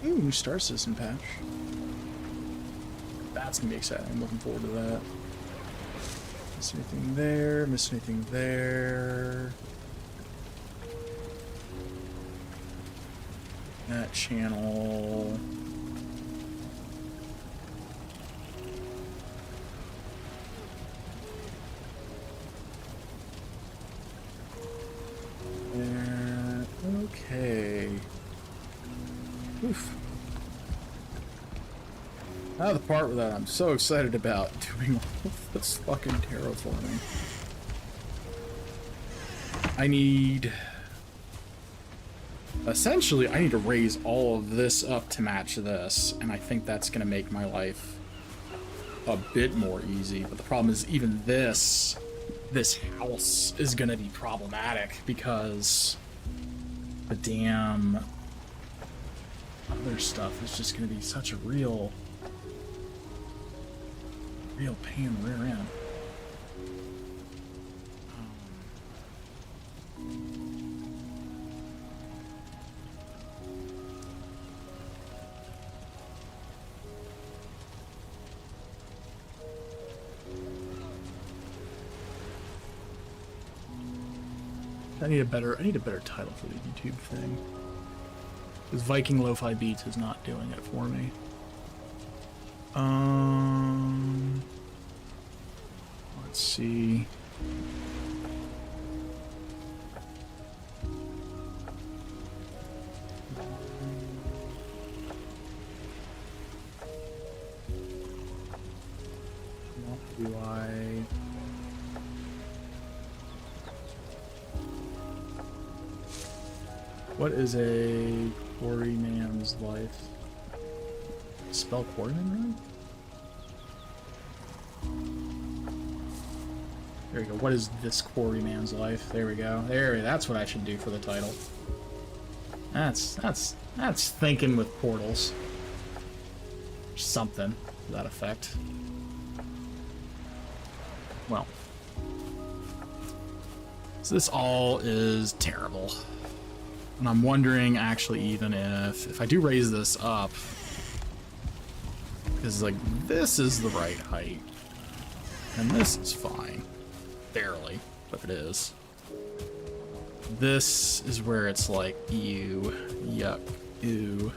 Ooh, new Star Citizen patch. That's gonna be exciting. I'm looking forward to that. Miss anything there? Miss anything there? That channel. There. Okay. Oof. Now the part that I'm so excited about, doing all of this fucking terraforming. I need... Essentially, I need to raise all of this up to match this, and I think that's going to make my life a bit more easy. But the problem is even this house is going to be problematic because the damn other stuff is just going to be such a real pain in the rear end. I need a better title for the YouTube thing. Because Viking Lo-Fi Beats is not doing it for me. Let's see. What do I... What is a quarryman's life? Spell quarryman, right? There we go. What is this quarryman's life? There we go. That's what I should do for the title. That's thinking with portals. Something to that effect. Well. So this all is terrible. And I'm wondering, actually, even if I do raise this up, because, like, this is the right height, and this is fine. Barely, but it is. This is where it's like, ew, yuck, ew.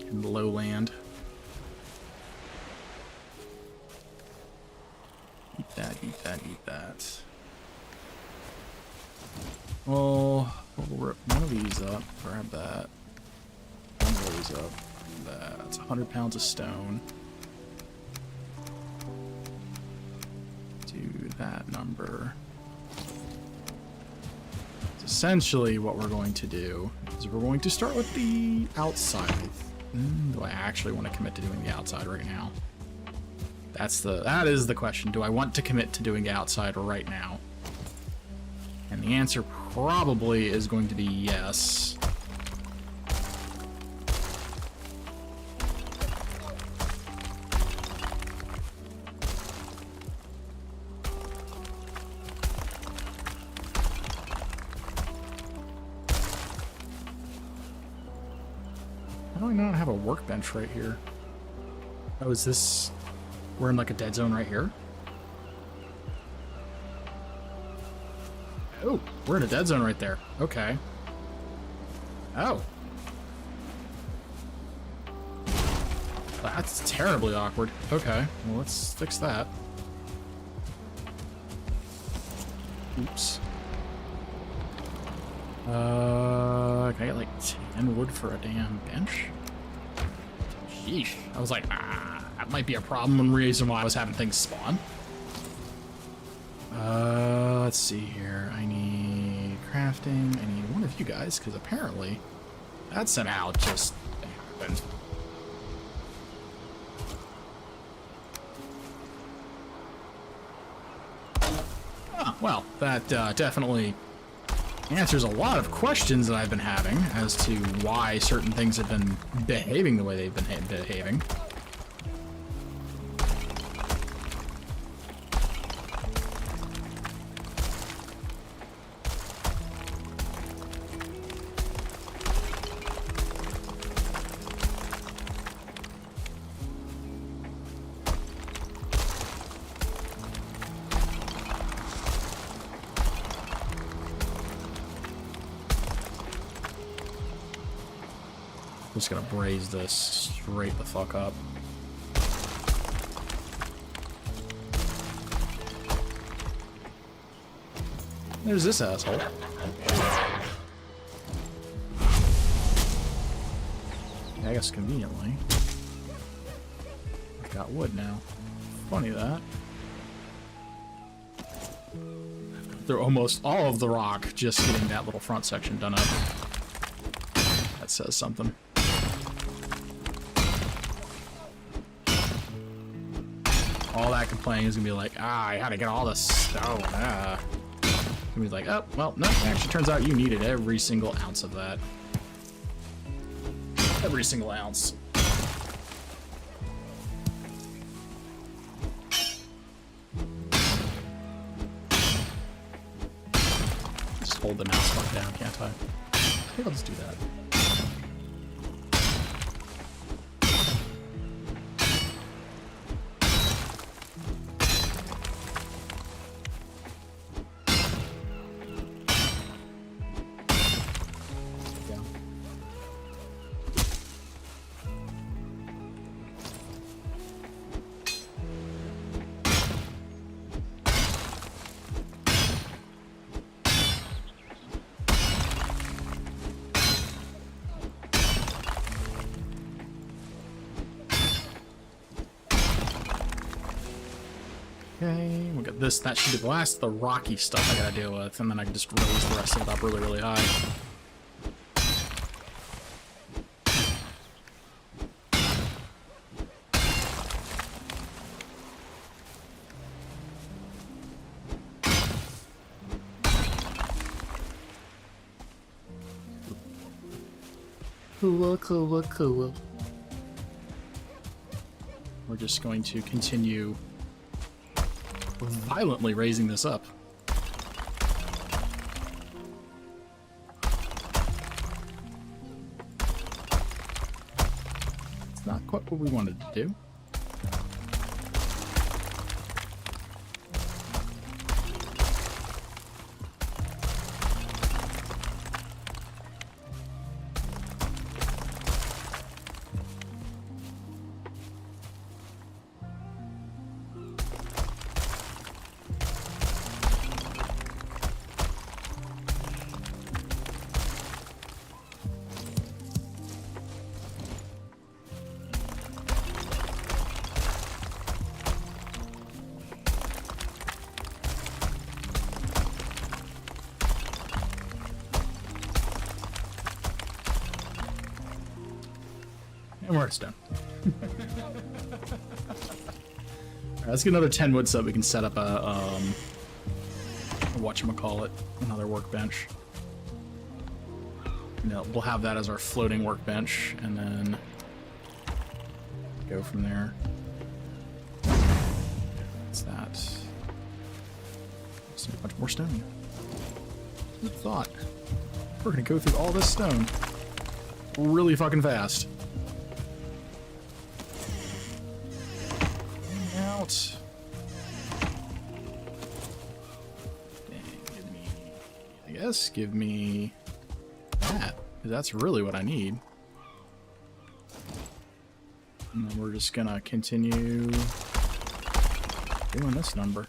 In the lowland. Eat that, eat that, eat that. Well, we'll rip one of these up, grab that. One of those up, that's 100 pounds of stone. Do that number. So essentially what we're going to do is we're going to start with the outside. Do I actually want to commit to doing the outside right now? That is the question. Do I want to commit to doing the outside right now? And the answer probably is going to be yes. How do I not have a workbench right here? Oh, is this... We're in like a dead zone right here? Oh, we're in a dead zone right there. Okay. Oh. That's terribly awkward. Okay, well, let's fix that. Oops. Can I get like 10 wood for a damn bench? Sheesh. I was like, that might be a problem and reason why I was having things spawn. Let's see here. I need crafting. I need one of you guys, because apparently that somehow just happened. Oh, well, that definitely answers a lot of questions that I've been having as to why certain things have been behaving the way they've been behaving. Just gonna braze this straight the fuck up. There's this asshole. I guess conveniently, I've got wood now. Funny that. They're almost all of the rock just getting that little front section done up. That says something. All that complaining is gonna be like, I had to get all this stone. Gonna be like, oh, well, no, it actually turns out you needed every single ounce of that. Every single ounce. Just hold the mouse button down, can't I? I think I'll just do that. Okay, we got this. That should be the last of the rocky stuff I gotta deal with, and then I can just raise the rest of it up really, really high. Cool, cool, cool. We're just going to continue violently raising this up. It's not quite what we wanted to do. And we're at stone. Alright, let's get another 10 wood so that we can set up a whatchamacallit, another workbench. We'll have that as our floating workbench, and then go from there. What's that? Let's need a bunch more stone. Who'd have thought? We're gonna go through all this stone really fucking fast. Out. Dang, give me, I guess, give me that, because that's really what I need. And then we're just gonna continue doing this number.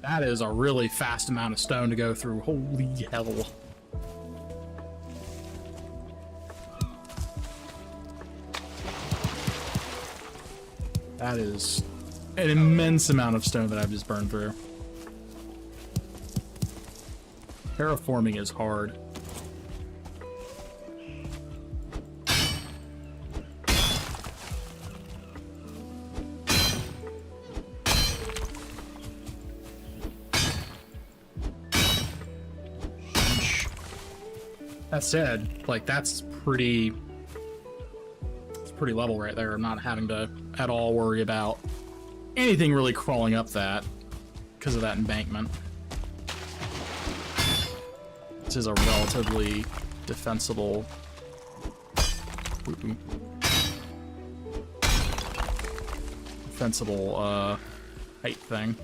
That is a really fast amount of stone to go through. Holy hell. That is an immense amount of stone that I've just burned through. Terraforming is hard. That said, like, it's pretty level right there. I'm not having to at all worry about anything really crawling up that because of that embankment. This is a relatively defensible height thing.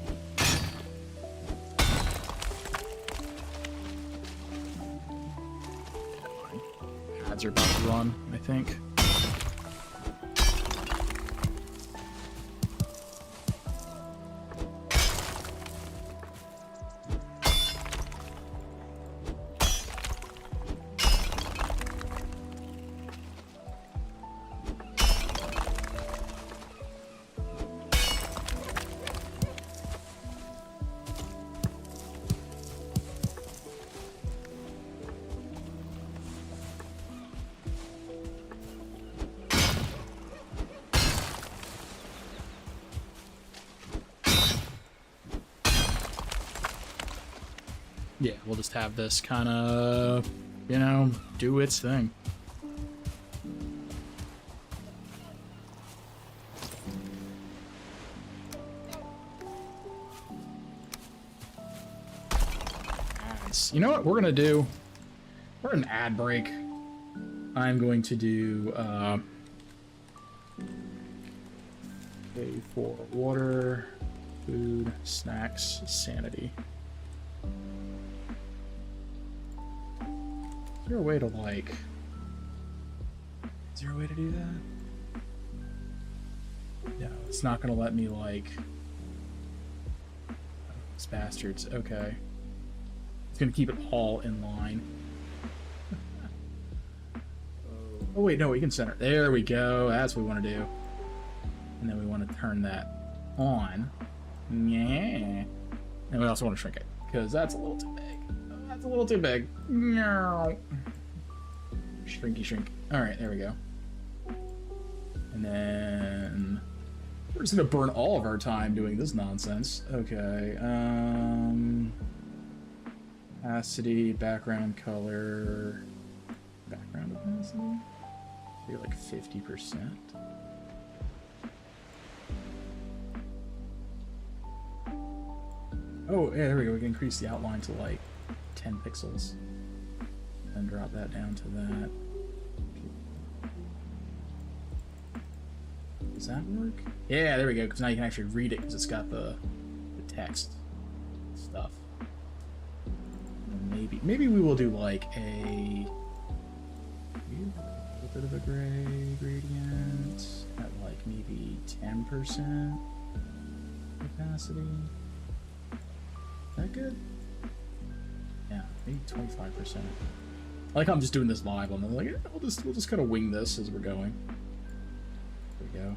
Are about to run, I think. Yeah, we'll just have this kind of, you know, do its thing. nice. You know what we're gonna do? We're an ad break. I'm going to do pay for water, food, snacks, sanity. Is there a way to like? Is there a way to do that? No, it's not gonna let me like. These bastards. Okay. It's gonna keep it all in line. Oh wait, no, we can center. There we go. That's what we want to do. And then we want to turn that on. Yeah. And we also want to shrink it because that's a little too big. Oh, that's a little too big. No. Shrinky shrink. All right, there we go. And then we're just gonna burn all of our time doing this nonsense. Okay. Opacity, background color, background opacity. Maybe like 50%. Oh, yeah, there we go. We can increase the outline to like 10 pixels. And drop that down to that. Does that work? Yeah, there we go, because now you can actually read it because it's got the text stuff. And maybe we will do like a bit of a gray gradient at like maybe 10% opacity. Is that good? Yeah, maybe 25%. I like how I'm just doing this live. I'm like, yeah, we'll just kind of wing this as we're going. There we go.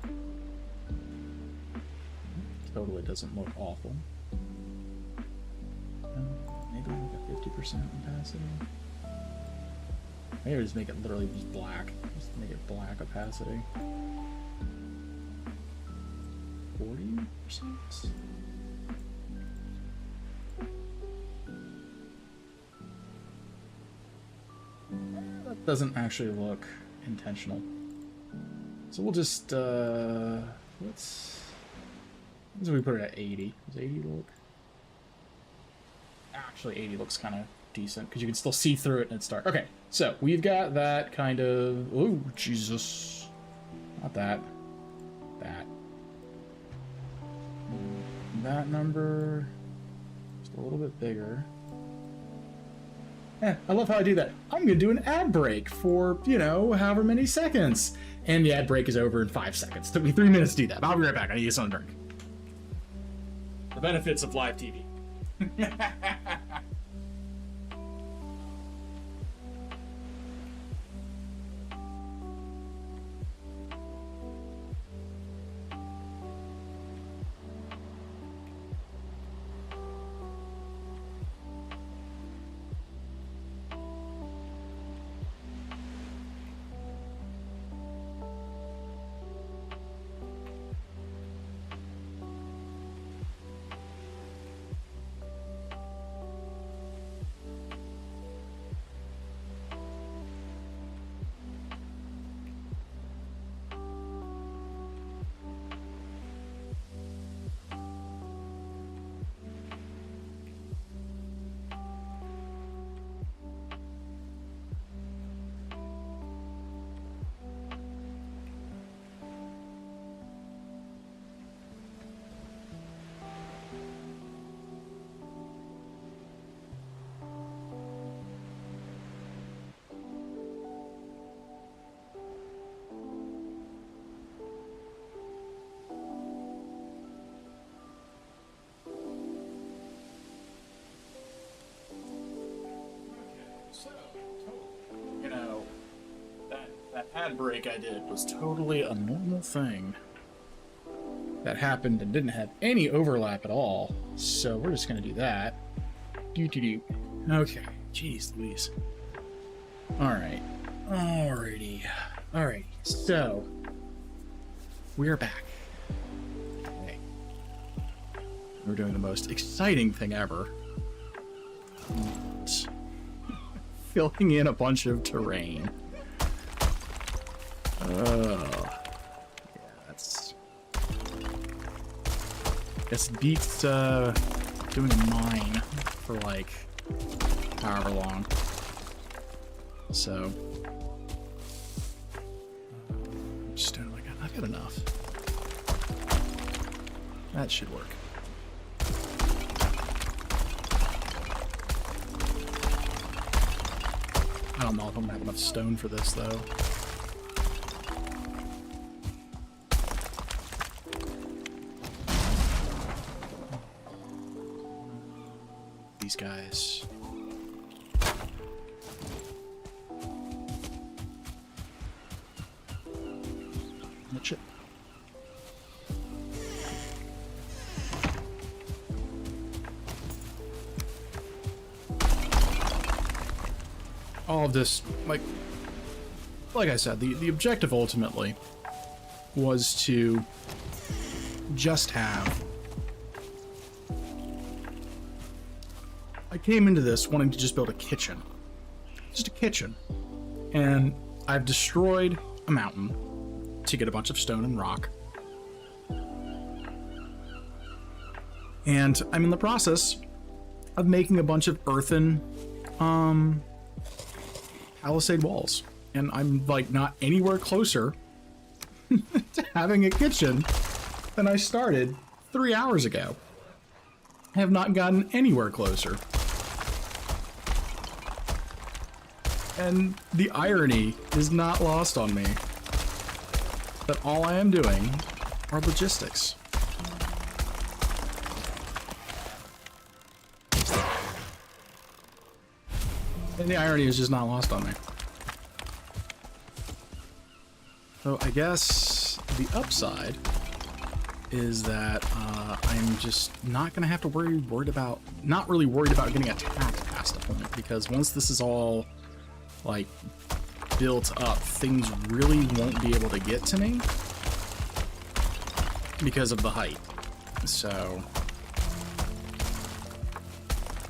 Totally doesn't look awful. Maybe like a 50% opacity. Maybe just make it literally just black. Just make it black opacity. 40%? That doesn't actually look intentional. So we'll just, let's we put it at 80. Does 80 look? Actually, 80 looks kind of decent because you can still see through it and it's dark. Okay, so we've got that kind of. Oh, Jesus. Not that. That. That number. Just a little bit bigger. I love how I do that. I'm going to do an ad break for, you know, however many seconds. And the ad break is over in 5 seconds. Took me 3 minutes to do that. But I'll be right back. I need something to drink. The benefits of live TV. You know, that ad break I did was totally a normal thing that happened and didn't have any overlap at all. So we're just gonna do that. Okay, jeez Louise. Alrighty. So we're back. Okay. We're doing the most exciting thing ever. Filling in a bunch of terrain. Yeah, that's. Guess it beats doing a mine for like however long. So, stone. I've got enough. That should work. I don't know if I'm gonna have enough stone for this though. These guys. Chip. All of this, like I said, the objective ultimately was to just have. I came into this wanting to just build a kitchen. Just a kitchen. And I've destroyed a mountain to get a bunch of stone and rock. And I'm in the process of making a bunch of earthen palisade walls. And I'm like not anywhere closer to having a kitchen than I started 3 hours ago. I have not gotten anywhere closer. And the irony is not lost on me that all I am doing are logistics. And the irony is just not lost on me. So I guess the upside is that I'm just not gonna have to not really worried about getting attacked past the point, because once this is all like built up, things really won't be able to get to me because of the height. So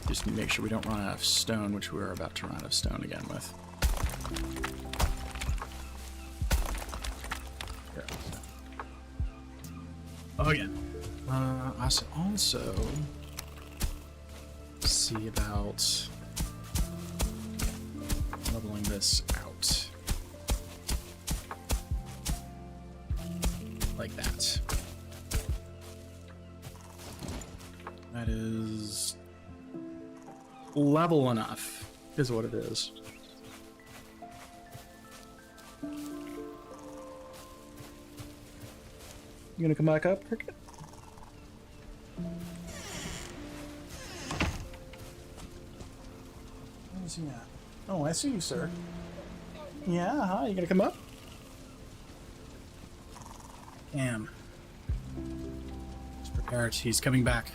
just make sure we don't run out of stone, which we are about to run out of stone again with. Oh yeah. I should also see about leveling this out like that. That is level enough, is what it is. You gonna come back up, Cricket? Where's he at? Oh, I see you, sir. Yeah, huh? You gonna come up? Damn. Just prepare it. He's coming back.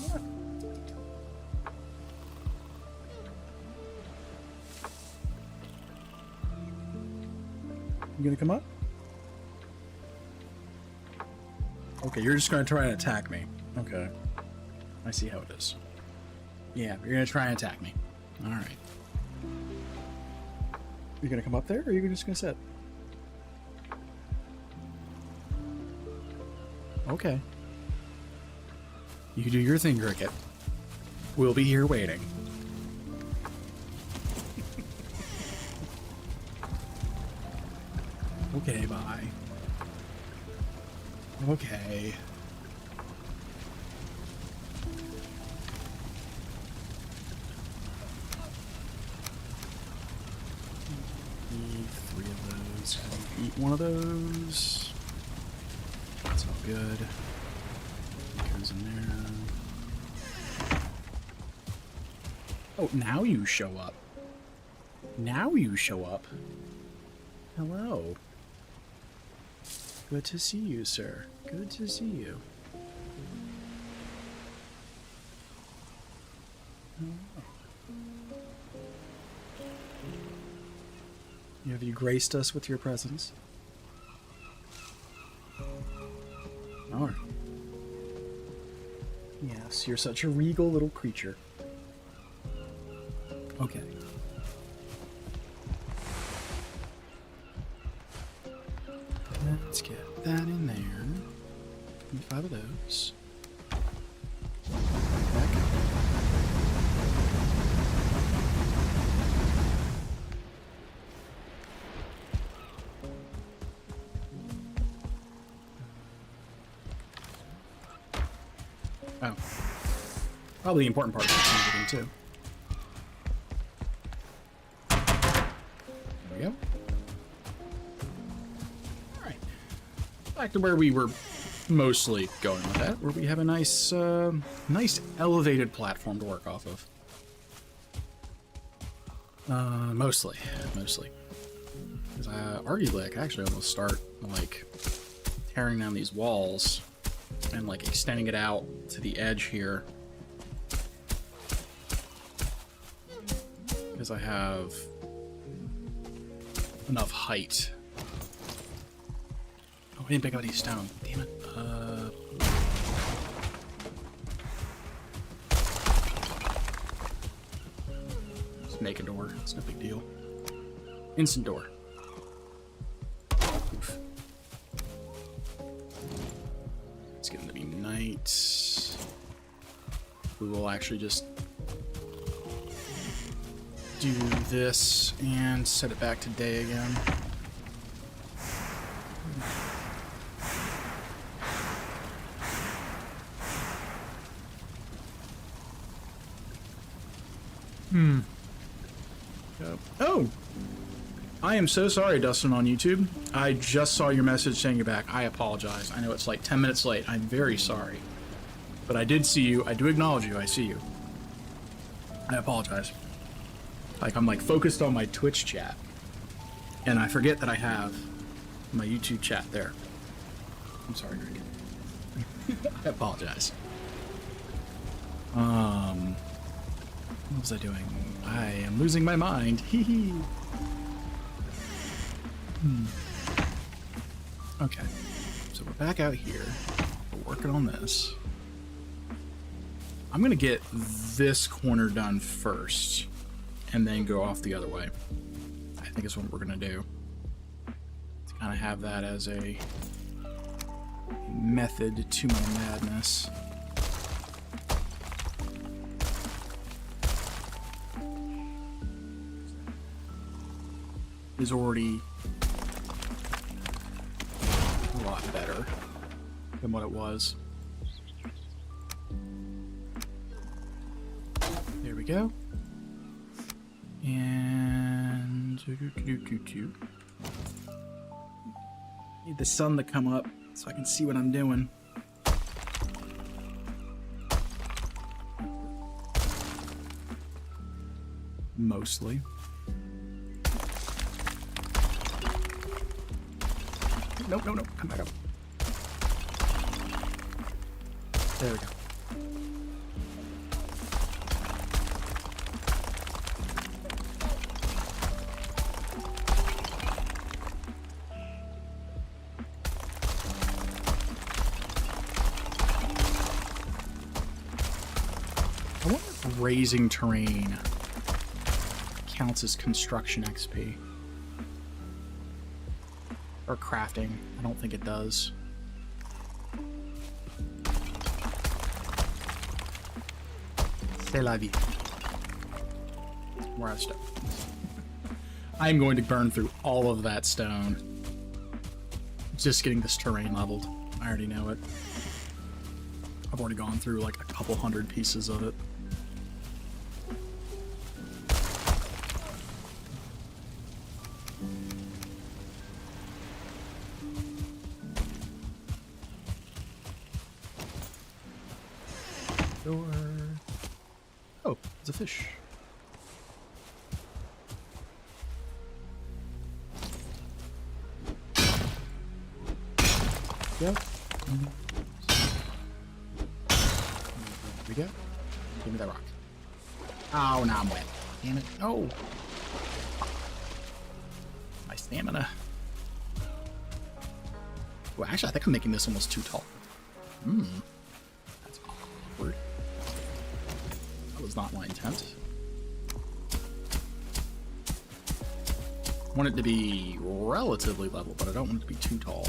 Yeah. You gonna come up? Okay, you're just gonna try and attack me. Okay. I see how it is. Yeah, you're gonna try and attack me. Alright. You gonna come up there, or are you just gonna sit? Okay. You do your thing, Cricket. We'll be here waiting. Okay, bye. Okay. Need 3 of those. Eat one of those. That's all good. It goes in there. Oh, now you show up. Now you show up. Hello. Good to see you, sir. Good to see you. Have you graced us with your presence? Oh. Yes, you're such a regal little creature. Okay. Let's get that in there. 5 of those. Back Oh. Probably the important part of the thing, too. There we go. Alright. Back to where we were mostly going with that, where we have a nice, nice elevated platform to work off of. Mostly. Because arguably, I could actually almost start, like, tearing down these walls and, like, extending it out to the edge here. Because I have enough height. Oh, I didn't pick up any stone. Damn it. Just make a door. It's no big deal. Instant door. Oof. It's getting to be night. We will actually just do this and set it back to day again. Oh! I am so sorry, Dustin, on YouTube. I just saw your message saying you're back. I apologize. I know it's like 10 minutes late. I'm very sorry. But I did see you. I do acknowledge you. I see you. I apologize. Like, I'm like focused on my Twitch chat. And I forget that I have my YouTube chat there. I'm sorry, Greg. I apologize. What was I doing? I am losing my mind. Hee hee. Okay. So we're back out here. We're working on this. I'm gonna get this corner done first and then go off the other way. I think is what we're gonna do. To kind of have that as a method to my madness. Is already a lot better than what it was. There we go. And need the sun to come up so I can see what I'm doing. Mostly. Nope, no, no, come back up. There we go. I wonder if raising terrain counts as construction XP. Or crafting. I don't think it does. C'est la vie. We're out of stone. I'm going to burn through all of that stone. Just getting this terrain leveled. I already know it. I've already gone through like a couple hundred pieces of it. Oh, it's a fish. Go. There we go. Give me that rock. Oh, now I'm wet. Damn it. No. My stamina. Well, actually, I think I'm making this almost too tall. That's awkward. That was not my intent. I want it to be relatively level, but I don't want it to be too tall.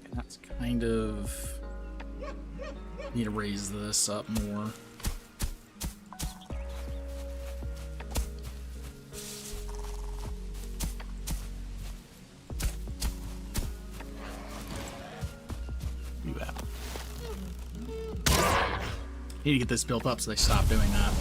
And that's kind of... need to raise this up more. Need to get this built up so they stop doing that.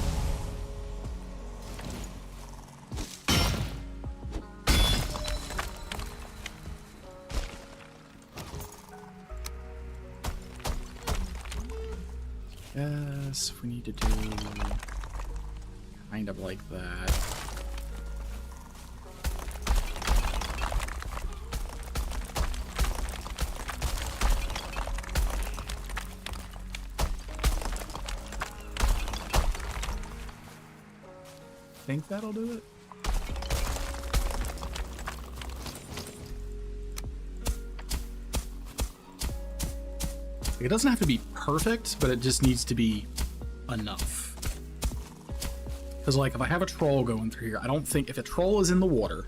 Yes, we need to do kind of like that. Think that'll do it? It doesn't have to be perfect, but it just needs to be enough. Because, like, if I have a troll going through here, I don't think... If a troll is in the water,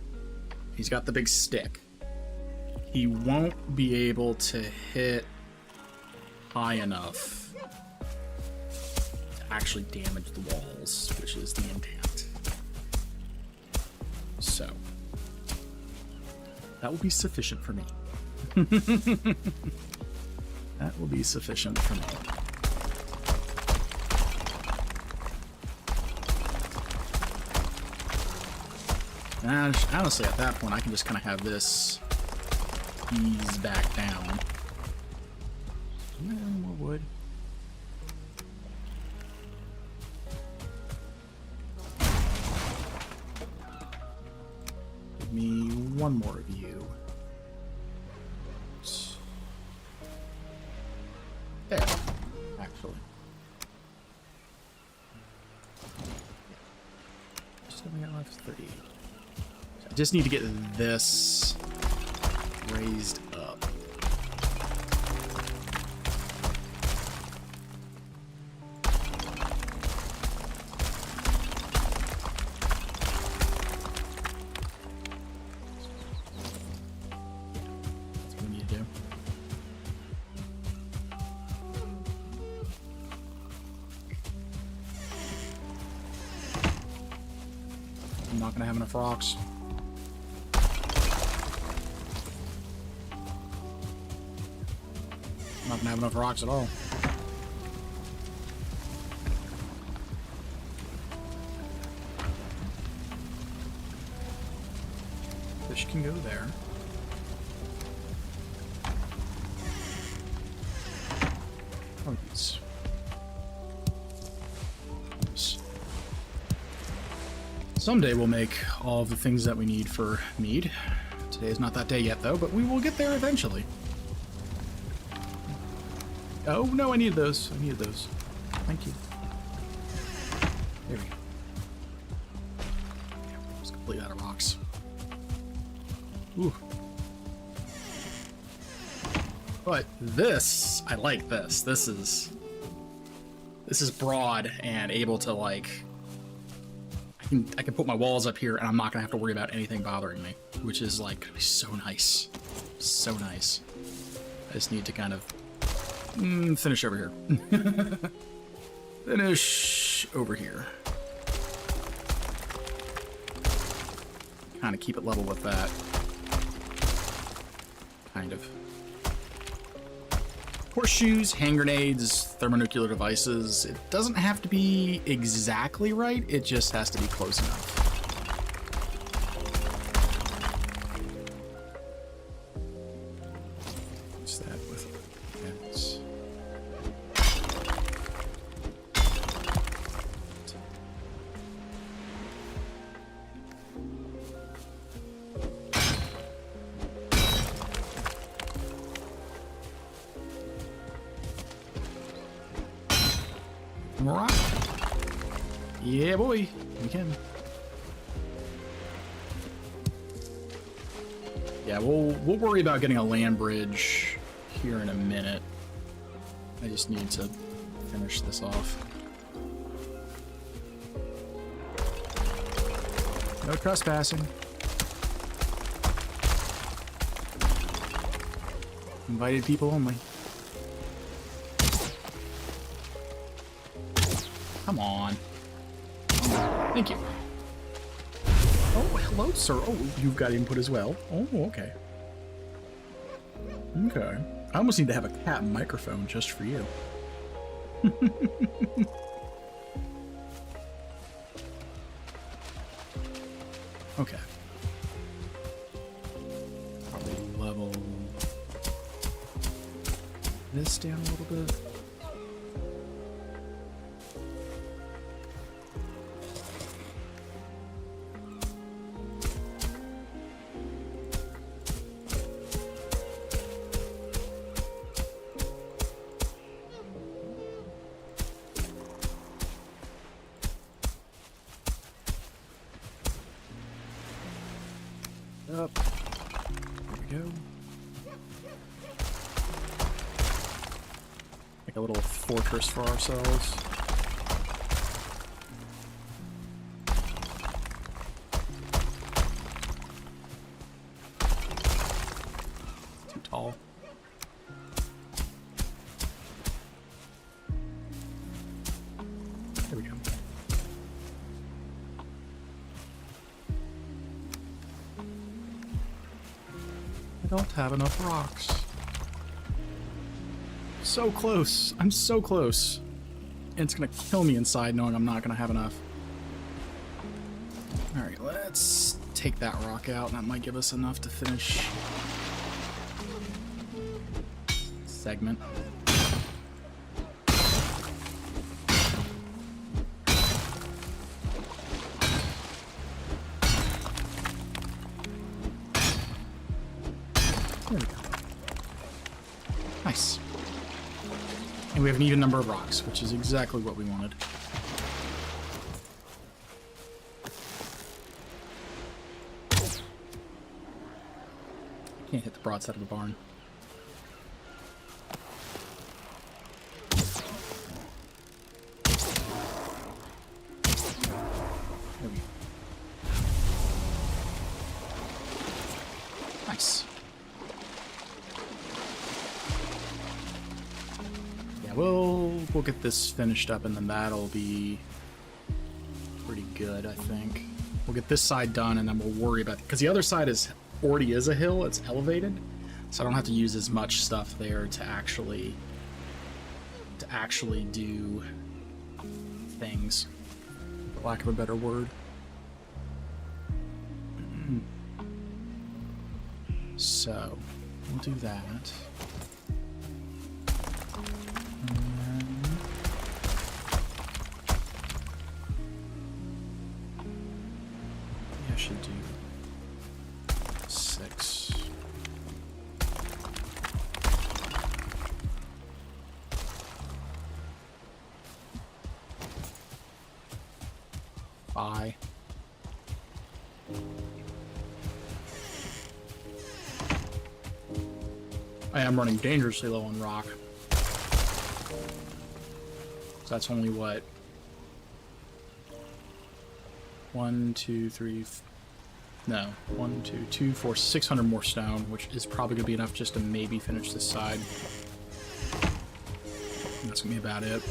he's got the big stick, he won't be able to hit high enough to actually damage the walls, which is the intent. So, that will be sufficient for me. That will be sufficient for me. And honestly, at that point, I can just kind of have this ease back down. More wood. Give me one more of you. There, actually. Just have we got left 3. So I just need to get this raised up. That's what we need to do. I'm not gonna have enough rocks. I'm not gonna have enough rocks at all. Fish can go there. Oh, these. Someday we'll make all of the things that we need for mead. Today is not that day yet, though, but we will get there eventually. Oh, no, I needed those. I needed those. Thank you. There we go. Just completely out of rocks. Ooh. But this, I like this. This is broad and able to, like... I can put my walls up here and I'm not gonna have to worry about anything bothering me, which is like gonna be so nice. So nice. I just need to kind of finish over here. Finish over here. Kind of keep it level with that. Kind of. Horseshoes, hand grenades, thermonuclear devices. It doesn't have to be exactly right, it just has to be close enough. What's that with that? Rock. Yeah, boy, we can. Yeah, we'll worry about getting a land bridge here in a minute. I just need to finish this off. No trespassing. Invited people only. Come on. Thank you. Oh, hello, sir. Oh, you've got input as well. Oh, okay. Okay. I almost need to have a cat microphone just for you. Okay. Probably level this down a little bit. Up. There we go. Make a little fortress for ourselves. Too tall. There we go. I don't have enough rocks. So close. I'm so close. And it's gonna kill me inside knowing I'm not gonna have enough. Alright, let's take that rock out. That might give us enough to finish segment. There we go. Nice. And we have an even number of rocks, which is exactly what we wanted. Can't hit the broadside of the barn. There we go. Nice. Yeah, we'll get this finished up, and then that'll be pretty good, I think. We'll get this side done, and then we'll worry about it, because the other side already is a hill. It's elevated, so I don't have to use as much stuff there to actually do things, for lack of a better word. So we'll do that. And then I should do 6. Bye. I am running dangerously low on rock. So that's only what? 1, 2, 3. No, 1, 2, 2, 4, 600 more stone, which is probably gonna be enough just to maybe finish this side. And that's gonna be about it.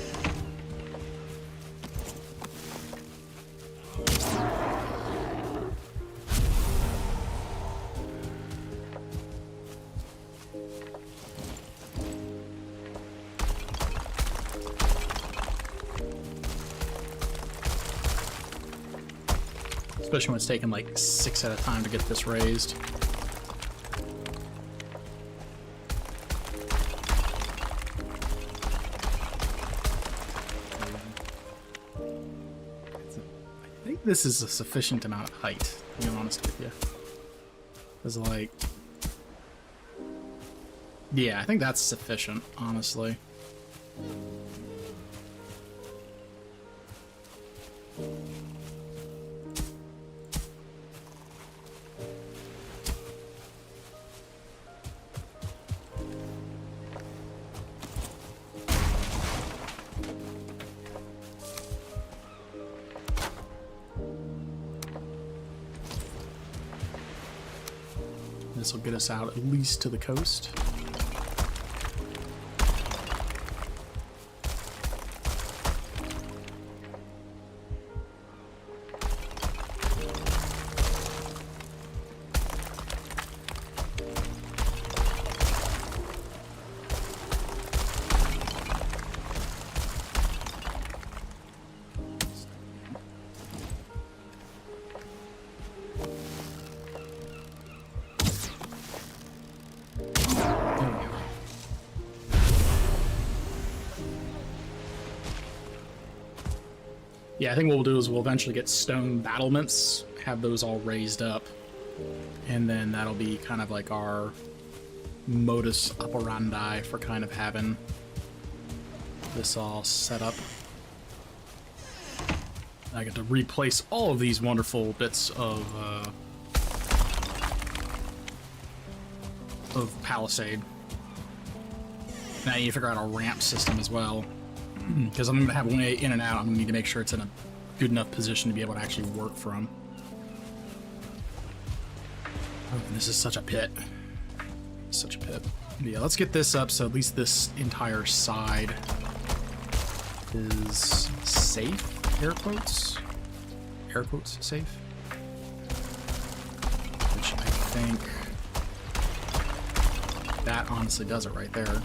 Especially when it's taken like 6 at a time to get this raised. I think this is a sufficient amount of height, to be honest with you. It's like... yeah, I think that's sufficient, honestly. This will get us out at least to the coast. Yeah, I think what we'll do is we'll eventually get stone battlements, have those all raised up, and then that'll be kind of like our modus operandi for kind of having this all set up. I get to replace all of these wonderful bits of palisade. Now I need to figure out a ramp system as well, because I'm going to have one way in and out. I'm going to need to make sure it's in a good enough position to be able to actually work from. Oh, this is such a pit. Such a pit. Yeah, let's get this up so at least this entire side is safe. Air quotes safe, which I think that honestly does it right there.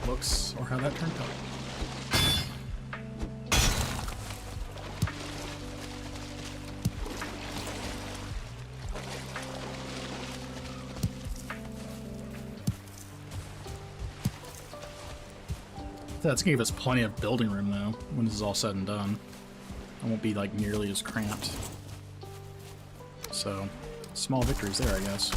Looks, or how that turned out. That's gonna give us plenty of building room though, when this is all said and done. I won't be like nearly as cramped. So, small victories there, I guess.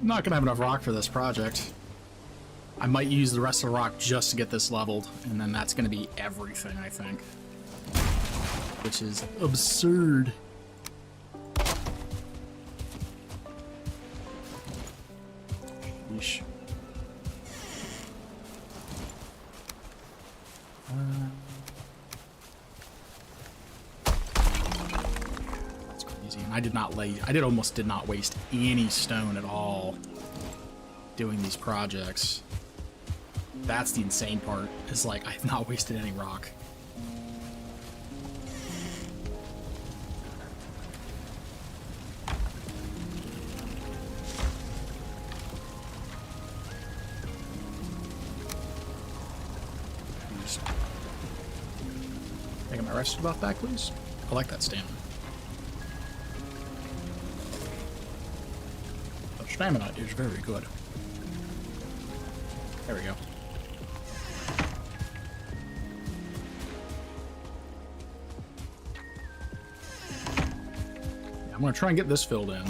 I'm not gonna have enough rock for this project. I might use the rest of the rock just to get this leveled, and then that's gonna be everything, I think. Which is absurd. Yeesh. That's crazy. And I almost did not waste any stone at all doing these projects. That's the insane part, is like I've not wasted any rock. Taking my rest buff back, please. I like that stamina. The stamina is very good. There we go. Yeah, I'm gonna try and get this filled in.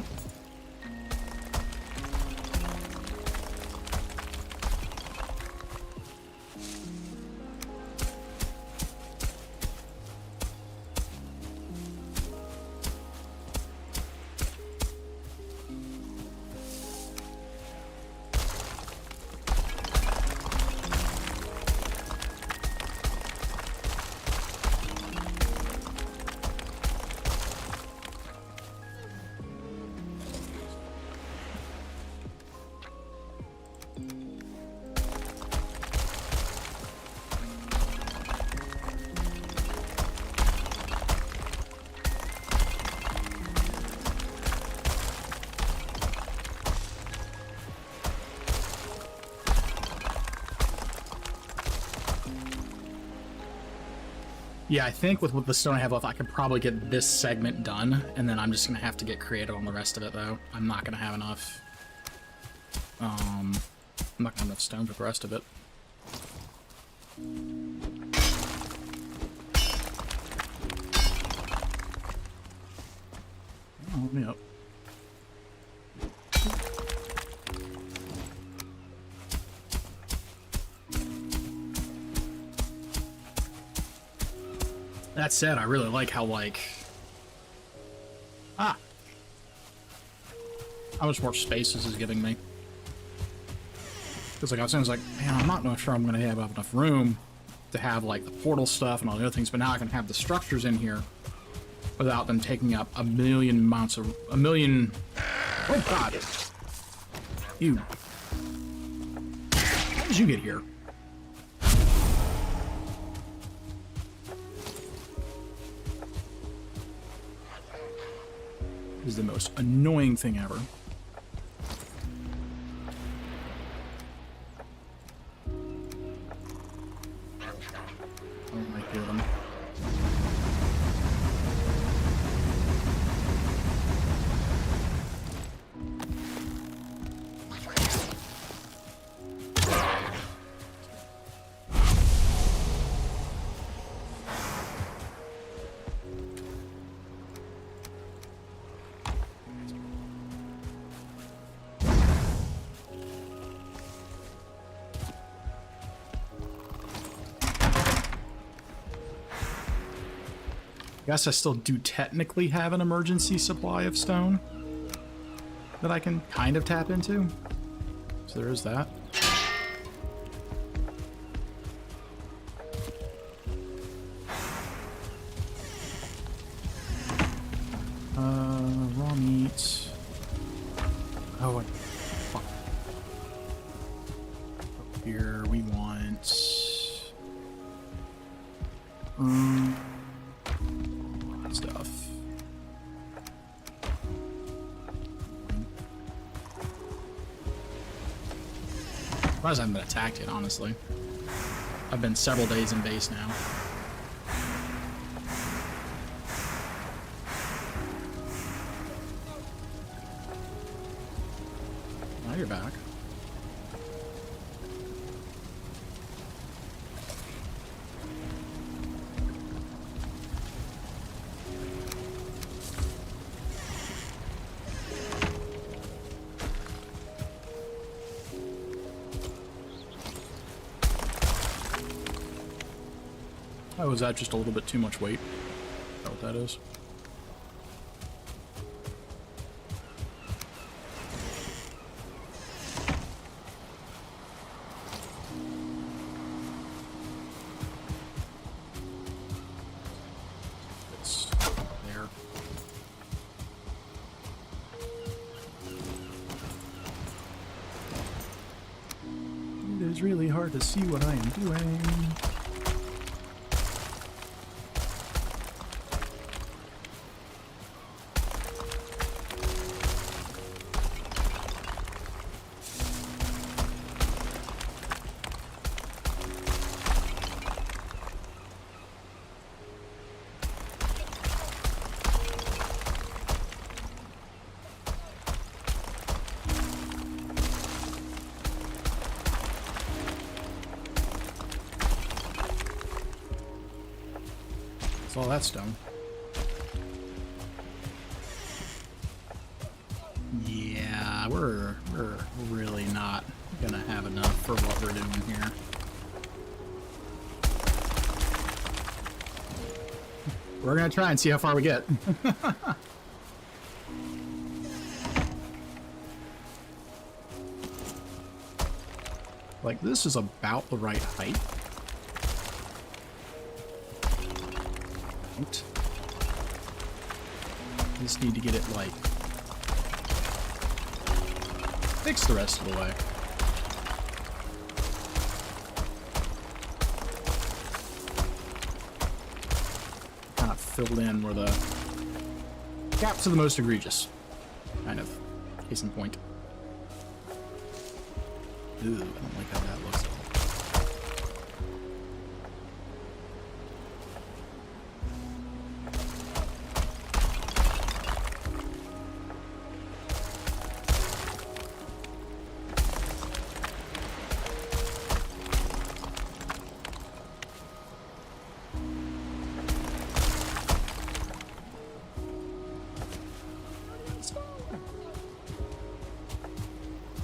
Yeah, I think with the stone I have left, I could probably get this segment done, and then I'm just gonna have to get creative on the rest of it, though. I'm not gonna have enough. I'm not gonna have enough stone for the rest of it. Oh, let me up. That said, I really like how, like... Ah! how much more space this is giving me. Because like I was like, man, I'm not sure I'm going to have enough room to have like the portal stuff and all the other things, but now I can have the structures in here without them taking up a million. Oh god, you, how did you get here? This is the most annoying thing ever. Oh my god. I guess I still do technically have an emergency supply of stone that I can kind of tap into. So there is that. Raw meat. Oh, wait. Fuck. Up here we want... stuff. Surprised I haven't been attacked yet, honestly. I've been several days in base now. Now you're back. Oh, is that just a little bit too much weight? Is that what that is? It's there. It is really hard to see what I am doing. All that stone. Yeah, we're really not gonna have enough for what we're doing here. We're gonna try and see how far we get. Like, this is about the right height. I just need to get it, like, fixed the rest of the way. Kind of filled in where the gaps are the most egregious. Kind of. Case in point. Ooh, I don't like how that looks at all.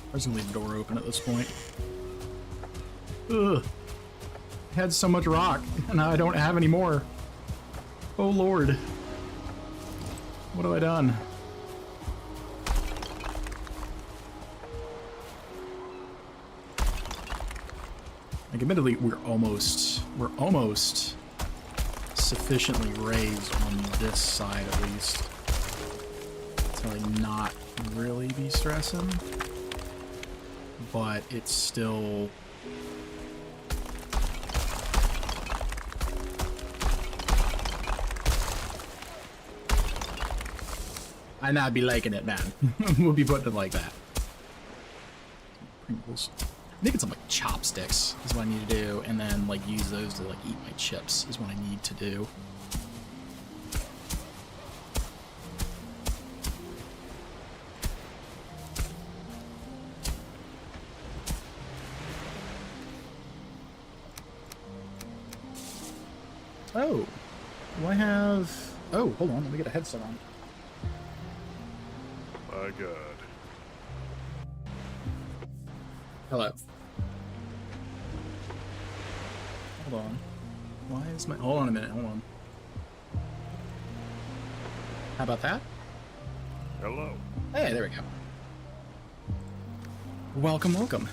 I was gonna leave the door open at this point. Ugh. I had so much rock, and now I don't have any more. Oh lord. What have I done? Like, admittedly, we're almost sufficiently raised on this side, at least, to, like, not really be stressing. But it's still... I not be liking it, man. We'll be putting it like that. Pringles. I think it's some, like, chopsticks is what I need to do, and then, like, use those to, like, eat my chips is what I need to do. Oh, do I have... Oh, hold on, let me get a headset on. My God. Hello. Hold on. Why is my... Hold on a minute, hold on. How about that? Hello. Hey, there we go. Welcome, welcome.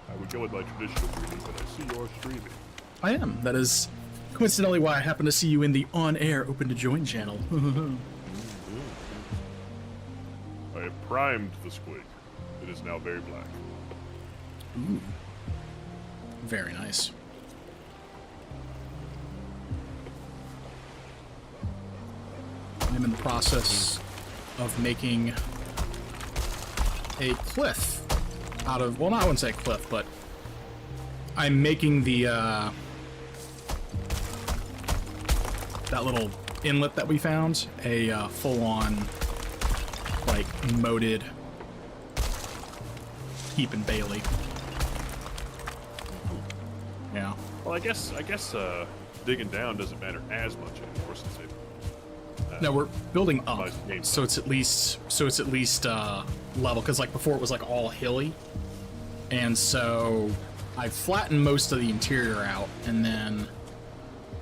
I would go with my traditional greeting, but I see you're streaming. I am. That is coincidentally why I happen to see you in the on-air open to join channel. I have primed the squig. It is now very black. Ooh. Very nice. I'm in the process of making a cliff out of, well, I wouldn't say cliff, but I'm making the, that little inlet that we found a full-on, like, moated Heap and Bailey. Yeah. Well, I guess digging down doesn't matter as much anymore since they. No, we're building up, Nice game. so it's at least level. Because like before, it was like all hilly, and so I flattened most of the interior out, and then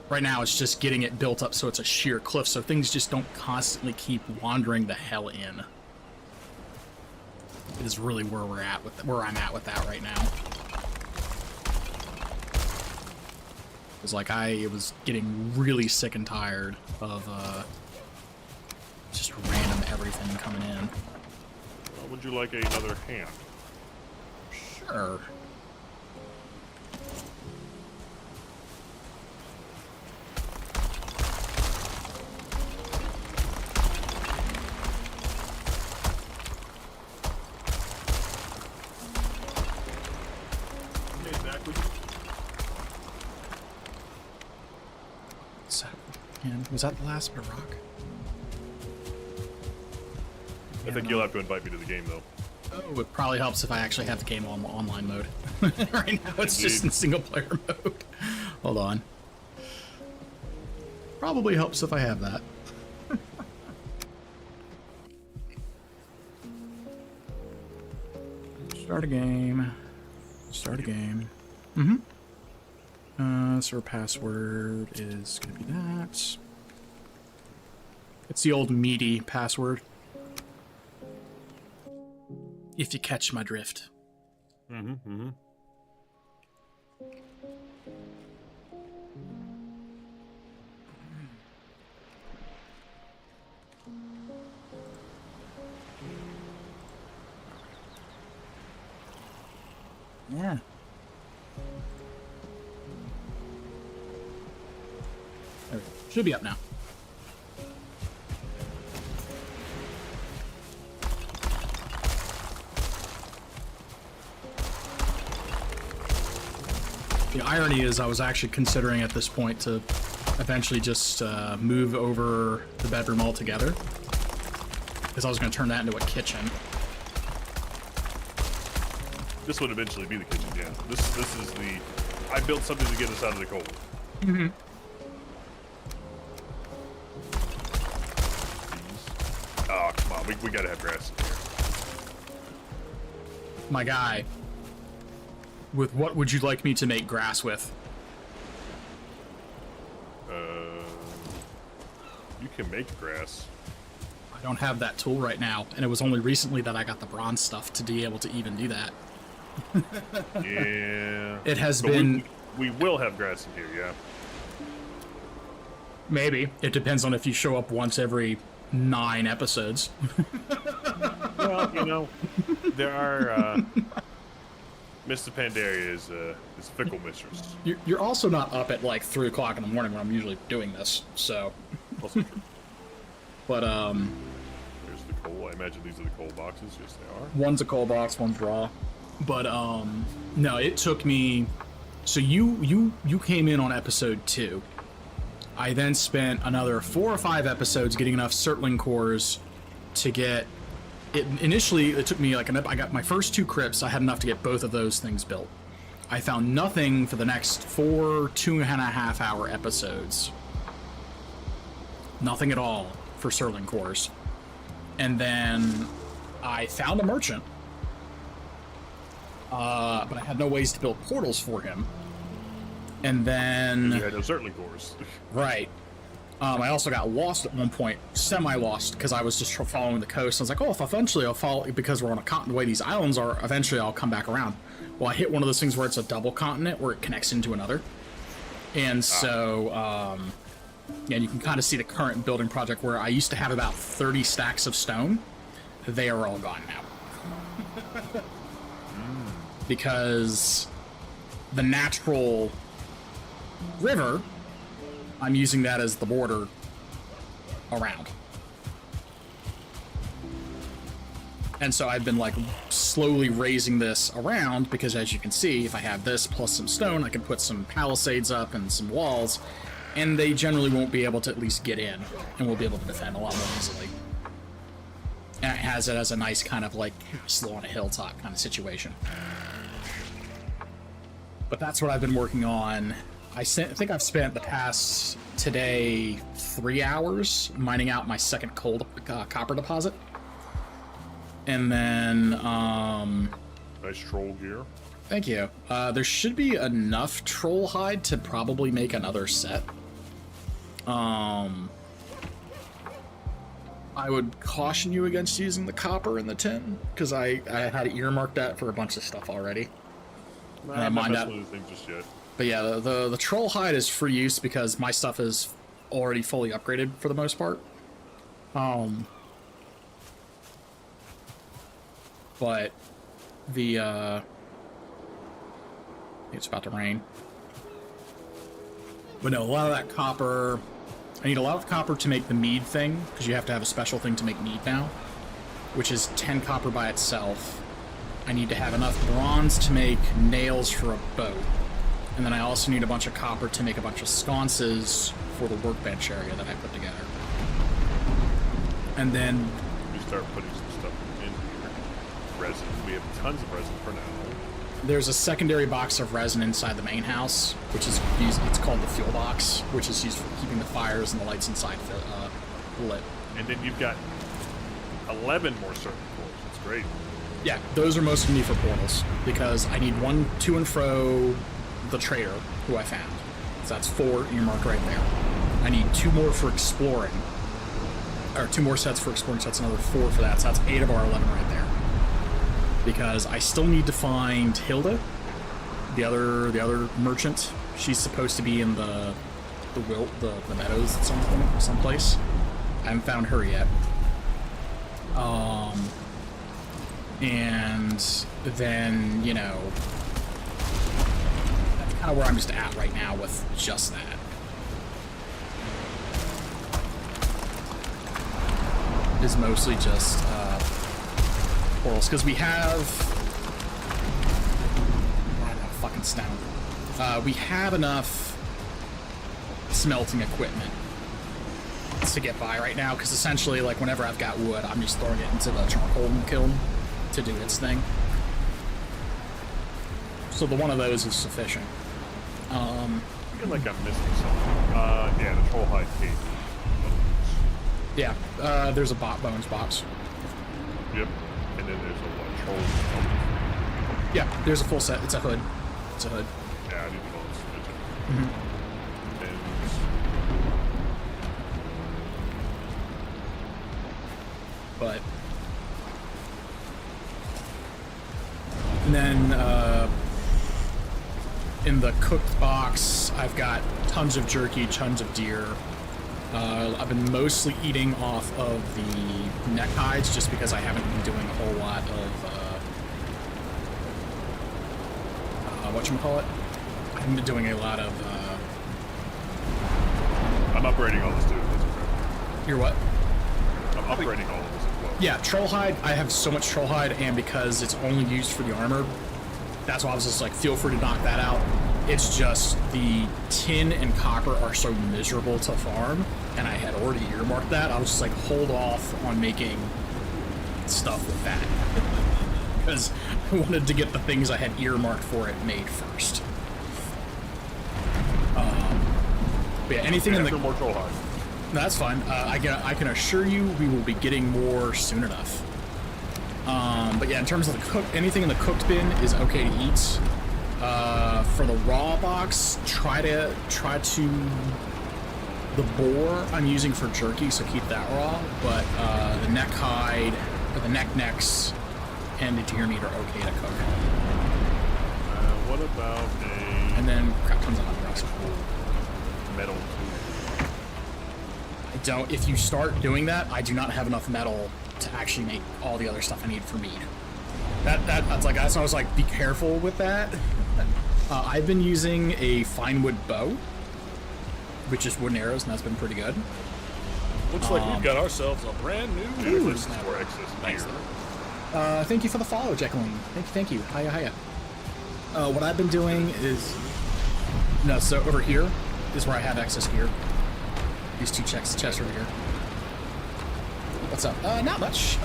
right now it's just getting it built up so it's a sheer cliff, so things just don't constantly keep wandering the hell in. It is really where we're at with where I'm at with that right now. Because like I was getting really sick and tired of just random everything coming in. Well, would you like another hand? Sure. Hey, Zach, would you? And was that the last bit of rock? I think you'll have to invite me to the game, though. Oh, it probably helps if I actually have the game on online mode. Right now it's just in single player mode. Hold on. Probably helps if I have that. Start a game. Start a game. So our password is gonna be that. It's the old meaty password. If you catch my drift. Yeah. There we go. Should be up now. The irony is I was actually considering at this point to eventually just move over the bedroom altogether, because I was going to turn that into a kitchen. This would eventually be the kitchen, yeah. This is the... I built something to get us out of the cold. Oh, come on. We gotta have grass in here. My guy, with what would you like me to make grass with? You can make grass. I don't have that tool right now, and it was only recently that I got the bronze stuff to be able to even do that. Yeah. It has But been... We will have grass in here, yeah. Maybe. It depends on if you show up once every 9 episodes. Well, you know, there are... Mr. Pandaria is fickle mistress. You're also not up at like 3 o'clock in the morning when I'm usually doing this, so... Also true. But, There's the coal. I imagine these are the coal boxes. Yes, they are. One's a coal box, one's raw. But, no, it took me... So you came in on episode 2. I then spent another 4 or 5 episodes getting enough Surtling cores to get... Initially, it took me like I got my first 2 crypts. I had enough to get both of those things built. I found nothing for the next 4 2.5 hour episodes. Nothing at all for Surtling cores. And then I found a merchant. But I had no ways to build portals for him. And then... You had no certainly cores. Right. I also got lost at one point, semi-lost, because I was just following the coast. I was like, oh, if eventually I'll follow, because we're on a continent, the way these islands are, eventually I'll come back around. Well, I hit one of those things where it's a double continent, where it connects into another. And so, yeah, you can kind of see the current building project where I used to have about 30 stacks of stone. They are all gone now. Because the natural river, I'm using that as the border around. And so I've been like slowly raising this around because, as you can see, if I have this plus some stone, I can put some palisades up and some walls, and they generally won't be able to at least get in, and we'll be able to defend a lot more easily. And it has it as a nice kind of like castle on a hilltop kind of situation. But that's what I've been working on. I think I've spent the past, today, 3 hours mining out my second copper deposit. And then, Nice troll gear. Thank you. There should be enough troll hide to probably make another set. I would caution you against using the copper in the tin, because I had earmarked that for a bunch of stuff already. And I'm not messing with anything just yet. But yeah, the troll hide is free use because my stuff is already fully upgraded for the most part. But the it's about to rain. But no, a lot of that copper. I need a lot of copper to make the mead thing, because you have to have a special thing to make mead now, which is 10 copper by itself. I need to have enough bronze to make nails for a boat. And then I also need a bunch of copper to make a bunch of sconces for the workbench area that I put together. And then... We start putting some stuff in here. Resin. We have tons of resin for now. There's a secondary box of resin inside the main house, which is used, it's called the fuel box, which is used for keeping the fires and the lights inside lit. And then you've got 11 more certain cores. That's great. Yeah, those are mostly me for portals, because I need 1 to and fro the trader, who I found. So that's 4 earmarked right there. I need 2 more for exploring. Or 2 more sets for exploring, so that's another 4 for that. So that's 8 of our 11 right there. Because I still need to find Hilda, the other merchant. She's supposed to be in the meadows at some point, someplace. I haven't found her yet. And then, you know, that's kind of where I'm just at right now with just that. Is mostly just portals, because we have fucking stone. We have enough smelting equipment to get by right now, because essentially, like, whenever I've got wood, I'm just throwing it into the charcoal kiln to do its thing. So the one of those is sufficient. I feel like I'm missing something. Yeah, the troll hide cave. Yeah, there's a bones box. Yep. And then there's a troll. Yeah, there's a full set. It's a hood. It's a hood. Yeah, I need the bones. Mm-hmm. And... But... And then in the cooked box, I've got tons of jerky, tons of deer. I've been mostly eating off of the neck hides just because I haven't been doing a whole lot of, whatchamacallit? I haven't been doing a lot of, I'm upgrading all this too. That's okay. You're what? I'm upgrading all of this as well. Yeah, troll hide. I have so much troll hide, and because it's only used for the armor, that's why I was just like, feel free to knock that out. It's just the tin and copper are so miserable to farm, and I had already earmarked that. I was just like, hold off on making stuff with that. Because I wanted to get the things I had earmarked for it made first. But yeah, anything in the... more troll hide. No, that's fine. I can assure you we will be getting more soon enough. But yeah, in terms of the cook, anything in the cooked bin is okay to eat. For the raw box, try to the boar I'm using for jerky, so keep that raw. But the neck hide, or the necks, and the deer meat are okay to cook. What about a... And then crap tons of hot rocks. metal tube? I don't. If you start doing that, I do not have enough metal to actually make all the other stuff I need for meat. That's why I was like, be careful with that. I've been using a fine wood bow, which is wooden arrows, and that's been pretty good. Looks like we've got ourselves a brand new Ooh, Whipper this is snapper. for excess Thanks. gear. Thank you for the follow, Jacqueline. Thank you. Hiya. What I've been doing is... No, so over here is where I have excess gear. These two chests over here. What's up? Not much.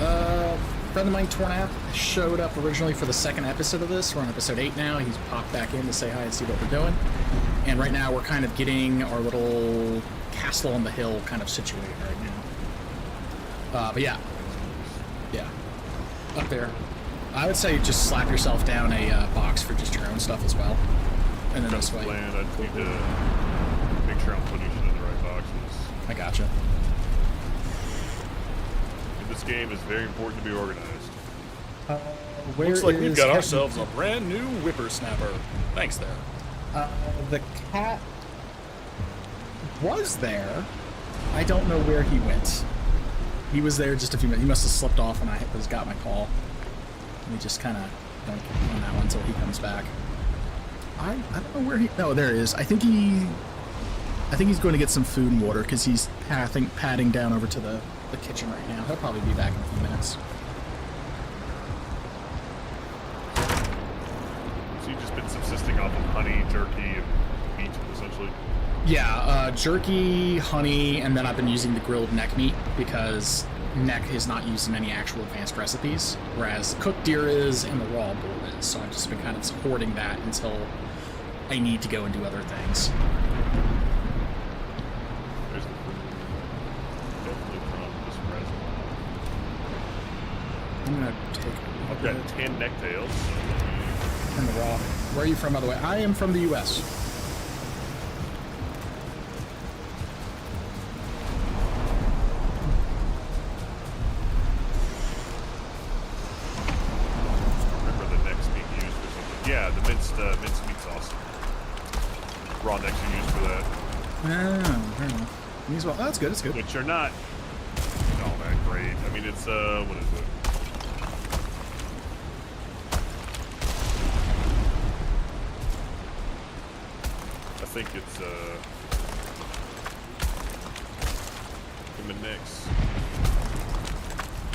Friend of mine, Tornap, showed up originally for the second episode of this. We're on episode 8 now. He's popped back in to say hi and see what we're doing. And right now we're kind of getting our little castle on the hill kind of situated right now. But yeah. Up there. I would say just slap yourself down a box for just your own stuff as well. And then this way. Land, I need to make sure I'm putting it in the right boxes. I gotcha. In this game, it's very important to be organized. Where Looks like we've is got Captain- ourselves a brand new whippersnapper. Thanks there. The cat was there. I don't know where he went. He was there just a few minutes. He must have slipped off when I got my call. We just kind of don't keep on that one until he comes back. I don't know where he... No, there he is. I think he's going to get some food and water because he's padding down over to the kitchen right now. He'll probably be back in a few minutes. So you've just been subsisting off of honey, jerky, and meat, essentially? Yeah, jerky, honey, and then I've been using the grilled neck meat because neck is not used in any actual advanced recipes, whereas cooked deer is and the raw bull is. So I've just been kind of supporting that until I need to go and do other things. There's the food. Definitely from this reservoir. I'm gonna take I've got 10 necktails. from the raw. Where are you from, by the way? I am from the U.S. Remember the necks being used for something. Yeah, the minced meat's awesome. Raw necks are used for that, Oh, these well. Oh, that's good. It's good. which are not all that great. I mean, it's, what is it? I think it's, human necks.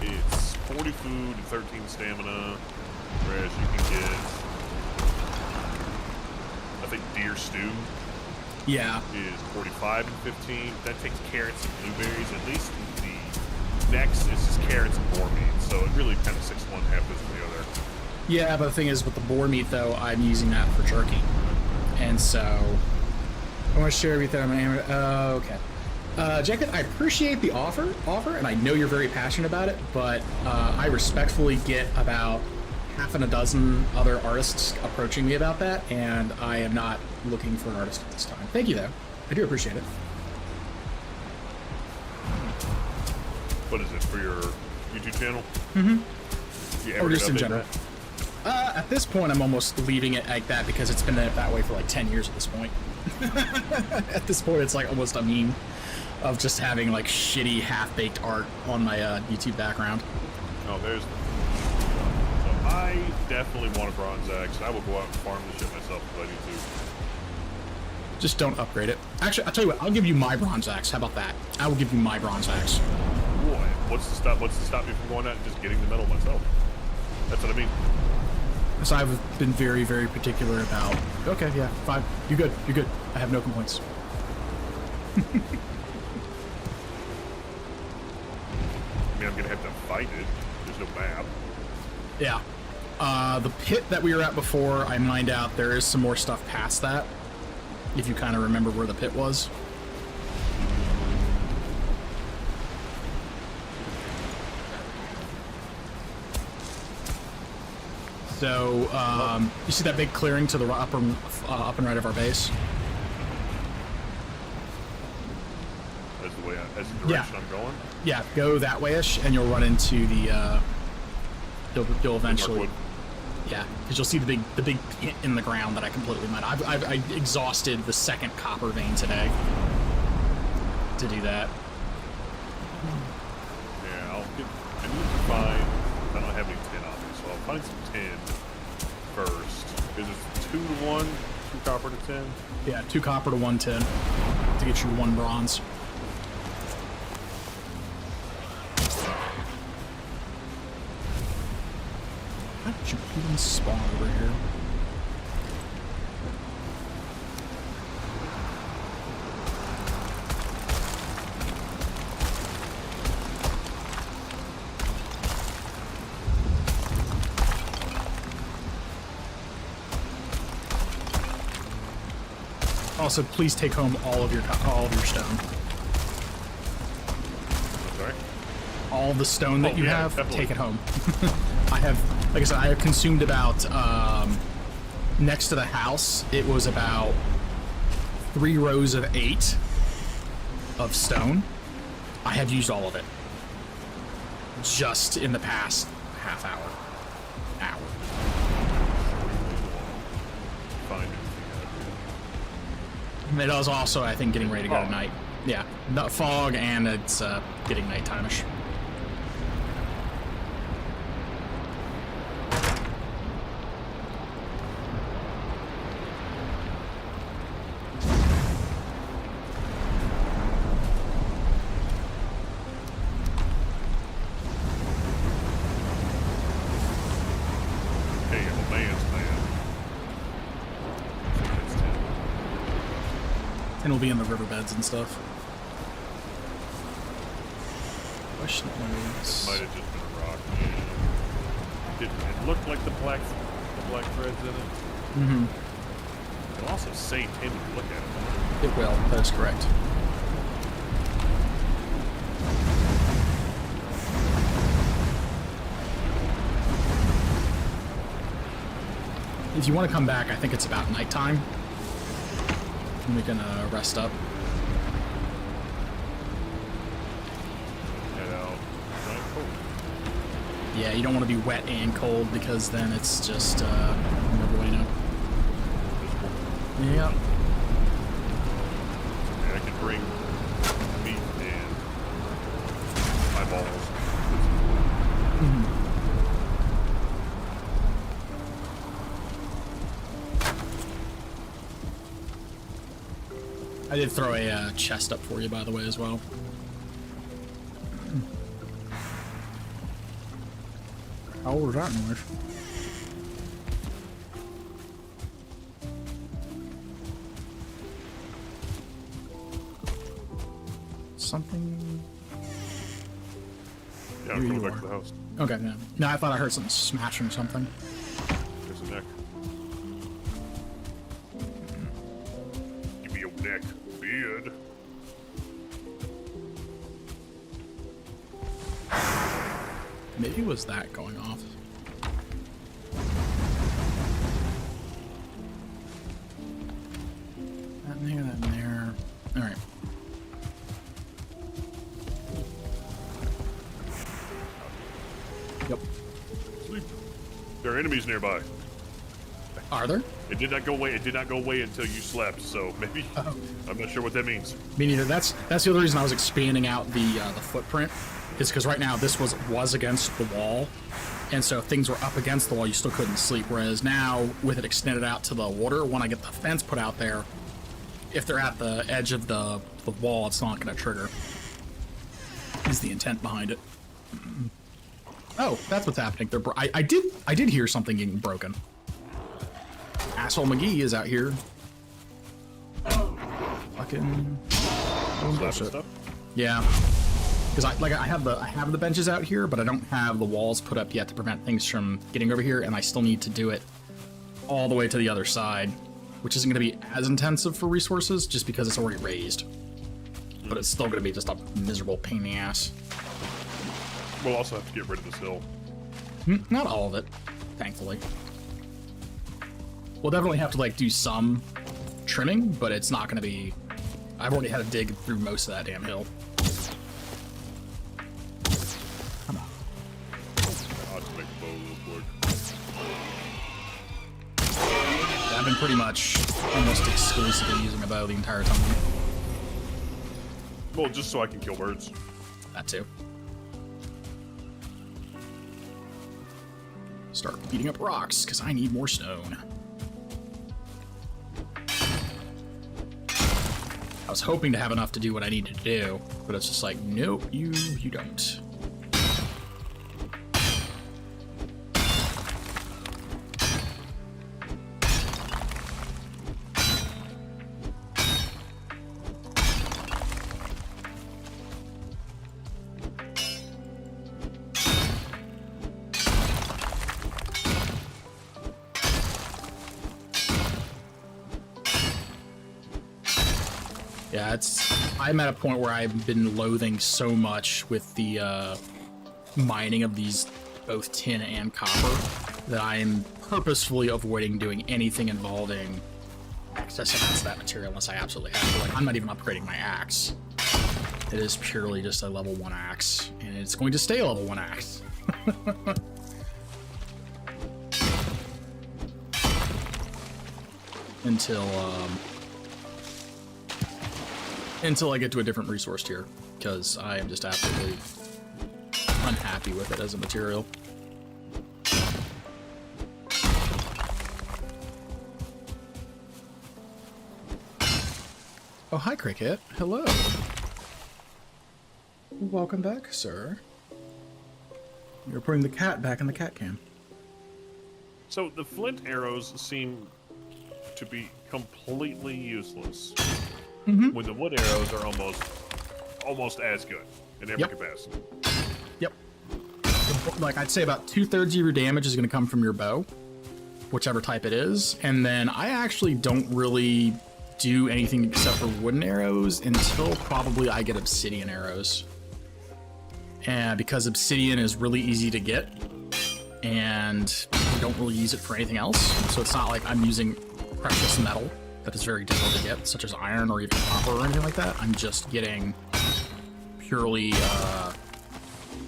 It's 40 food and 13 stamina, whereas you can get, I think deer stew Yeah. is 45 and 15. That takes carrots and blueberries. At least the next is just carrots and boar meat. So it really kind of 6-1, half dozen the other. Yeah, but the thing is, with the boar meat, though, I'm using that for jerky. And so, I want to share with you that I'm... okay. Jacket, I appreciate the offer, and I know you're very passionate about it, but I respectfully get about half and a dozen other artists approaching me about that, and I am not looking for an artist at this time. Thank you, though. I do appreciate it. What is it, for your YouTube channel? Mm-hmm. You Or ever just in update general. that? At this point, I'm almost leaving it like that because it's been that way for like 10 years at this point. At this point, it's like almost a meme of just having like shitty half-baked art on my YouTube background. Oh, there's the... So I definitely want a bronze axe. I will go out and farm the shit myself if I need to. Just don't upgrade it. Actually, I'll tell you what, I'll give you my bronze axe. How about that? I will give you my bronze axe. Boy, what's to stop me from going out and just getting the metal myself? That's what I mean. So I've been very, very particular about, okay, yeah, fine. You're good. You're good. I have no complaints. I mean, I'm gonna have to fight it. There's no map. Yeah. The pit that we were at before, I mined out, there is some more stuff past that. If you kind of remember where the pit was. So, you see that big clearing to the up and right of our base? That's the way. That's the direction I'm going. Yeah, go that way-ish, and you'll run into the. You'll eventually. Yeah, because you'll see the big pit in the ground that I completely mined. I exhausted the second copper vein today to do that. Yeah, I need to find. I don't have any tin on me, so I'll find some tin first. Is it 2 to 1? 2 copper to 10? Yeah, 2 copper to 1 tin to get you 1 bronze. How did you even spawn over here? Also, please take home all of your stone. Sorry? All the stone that you have, definitely. take it home. I have, like I said, I have consumed about, next to the house, it was about 3 rows of 8 of stone. I have used all of it. Just in the past half hour. Find anything out It was also, I think, getting ready to go Fog. tonight. Yeah, the fog, and it's getting nighttime-ish. Hey, I'm a man's man. I think that's 10. And we'll be in the riverbeds and stuff. Question Might is... have just been a rock. It looked like the black threads in it. Mm-hmm. It'll also say 10 when you look at it. It will. That is correct. If you want to come back, I think it's about nighttime. And we can rest up. Head out. Giant cold. Yeah, you don't want to be wet and cold because then it's just never way to know. Yeah. Okay, I can bring meat and eyeballs. I did throw a chest up for you, by the way, as well. How old was that noise? Something... Yeah, I'm Here going you back are. to the house. Okay, yeah. No, I thought I heard something smashing something. There's a neck. Give me your neck, beard. Maybe it was that going off. That in there, that in there. Alright. Yep. Sleep. There are enemies nearby. Are there? It did not go away. It did not go away until you slept. So maybe I'm not sure what that means. Me neither. That's the other reason I was expanding out the footprint, is because right now this was against the wall, and so if things were up against the wall, you still couldn't sleep. Whereas now, with it extended out to the water, when I get the fence put out there, if they're at the edge of the wall, it's not going to trigger. Is the intent behind it? Oh, that's what's happening. I did hear something getting broken. Asshole McGee is out here. Fucking doing bullshit. Stuff. Yeah, because I have the benches out here, but I don't have the walls put up yet to prevent things from getting over here, and I still need to do it all the way to the other side, which isn't going to be as intensive for resources, just because it's already raised. But it's still going to be just a miserable pain in the ass. We'll also have to get rid of this hill. Not all of it, thankfully. We'll definitely have to like do some trimming, but it's not going to be. I've already had to dig through most of that damn hill. Come on. I'll just make a bow real quick. I've been pretty much almost exclusively using a bow the entire time. Well, just so I can kill birds. That too. Start beating up rocks, because I need more stone. I was hoping to have enough to do what I needed to do, but it's just like, nope, you don't. Yeah, I'm at a point where I've been loathing so much with the mining of these both tin and copper that I'm purposefully avoiding doing anything involving accessing to that material unless I absolutely have to. Like, I'm not even upgrading my axe. It is purely just a level 1 axe, and it's going to stay a level 1 axe. Until I get to a different resource tier, because I am just absolutely unhappy with it as a material. Oh, hi, Cricket. Hello. Welcome back, sir. You're putting the cat back in the cat cam. So the flint arrows seem to be completely useless. When the wood arrows are almost as good in every capacity. Yep. Like, I'd say about 2/3 of your damage is going to come from your bow, whichever type it is, and then I actually don't really do anything except for wooden arrows until probably I get obsidian arrows. And because obsidian is really easy to get, and you don't really use it for anything else, so it's not like I'm using precious metal that is very difficult to get, such as iron or even copper or anything like that. I'm just getting purely,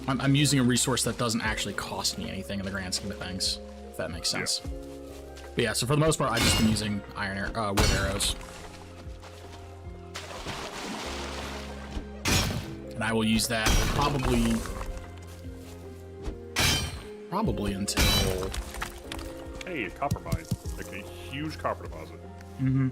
I'm using a resource that doesn't actually cost me anything in the grand scheme of things, if that makes sense. Yeah. But yeah, so for the most part, I've just been using wood arrows. And I will use that probably until... Hey, a copper mine. Like a huge copper deposit. Mm-hmm.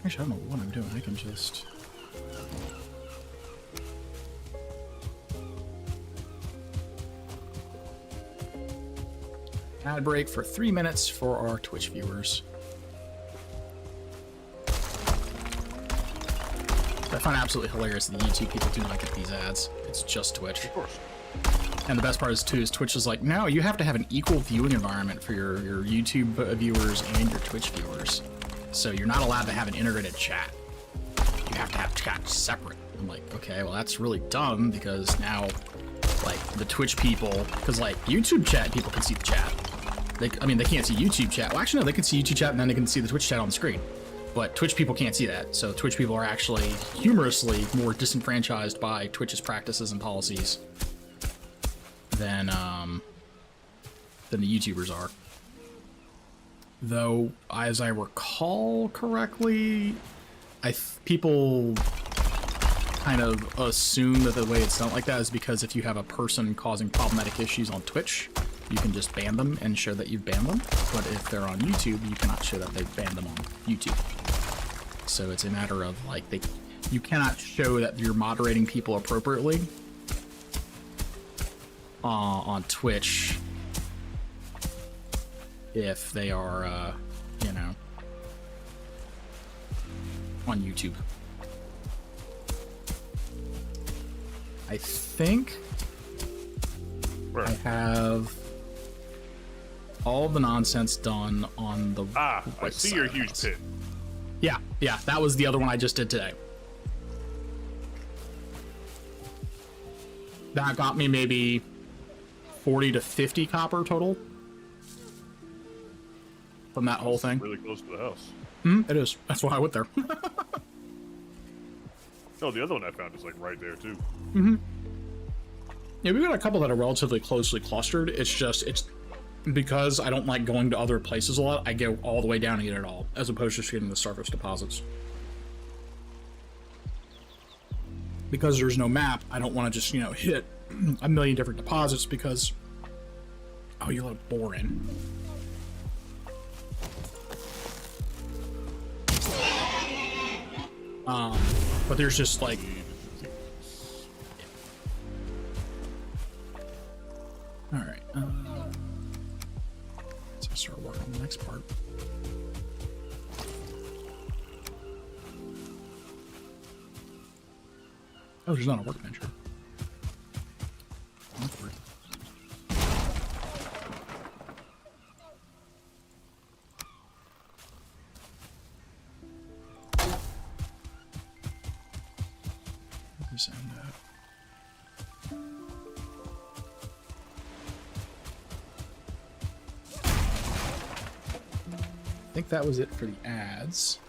Actually, I don't know what I'm doing. I can just... Ad break for 3 minutes for our Twitch viewers. I find it absolutely hilarious that the YouTube people do not get these ads. It's just Twitch. Of course. And the best part is, too, is Twitch is like, no, you have to have an equal viewing environment for your YouTube viewers and your Twitch viewers. So you're not allowed to have an integrated chat. You have to have chat separate. I'm like, okay, well, that's really dumb, because now, like, the Twitch people, because, like, YouTube chat people can see the chat. They can't see YouTube chat. Well, actually, no, they can see YouTube chat, and then they can see the Twitch chat on the screen. But Twitch people can't see that, so Twitch people are actually humorously more disenfranchised by Twitch's practices and policies than the YouTubers are. Though, as I recall correctly, people kind of assume that the way it's done like that is because if you have a person causing problematic issues on Twitch, you can just ban them and show that you've banned them. But if they're on YouTube, you cannot show that they've banned them on YouTube. So it's a matter of, like, you cannot show that you're moderating people appropriately on Twitch if they are, you know, on YouTube. I think I have all the nonsense done on the I right see side your of the huge house. pit. Yeah, that was the other one I just did today. That got me maybe 40 to 50 copper total from that whole thing. Really close to the house. It is. That's why I went there. No, the other one I found is like right there too. Yeah, we've got a couple that are relatively closely clustered. It's because I don't like going to other places a lot, I go all the way down and get it all, as opposed to just getting the surface deposits. Because there's no map, I don't want to just, you know, hit a million different deposits because... Oh, you let a boar in. But there's just, like... Alright, so start working on the next part. Oh, there's not a workbench here. That's weird. Just end that. I think that was it for the ads.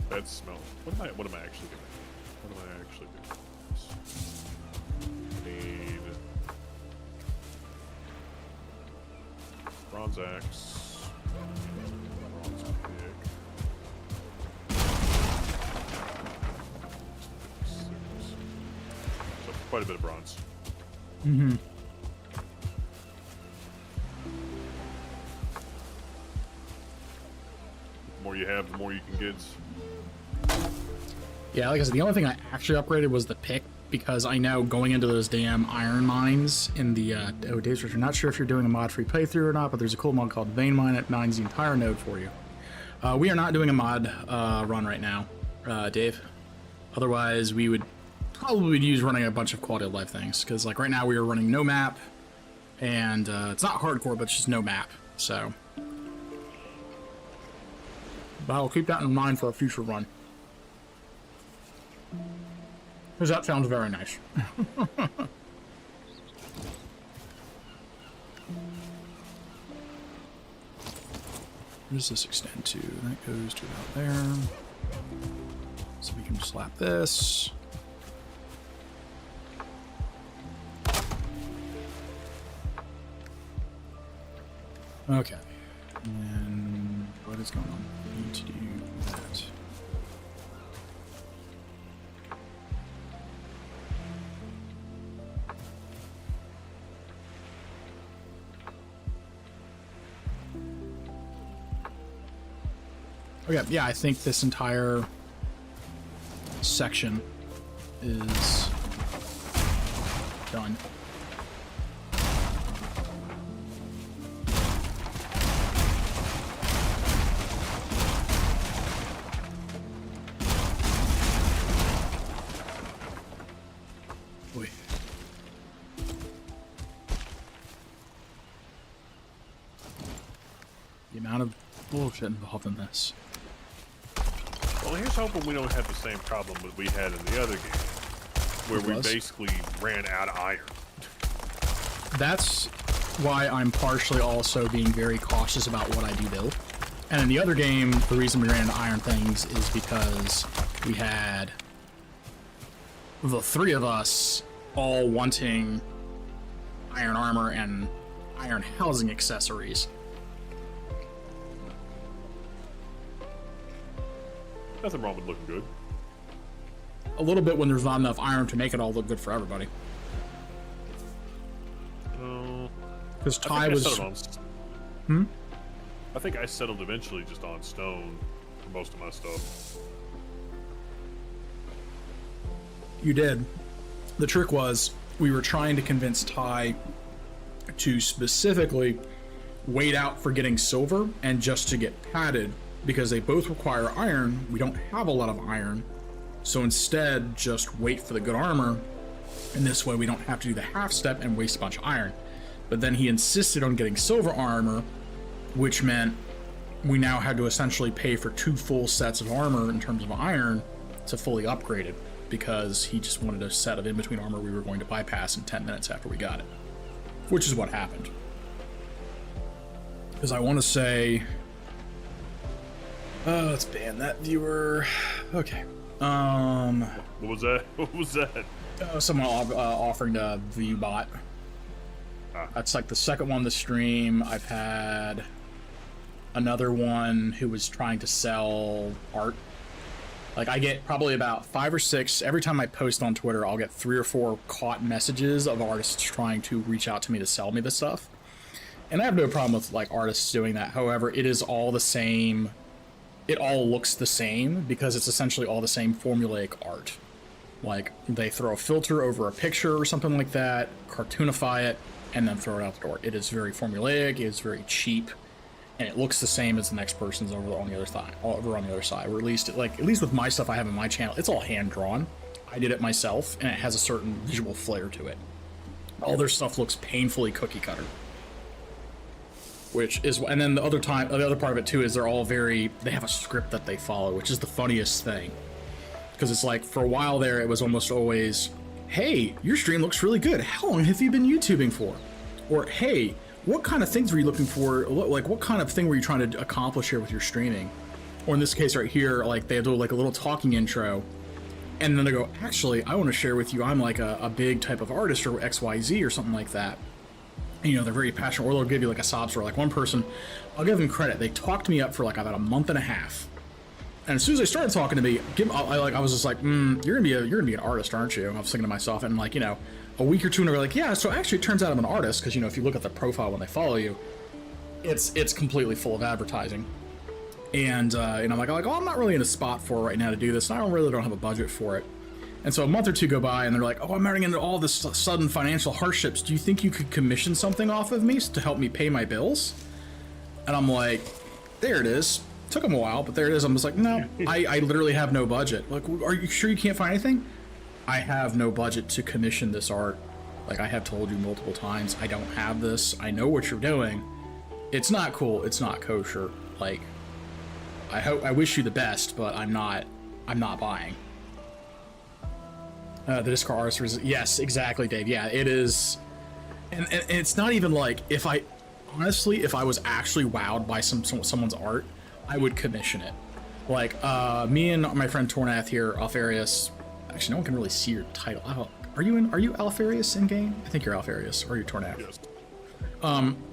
That smell. What am I actually doing? What am I actually doing? Need bronze axe. Bronze pick. So quite a bit of bronze. Mm-hmm. The more you have, the more you can get. Yeah, like I said, the only thing I actually upgraded was the pick, because I know going into those damn iron mines in the, oh, Dave's Rich, I'm not sure if you're doing a mod-free playthrough or not, but there's a cool mod called Vein Mine. It mines the entire node for you. We are not doing a mod run right now, Dave. Otherwise, we would probably use running a bunch of quality of life things, because like right now we are running no map, and it's not hardcore, but it's just no map, so. But I'll keep that in mind for a future run. Because that sounds very nice. Where does this extend to? That goes to about there. So we can slap this. Okay. And what is going on? We need to do that. Okay, yeah, I think this entire section is done. Boy. The amount of bullshit involved in this. Well, here's hoping we don't have the same problem that we had in the other game. where we basically ran out of iron. That's why I'm partially also being very cautious about what I do build. And in the other game, the reason we ran into iron things is because we had the three of us all wanting iron armor and iron housing accessories. Nothing wrong with looking good. A little bit when there's not enough iron to make it all look good for everybody. Because Ty was... I think I settled eventually just on stone for most of my stuff. You did. The trick was, we were trying to convince Ty to specifically wait out for getting silver and just to get padded, because they both require iron. We don't have a lot of iron, so instead just wait for the good armor, and this way we don't have to do the half step and waste a bunch of iron. But then he insisted on getting silver armor, which meant we now had to essentially pay for 2 full sets of armor in terms of iron to fully upgrade it, because he just wanted a set of in-between armor we were going to bypass in 10 minutes after we got it, which is what happened. Because I want to say, let's ban that viewer. Okay. What was that? What was that? Someone offering to view bot. That's like the second one this stream. I've had another one who was trying to sell art. Like, I get probably about 5 or 6 every time I post on Twitter. I'll get 3 or 4 caught messages of artists trying to reach out to me to sell me this stuff, and I have no problem with like artists doing that. However, it is all the same. It all looks the same because it's essentially all the same formulaic art. Like, they throw a filter over a picture or something like that, cartoonify it, and then throw it out the door. It is very formulaic, it is very cheap, and it looks the same as the next person's over on the other side. Or at least with my stuff I have on my channel, it's all hand drawn. I did it myself, and it has a certain visual flair to it. All their stuff looks painfully cookie cutter. Which is, and then the other part of it too is they have a script that they follow, which is the funniest thing. Because it's like, for a while there, it was almost always, hey, your stream looks really good. How long have you been YouTubing for? Or, hey, what kind of things were you looking for? Like, what kind of thing were you trying to accomplish here with your streaming? Or in this case right here, like, they do like a little talking intro. And then they go, actually, I want to share with you, I'm like a big type of artist or XYZ or something like that. And, you know, they're very passionate, or they'll give you like a sob story. Like, one person, I'll give them credit. They talked me up for like about a month and a half. And as soon as they started talking to me, I was just like, you're gonna be an artist, aren't you? I was thinking to myself, and like, you know, a week or two, and they're like, yeah. So actually, it turns out I'm an artist, because, you know, if you look at the profile when they follow you, it's completely full of advertising. And I'm like, oh, I'm not really in a spot for right now to do this, and I really don't have a budget for it. And so a month or two go by, and they're like, oh, I'm running into all this sudden financial hardships. Do you think you could commission something off of me to help me pay my bills? And I'm like, there it is. Took them a while, but there it is. I'm just like, no, I literally have no budget. Like, are you sure you can't find anything? I have no budget to commission this art. Like, I have told you multiple times, I don't have this. I know what you're doing. It's not cool. It's not kosher. Like, I wish you the best, but I'm not buying. The Discord artist, yes, exactly, Dave. Yeah, it is. And it's not even like, if I was actually wowed by someone's art, I would commission it. Like, me and my friend Tornath here, Alfarius. Actually, no one can really see your title. Are you Alfarius in game? I think you're Alfarius, or you're Tornath. Yes.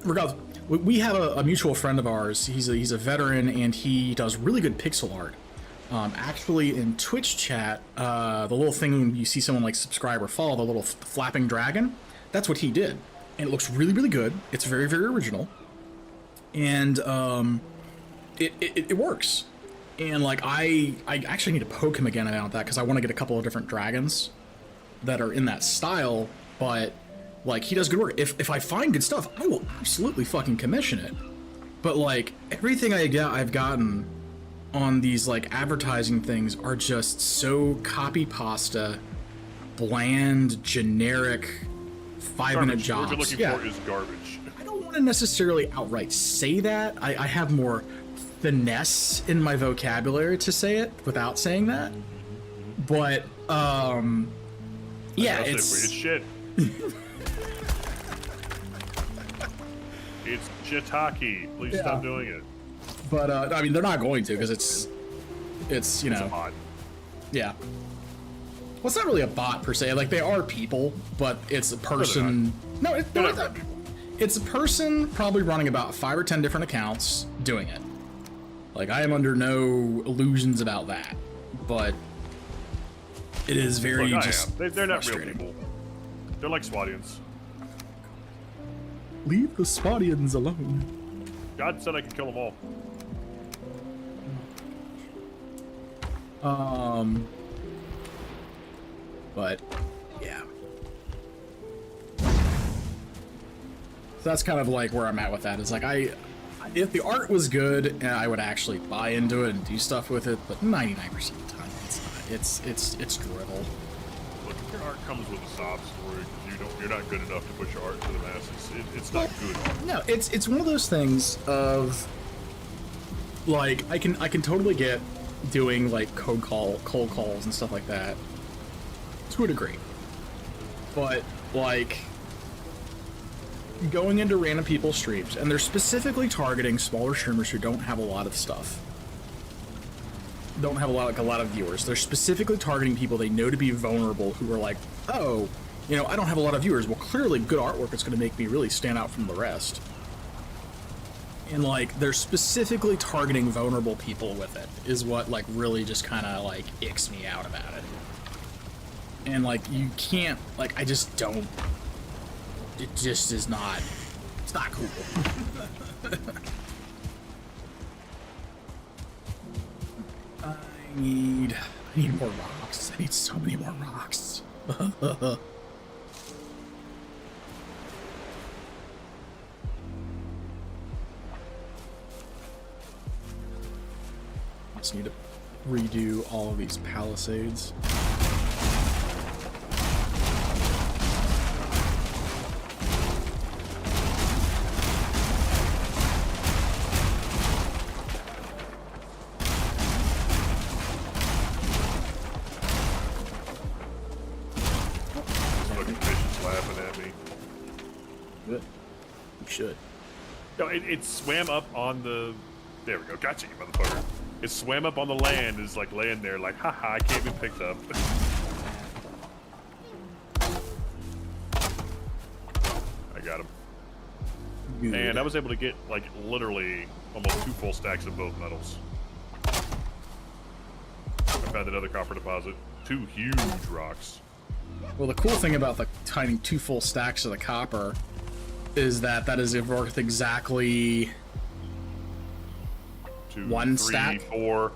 Regardless, we have a mutual friend of ours. He's a veteran, and he does really good pixel art. Actually, in Twitch chat, the little thing you see someone like subscribe or follow, the little flapping dragon, that's what he did, and it looks really, really good. It's very, very original, and it works. And like, I actually need to poke him again about that, because I want to get a couple of different dragons that are in that style. But like, he does good work. If I find good stuff, I will absolutely fucking commission it. But like, everything I've gotten on these like advertising things are just so copy pasta, bland, generic, 5-minute jobs. What you're looking for is garbage. I don't want to necessarily outright say that. I have more finesse in my vocabulary to say it without saying that. But Yeah, it's shit. It's shiitake. Please stop doing it. But I mean, they're not going to because it's you know, It's a bot. yeah. Well, it's not really a bot per se. Like they are people, but it's a person. No, They're not real people. it's a person probably running about 5 or 10 different accounts doing it. Like I am under no illusions about that, but it is very Look, just they're not real frustrating. people. They're like Swadians. Leave the Spadians alone. God said I could kill them all. But yeah. So that's kind of like where I'm at with that. It's like if the art was good, I would actually buy into it and do stuff with it. But 99% of the time, it's not. It's drivel. Look, if your art comes with a sob story, you're not good enough to push your art to the masses. It's not good art. No, it's one of those things of like I can totally get doing like cold calls and stuff like that to a degree, but like going into random people's streams and they're specifically targeting smaller streamers who don't have a lot of stuff, don't have a lot of viewers. They're specifically targeting people they know to be vulnerable who are like, oh, you know, I don't have a lot of viewers. Well, clearly good artwork is going to make me really stand out from the rest. And like they're specifically targeting vulnerable people with it is what like really just kind of like icks me out about it. And like you can't, like I just don't, it just is not, it's not cool. I need more rocks. I need so many more rocks. Just need to redo all of these palisades. Fucking fish is laughing at me. Good. You should. No, it swam up on the. There we go. Gotcha, you motherfucker. It swam up on the land and is like laying there like, haha, I can't be picked up. I got him. Good. And I was able to get like literally almost 2 full stacks of both metals. I found another copper deposit. 2 huge rocks. Well, the cool thing about the finding 2 full stacks of the copper is that is worth exactly 2, 1 3, stack? 4.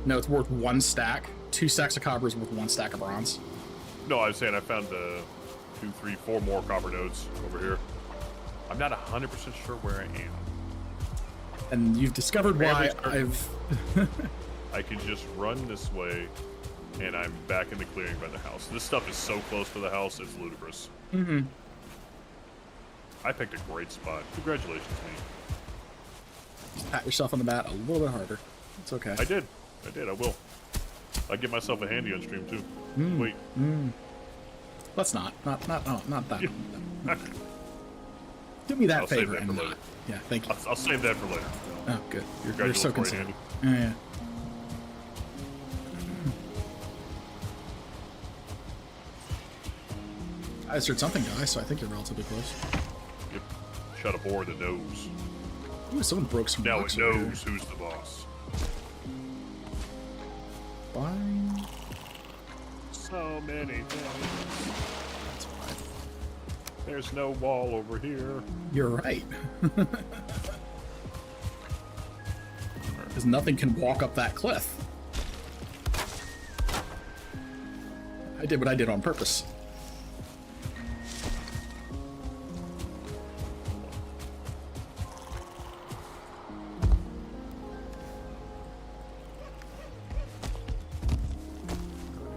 No, it's worth 1 stack. 2 stacks of copper is worth 1 stack of bronze. No, I was saying I found 2, 3, 4 more copper nodes over here. I'm not 100% sure where I am. And you've discovered why I've... I can just run this way, and I'm back in the clearing by the house. This stuff is so close to the house, it's ludicrous. Mm-hmm. I picked a great spot. Congratulations, me. Pat yourself on the back a little bit harder. It's okay. I did. I will. I'll get myself a handy on stream, too. Wait. Let's not that. Do me that I'll save favor that and for not. later. Yeah, thank you. I'll save that for later. Oh, good. Your You're guys so will quite considerate. handy. Yeah. I just heard something die, so I think you're relatively close. Yep. Shut up, or the nose. Ooh, someone broke some Now rocks it over here. knows who's the boss. Fine. So many things. That's fine. There's no wall over here. You're right. Because nothing can walk up that cliff. I did what I did on purpose.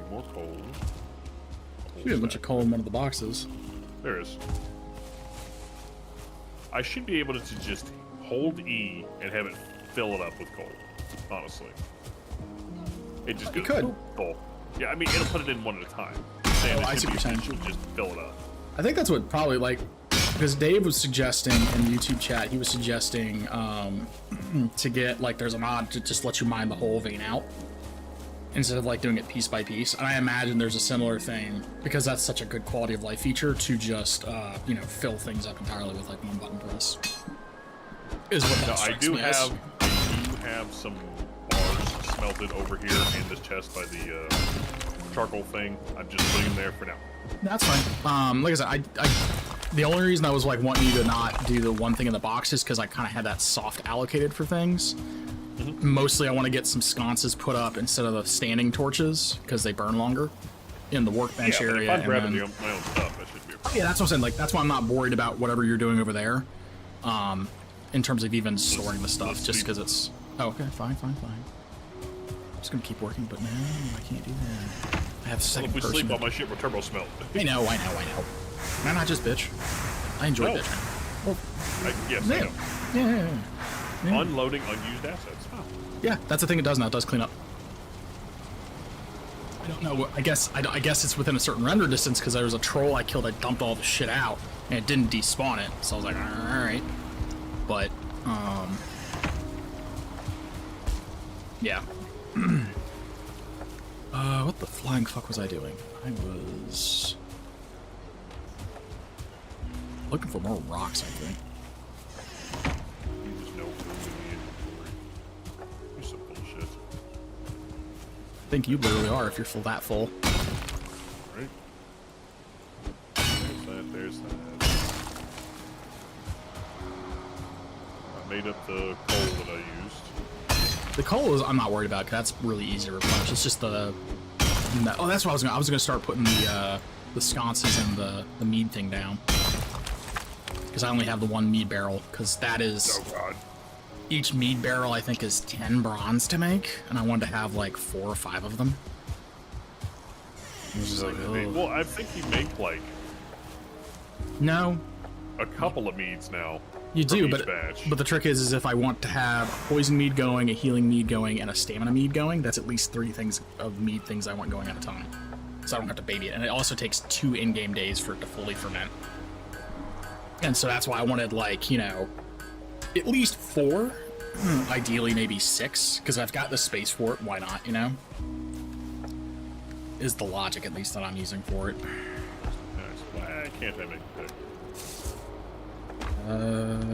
More coal. We have a bunch of coal in one of the boxes. There is. I should be able to just hold E and have it fill it up with coal. Honestly, it just You goes. could. Coal. Yeah, I mean it'll put it in one at a time. saying I it see what you're saying. should just fill it up. I think that's what probably, like, because Dave was suggesting in YouTube chat, he was suggesting to get, like, there's a mod to just let you mine the whole vein out instead of, like, doing it piece by piece. And I imagine there's a similar thing, because that's such a good quality of life feature, to just, you know, fill things up entirely with, like, one button press. Is what that Now, I strikes do me as. have some bars smelted over here in this chest by the charcoal thing. I'm just putting them there for now. That's fine. Like I said, the only reason I was like wanting you to not do the one thing in the box is because I kind of had that soft allocated for things. Mostly I want to get some sconces put up instead of the standing torches because they burn longer in the workbench Yeah, but area. if I'm grabbing my own stuff, that should be a problem. Yeah, that's what I'm saying. Like, that's why I'm not worried about whatever you're doing over there. In terms of even storing the stuff, just because it's... Oh, okay, fine. I'm just gonna keep working, but no, I can't do that. I have second Well, if we person. sleep on my ship, we're turbo smelt. I know. Can I not just bitch? I enjoy No. bitching. Well, Yes, yeah. I know. Yeah. Unloading unused assets. Huh. Yeah, that's the thing it does now. It does clean up. I don't know. I guess it's within a certain render distance because there was a troll I killed. I dumped all the shit out and it didn't despawn it. So I was like, all right. But yeah. What the flying fuck was I doing? I was looking for more rocks, I think. There's no room in the inventory. You're some bullshit. I think you literally are if you're that full. Right? There's that. I made up the coal that I used. The coal is I'm not worried about because that's really easy to replenish. It's just the oh, that's what I was gonna start putting the sconces and the mead thing down because I only have the one mead barrel because that is Oh god. each mead barrel I think is 10 bronze to make and I wanted to have like 4 or 5 of them. It was just like, Well, I think you make like no, a couple of meads now. you from do, each but batch. the trick is if I want to have a poison mead going, a healing mead going, and a stamina mead going, that's at least 3 things of mead things I want going at a time. So I don't have to baby it. And it also takes 2 in-game days for it to fully ferment. And so that's why I wanted, like, you know, at least 4, ideally maybe 6, because I've got the space for it, why not, you know? Is the logic, at least, that I'm using for it. Nice. Why can't I make it big?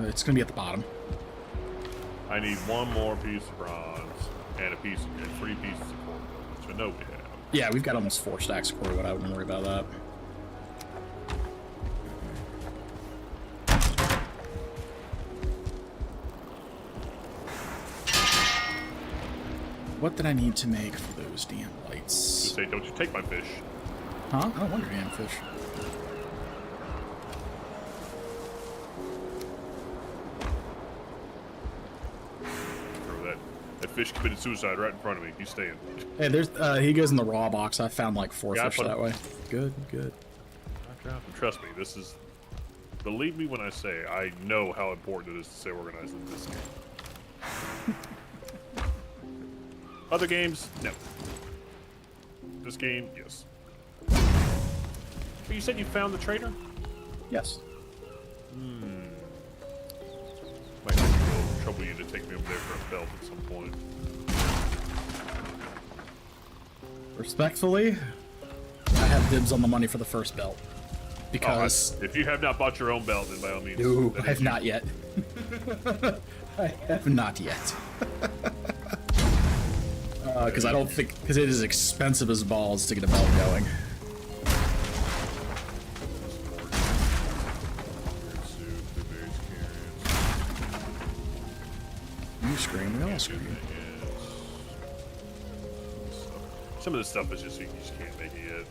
It's gonna be at the bottom. I need 1 more piece of bronze and 3 pieces of coal, which I know we have. Yeah, we've got almost 4 stacks of core, but I wouldn't worry about that. What did I need to make for those damn lights? Say, don't you take my fish. Huh? I don't want your damn fish. That fish committed suicide right in front of me. He's staying. Hey, there's he goes in the raw box. I found like 4 Yeah, I fish put- that way. Good. Trust me, this is... Believe me when I say, I know how important it is to stay organized in this game. Other games, no. This game, yes. But you said you found the trader? Yes. Might have to go trouble you to take me over there for a belt at some point. Respectfully, I have dibs on the money for the first belt. Because If you have not bought your own belt, then by all means... no, that I have is you. not yet. I have not yet. Because I don't think, because it is expensive as balls to get a belt going. You scream, we all scream. Some of this stuff is just, you just can't make it yet.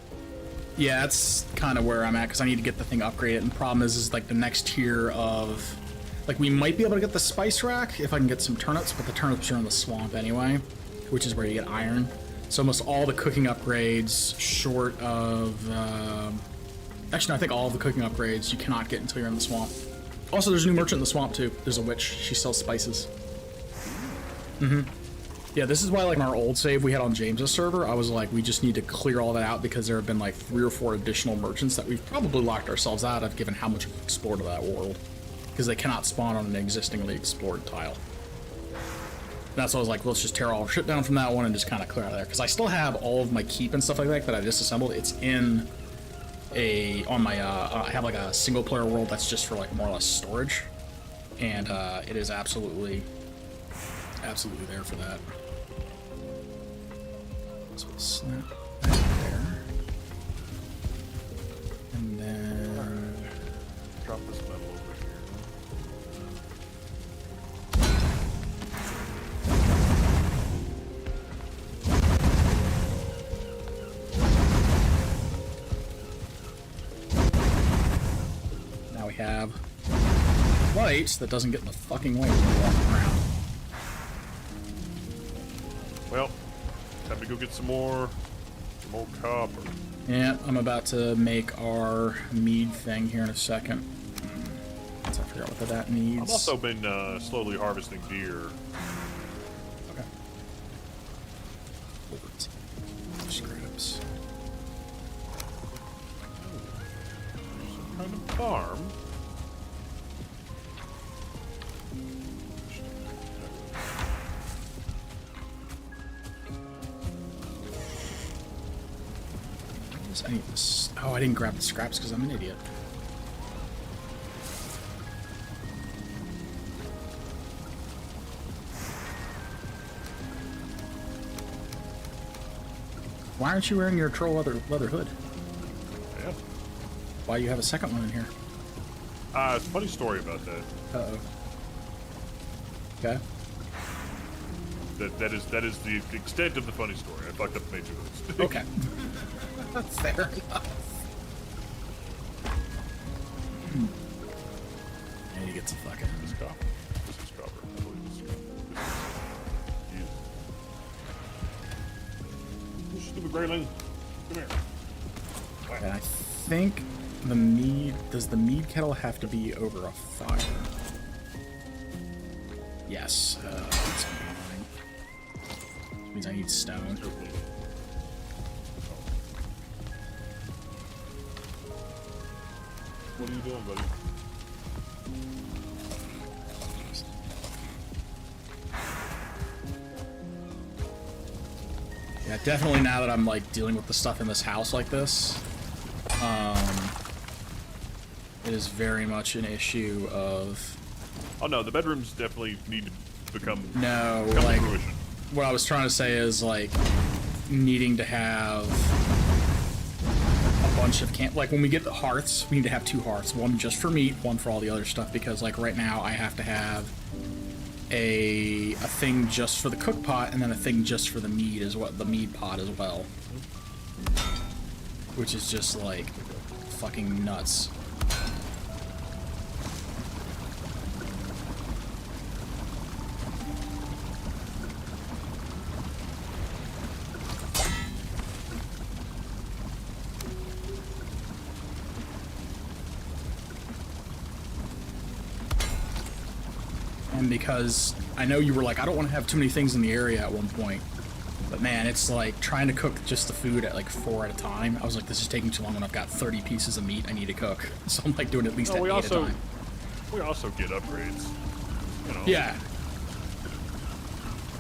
Yeah, that's kind of where I'm at, because I need to get the thing upgraded, and the problem is like the next tier of... Like, we might be able to get the spice rack if I can get some turnips, but the turnips are in the swamp anyway, which is where you get iron. So almost all the cooking upgrades, short of... Actually, no, I think all of the cooking upgrades you cannot get until you're in the swamp. Also, there's a new merchant in the swamp, too. There's a witch. She sells spices. Yeah, this is why, like, in our old save we had on James's server, I was like, we just need to clear all that out because there have been, like, 3 or 4 additional merchants that we've probably locked ourselves out of, given how much we've explored of that world. Because they cannot spawn on an existingly explored tile. That's why I was like, let's just tear all our shit down from that one and just kind of clear out of there. Because I still have all of my keep and stuff like that I disassembled. It's in on my, I have, like, a single-player world that's just for, like, more or less storage. And it is absolutely there for that. So we'll snap that there. And then Drop this metal over here. now we have lights that doesn't get in the fucking way when we're walking around. Well, time to go get some more copper. Yeah, I'm about to make our mead thing here in a second. Once I figure out what that needs. I've also been slowly harvesting deer. Okay. Scraps. Some kind of farm. I need this. Oh, I didn't grab the scraps because I'm an idiot. Why aren't you wearing your troll leather hood? Yeah. Why do you have a second one in here? It's a funny story about that. Uh-oh. Okay. That is the extent of the funny story. I fucked up the nature of this. Okay. Fair enough. I need to get some fucking... This is copper. This is copper. I believe this is copper. This is stupid grayling. Come here. And I think the mead... Does the mead kettle have to be over a fire? Yes. That's gonna be fine. Which means I need stone. What are you doing, buddy? Yeah, definitely now that I'm, like, dealing with the stuff in this house like this, it is very much an issue of... Oh no, the bedrooms definitely need to become... No, come like, to fruition. what I was trying to say is, like, needing to have a bunch of like, when we get the hearths, we need to have 2 hearths. One just for meat, one for all the other stuff, because, like, right now I have to have a thing just for the cook pot and then a thing just for the mead the mead pot as well. Which is just, like, fucking nuts. And because I know you were like, I don't want to have too many things in the area at one point. But man, it's like trying to cook just the food at like 4 at a time. I was like, this is taking too long when I've got 30 pieces of meat I need to cook. So I'm like doing at least at 8 at a time. We also get upgrades. You know? Yeah.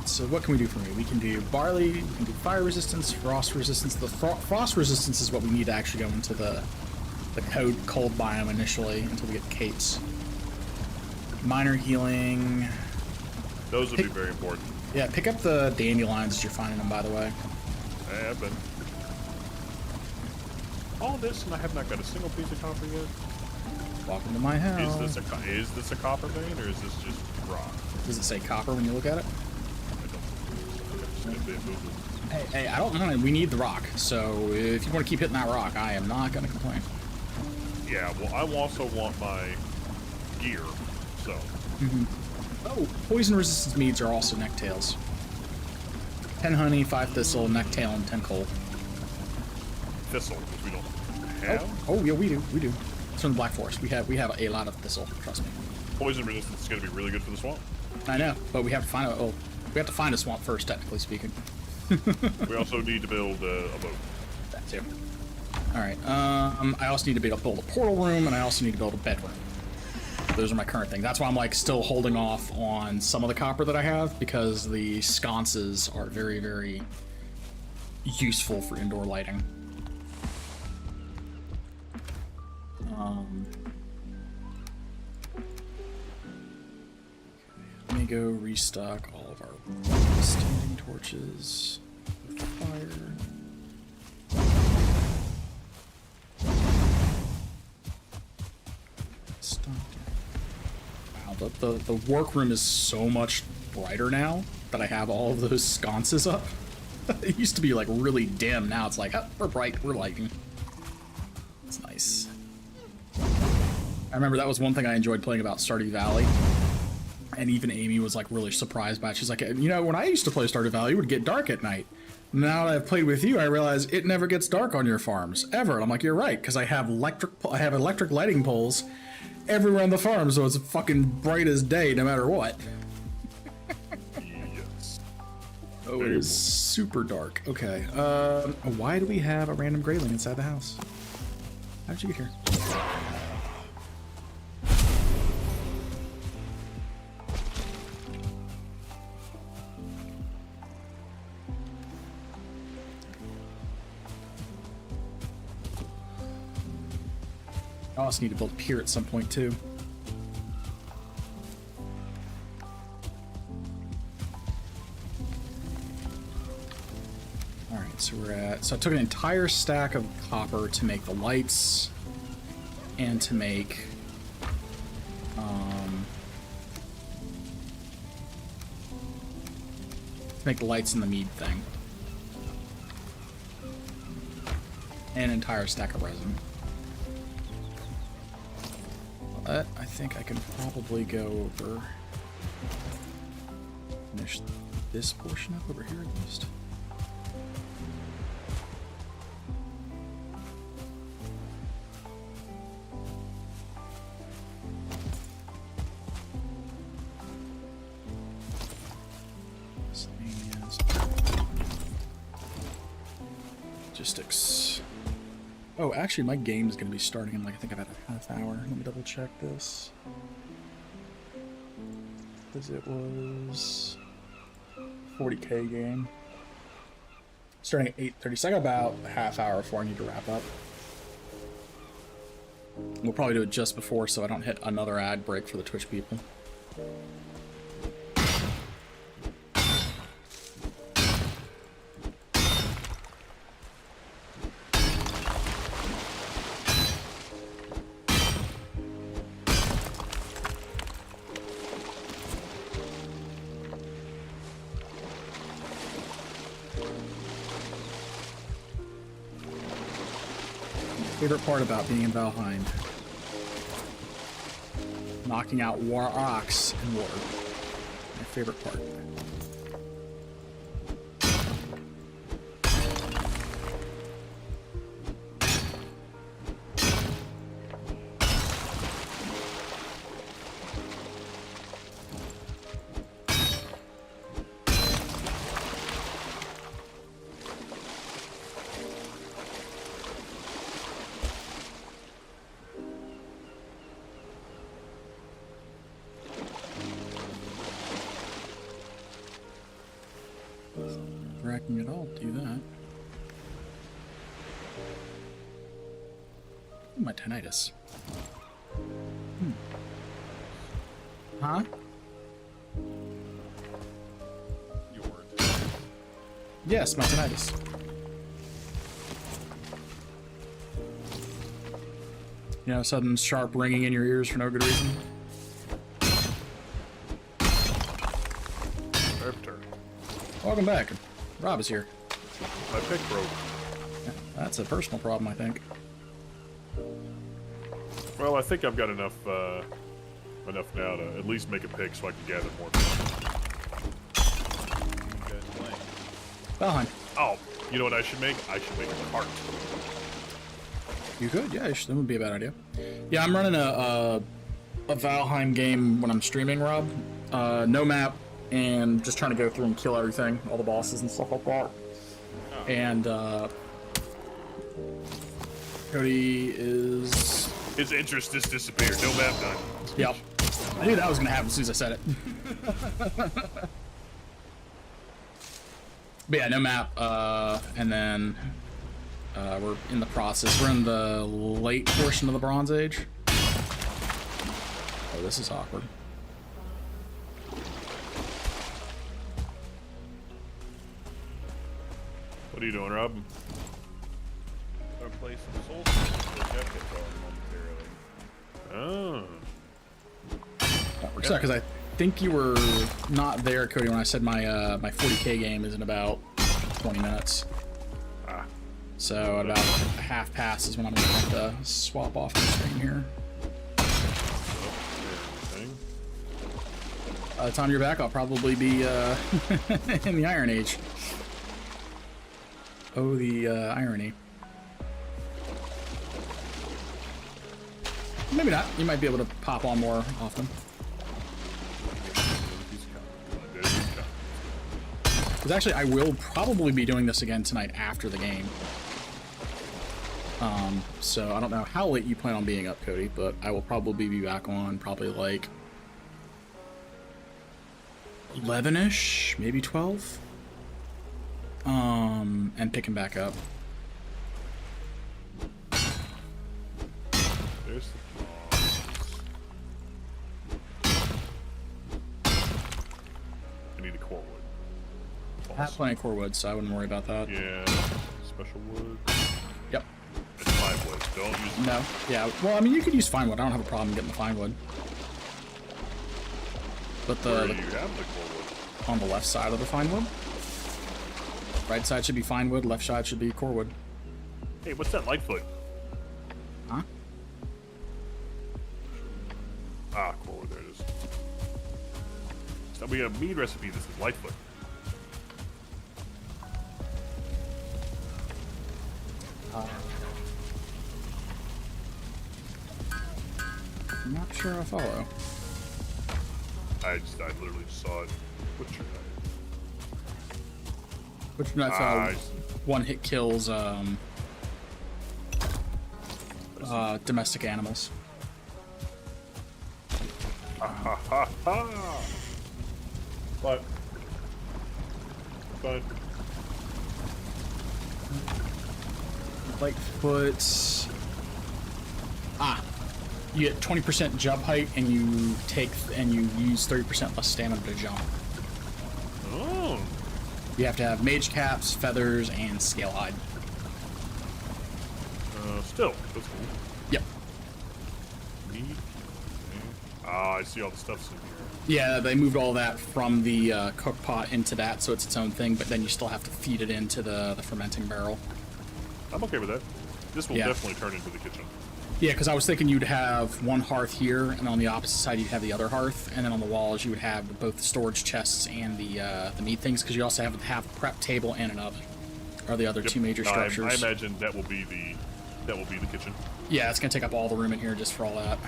So what can we do for me? We can do barley, we can do fire resistance, frost resistance. The frost resistance is what we need to actually go into the cold biome initially until we get the capes. Minor healing. Those would be very important. Yeah, pick up the dandelions as you're finding them, by the way. I have been. All this, and I have not got a single piece of copper yet. Welcome to my house. Is this a copper vein, or is this just rock? Does it say copper when you look at it? I don't. Hey, I don't know. We need the rock. So if you want to keep hitting that rock, I am not going to complain. Yeah, well, I also want my gear, so. Oh, poison resistance meads are also necktails. 10 honey, 5 thistle, necktail, and 10 coal. Thistle, which we don't have. Oh yeah, we do. It's from the Black Forest. We have a lot of thistle. Trust me. Poison resistance is going to be really good for the swamp. I know, but we have to find out. Oh, We have to find a swamp first, technically speaking. We also need to build a boat. That too. Alright, I also need to build a portal room, and I also need to build a bedroom. Those are my current things. That's why I'm like still holding off on some of the copper that I have, because the sconces are very, very useful for indoor lighting. Let me go restock all of our standing torches with fire. Wow, the workroom is so much brighter now that I have all of those sconces up. It used to be like really dim. Now it's like, oh, we're bright, we're lighting. It's nice. I remember that was one thing I enjoyed playing about Stardew Valley. And even Amy was like really surprised by it. She's like, you know, when I used to play Stardew Valley, it would get dark at night. Now that I've played with you, I realize it never gets dark on your farms, ever. And I'm like, you're right, because I have electric lighting poles everywhere on the farm, so it's fucking bright as day no matter what. Yes. Oh, it is super dark. Okay, why do we have a random grayling inside the house? How did you get here? I also need to build a pier at some point too. Alright, so so I took an entire stack of copper to make the lights and to make the lights and the mead thing. And an entire stack of resin. But I think I can probably go over, finish this portion up over here at least. Logistics. Oh, actually, my game is going to be starting in, like, I think about a half hour. Let me double check this. Because it was 40k game. Starting at 8:30, so I got about a half hour before I need to wrap up. We'll probably do it just before so I don't hit another ad break for the Twitch people. Favorite part about being in Valheim? Knocking out rocks and water. My favorite part. Racking it all, do that. Ooh, my tinnitus. Huh? Yes, my tinnitus. You know, sudden sharp ringing in your ears for no good reason. Welcome back. Rob is here. My pick broke. That's a personal problem, I think. Well, I think I've got enough now to at least make a pick so I can gather more. Valheim. Oh, you know what I should make? I should make a cart. You could, yeah, that would be a bad idea. Yeah, I'm running a Valheim game when I'm streaming, Rob. No map, and just trying to go through and kill everything, all the bosses and stuff like that. And Cody is... His interest just disappeared. No map done. Yep. I knew that was gonna happen as soon as I said it. But yeah, no map, and then we're in the process. We're in the late portion of the Bronze Age. Oh, this is awkward. What are you doing, Rob? Gonna play some Soul Guitar momentarily. Oh. That works out because I think you were not there, Cody, when I said my my 40K game is in about 20 minutes. Ah. So at about a half past is when I'm gonna have to swap off the screen here. By the time you're back, I'll probably be in the Iron Age. Oh, the irony. Maybe not. You might be able to pop on more often. Because actually, I will probably be doing this again tonight after the game. So I don't know how late you plan on being up, Cody, but I will probably be back on probably like 11-ish, maybe 12. And picking back up. There's the boss. I need a core wood. I have plenty of core wood, so I wouldn't worry about that. Yeah. Special wood. Yep. It's fine wood. Don't use it. No. Yeah. Well, I mean, you could use fine wood. I don't have a problem getting the fine wood. But Where do you have the core wood? on the left side of the fine wood. Right side should be fine wood. Left side should be core wood. Hey, what's that Lightfoot? Huh? Ah, core wood. There it is. So we have a mead recipe. This is Lightfoot. I'm not sure I follow. I literally just saw it. Butcher knife. Which that's one hit kills domestic animals. Ha ha ha! But Lightfoot. You get 20% jump height, and you use 30% less stamina to jump. oh, You have to have mage caps, feathers, and scale hide. still that's cool. Yep. Mead. Ah, I see all the stuff's in here. Yeah, they moved all that from the cook pot into that, so it's its own thing. But then you still have to feed it into the fermenting barrel. I'm okay with that. This will Yeah. definitely turn into the kitchen. Yeah, because I was thinking you'd have one hearth here, and on the opposite side you'd have the other hearth, and then on the walls you would have both the storage chests and the meat things, because you also have a prep table and an oven. Are the other two major No, structures? I imagine that will be the kitchen. Yeah, it's gonna take up all the room in here just for all that.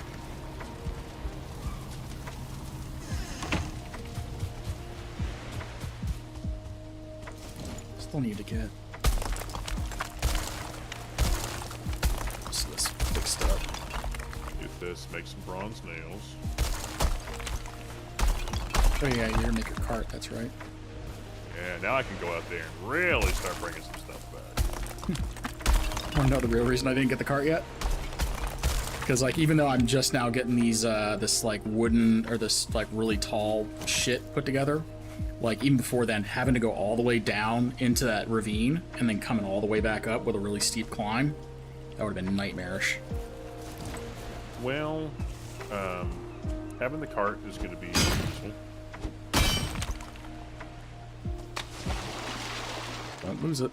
Still need to get this fixed up. Get this. Make some bronze nails. Oh yeah, you're gonna make your cart. That's right. Yeah, now I can go out there and really start bringing some stuff back. Want to know the real reason I didn't get the cart yet? Because like even though I'm just now getting these this like wooden or this like really tall shit put together, like even before then having to go all the way down into that ravine and then coming all the way back up with a really steep climb, that would have been nightmarish. Well, having the cart is going to be useful. Don't lose it.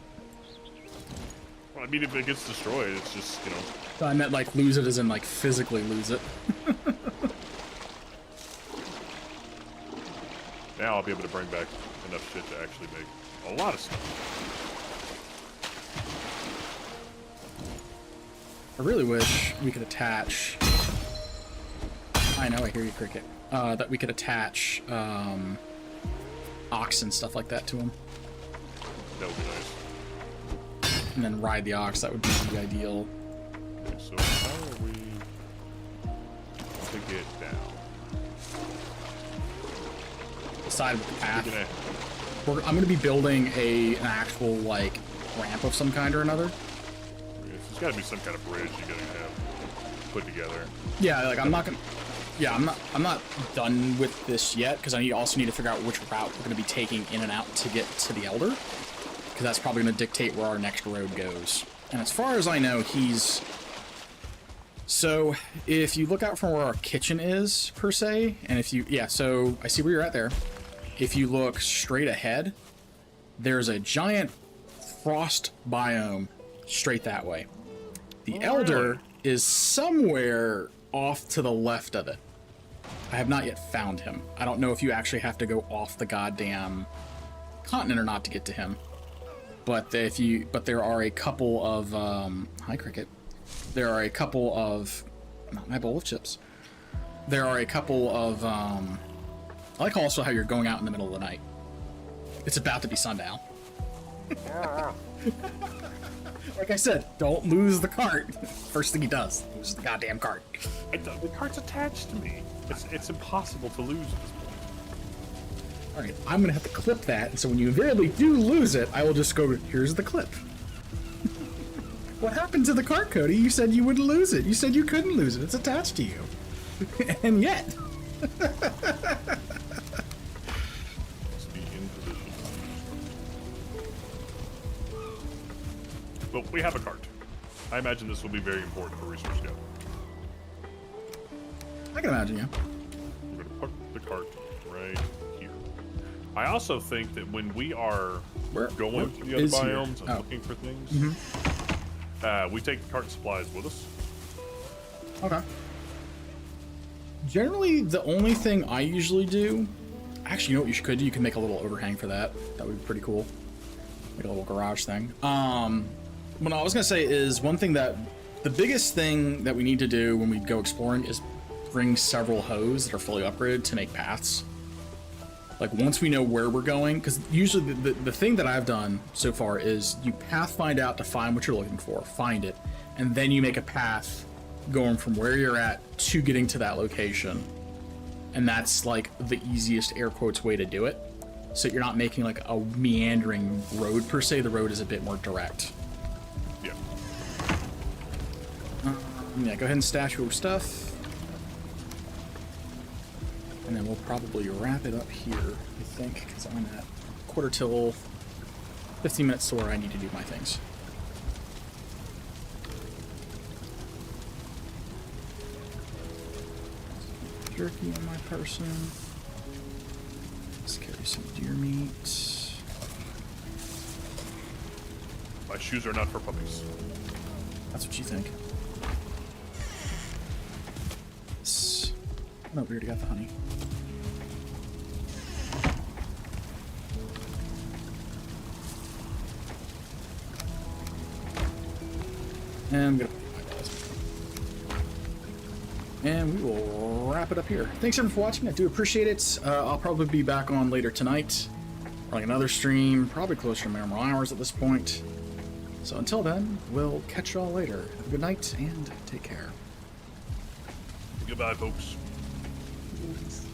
Well, I mean, if it gets destroyed, it's just, you know. I meant like lose it as in like physically lose it. Now I'll be able to bring back enough shit to actually make a lot of stuff. I really wish we could attach. I know, I hear you, Cricket. That we could attach ox and stuff like that to him. That would be nice. And then ride the ox, that would be the ideal. Okay, so how are we to get down? Aside with the path. We're gonna, I'm going to be building an actual, like, ramp of some kind or another. there's got to be some kind of bridge you're gonna have put together. Yeah, like, I'm not going to... Yeah, I'm not done with this yet, because I also need to figure out which route we're going to be taking in and out to get to the Elder. Because that's probably going to dictate where our next road goes. And as far as I know, he's... So, if you look out from where our kitchen is, per se, and if you... Yeah, so I see where you're at there. If you look straight ahead, there's a giant frost biome straight that way. The Elder is somewhere off to the left of it. I have not yet found him. I don't know if you actually have to go off the goddamn continent or not to get to him. But there are a couple of hi Cricket. There are a couple of not my bowl of chips. There are a couple of I like also how you're going out in the middle of the night. It's about to be sundown. Like I said, don't lose the cart. First thing he does, loses the goddamn cart. The cart's attached to me. It's impossible to lose at this point. Alright, I'm gonna have to clip that, and so when you invariably do lose it, I will just go, here's the clip. What happened to the cart, Cody? You said you wouldn't lose it. You said you couldn't lose it. It's attached to you. And yet. Let's be in position. But we have a cart. I imagine this will be very important for Resource Scout. I can imagine, yeah. We're going to park the cart right here. I also think that when we are going to the other biomes and looking for things, we take the cart and supplies with us. Okay. Generally, the only thing I usually do... Actually, you know what you could do? You can make a little overhang for that. That would be pretty cool. Like a little garage thing. What I was going to say is one thing that... The biggest thing that we need to do when we go exploring is bring several hoes that are fully upgraded to make paths. Like, once we know where we're going... Because usually the thing that I've done so far is you pathfind out to find what you're looking for, find it, and then you make a path going from where you're at to getting to that location. And that's, like, the easiest, air quotes, way to do it. So you're not making, like, a meandering road, per se. The road is a bit more direct. Yeah. Yeah, go ahead and stash your stuff. And then we'll probably wrap it up here, I think, because I'm at quarter till 15 minutes to where I need to do my things. Jerky on my person. Let's carry some deer meat. My shoes are not for puppies. That's what you think. No, we already got the honey. And I'm gonna and we will wrap it up here. Thanks everyone for watching. I do appreciate it. I'll probably be back on later tonight, or like another stream, probably closer to normal hours at this point. So until then, we'll catch y'all later. Have a good night and take care. Goodbye, folks. Yes.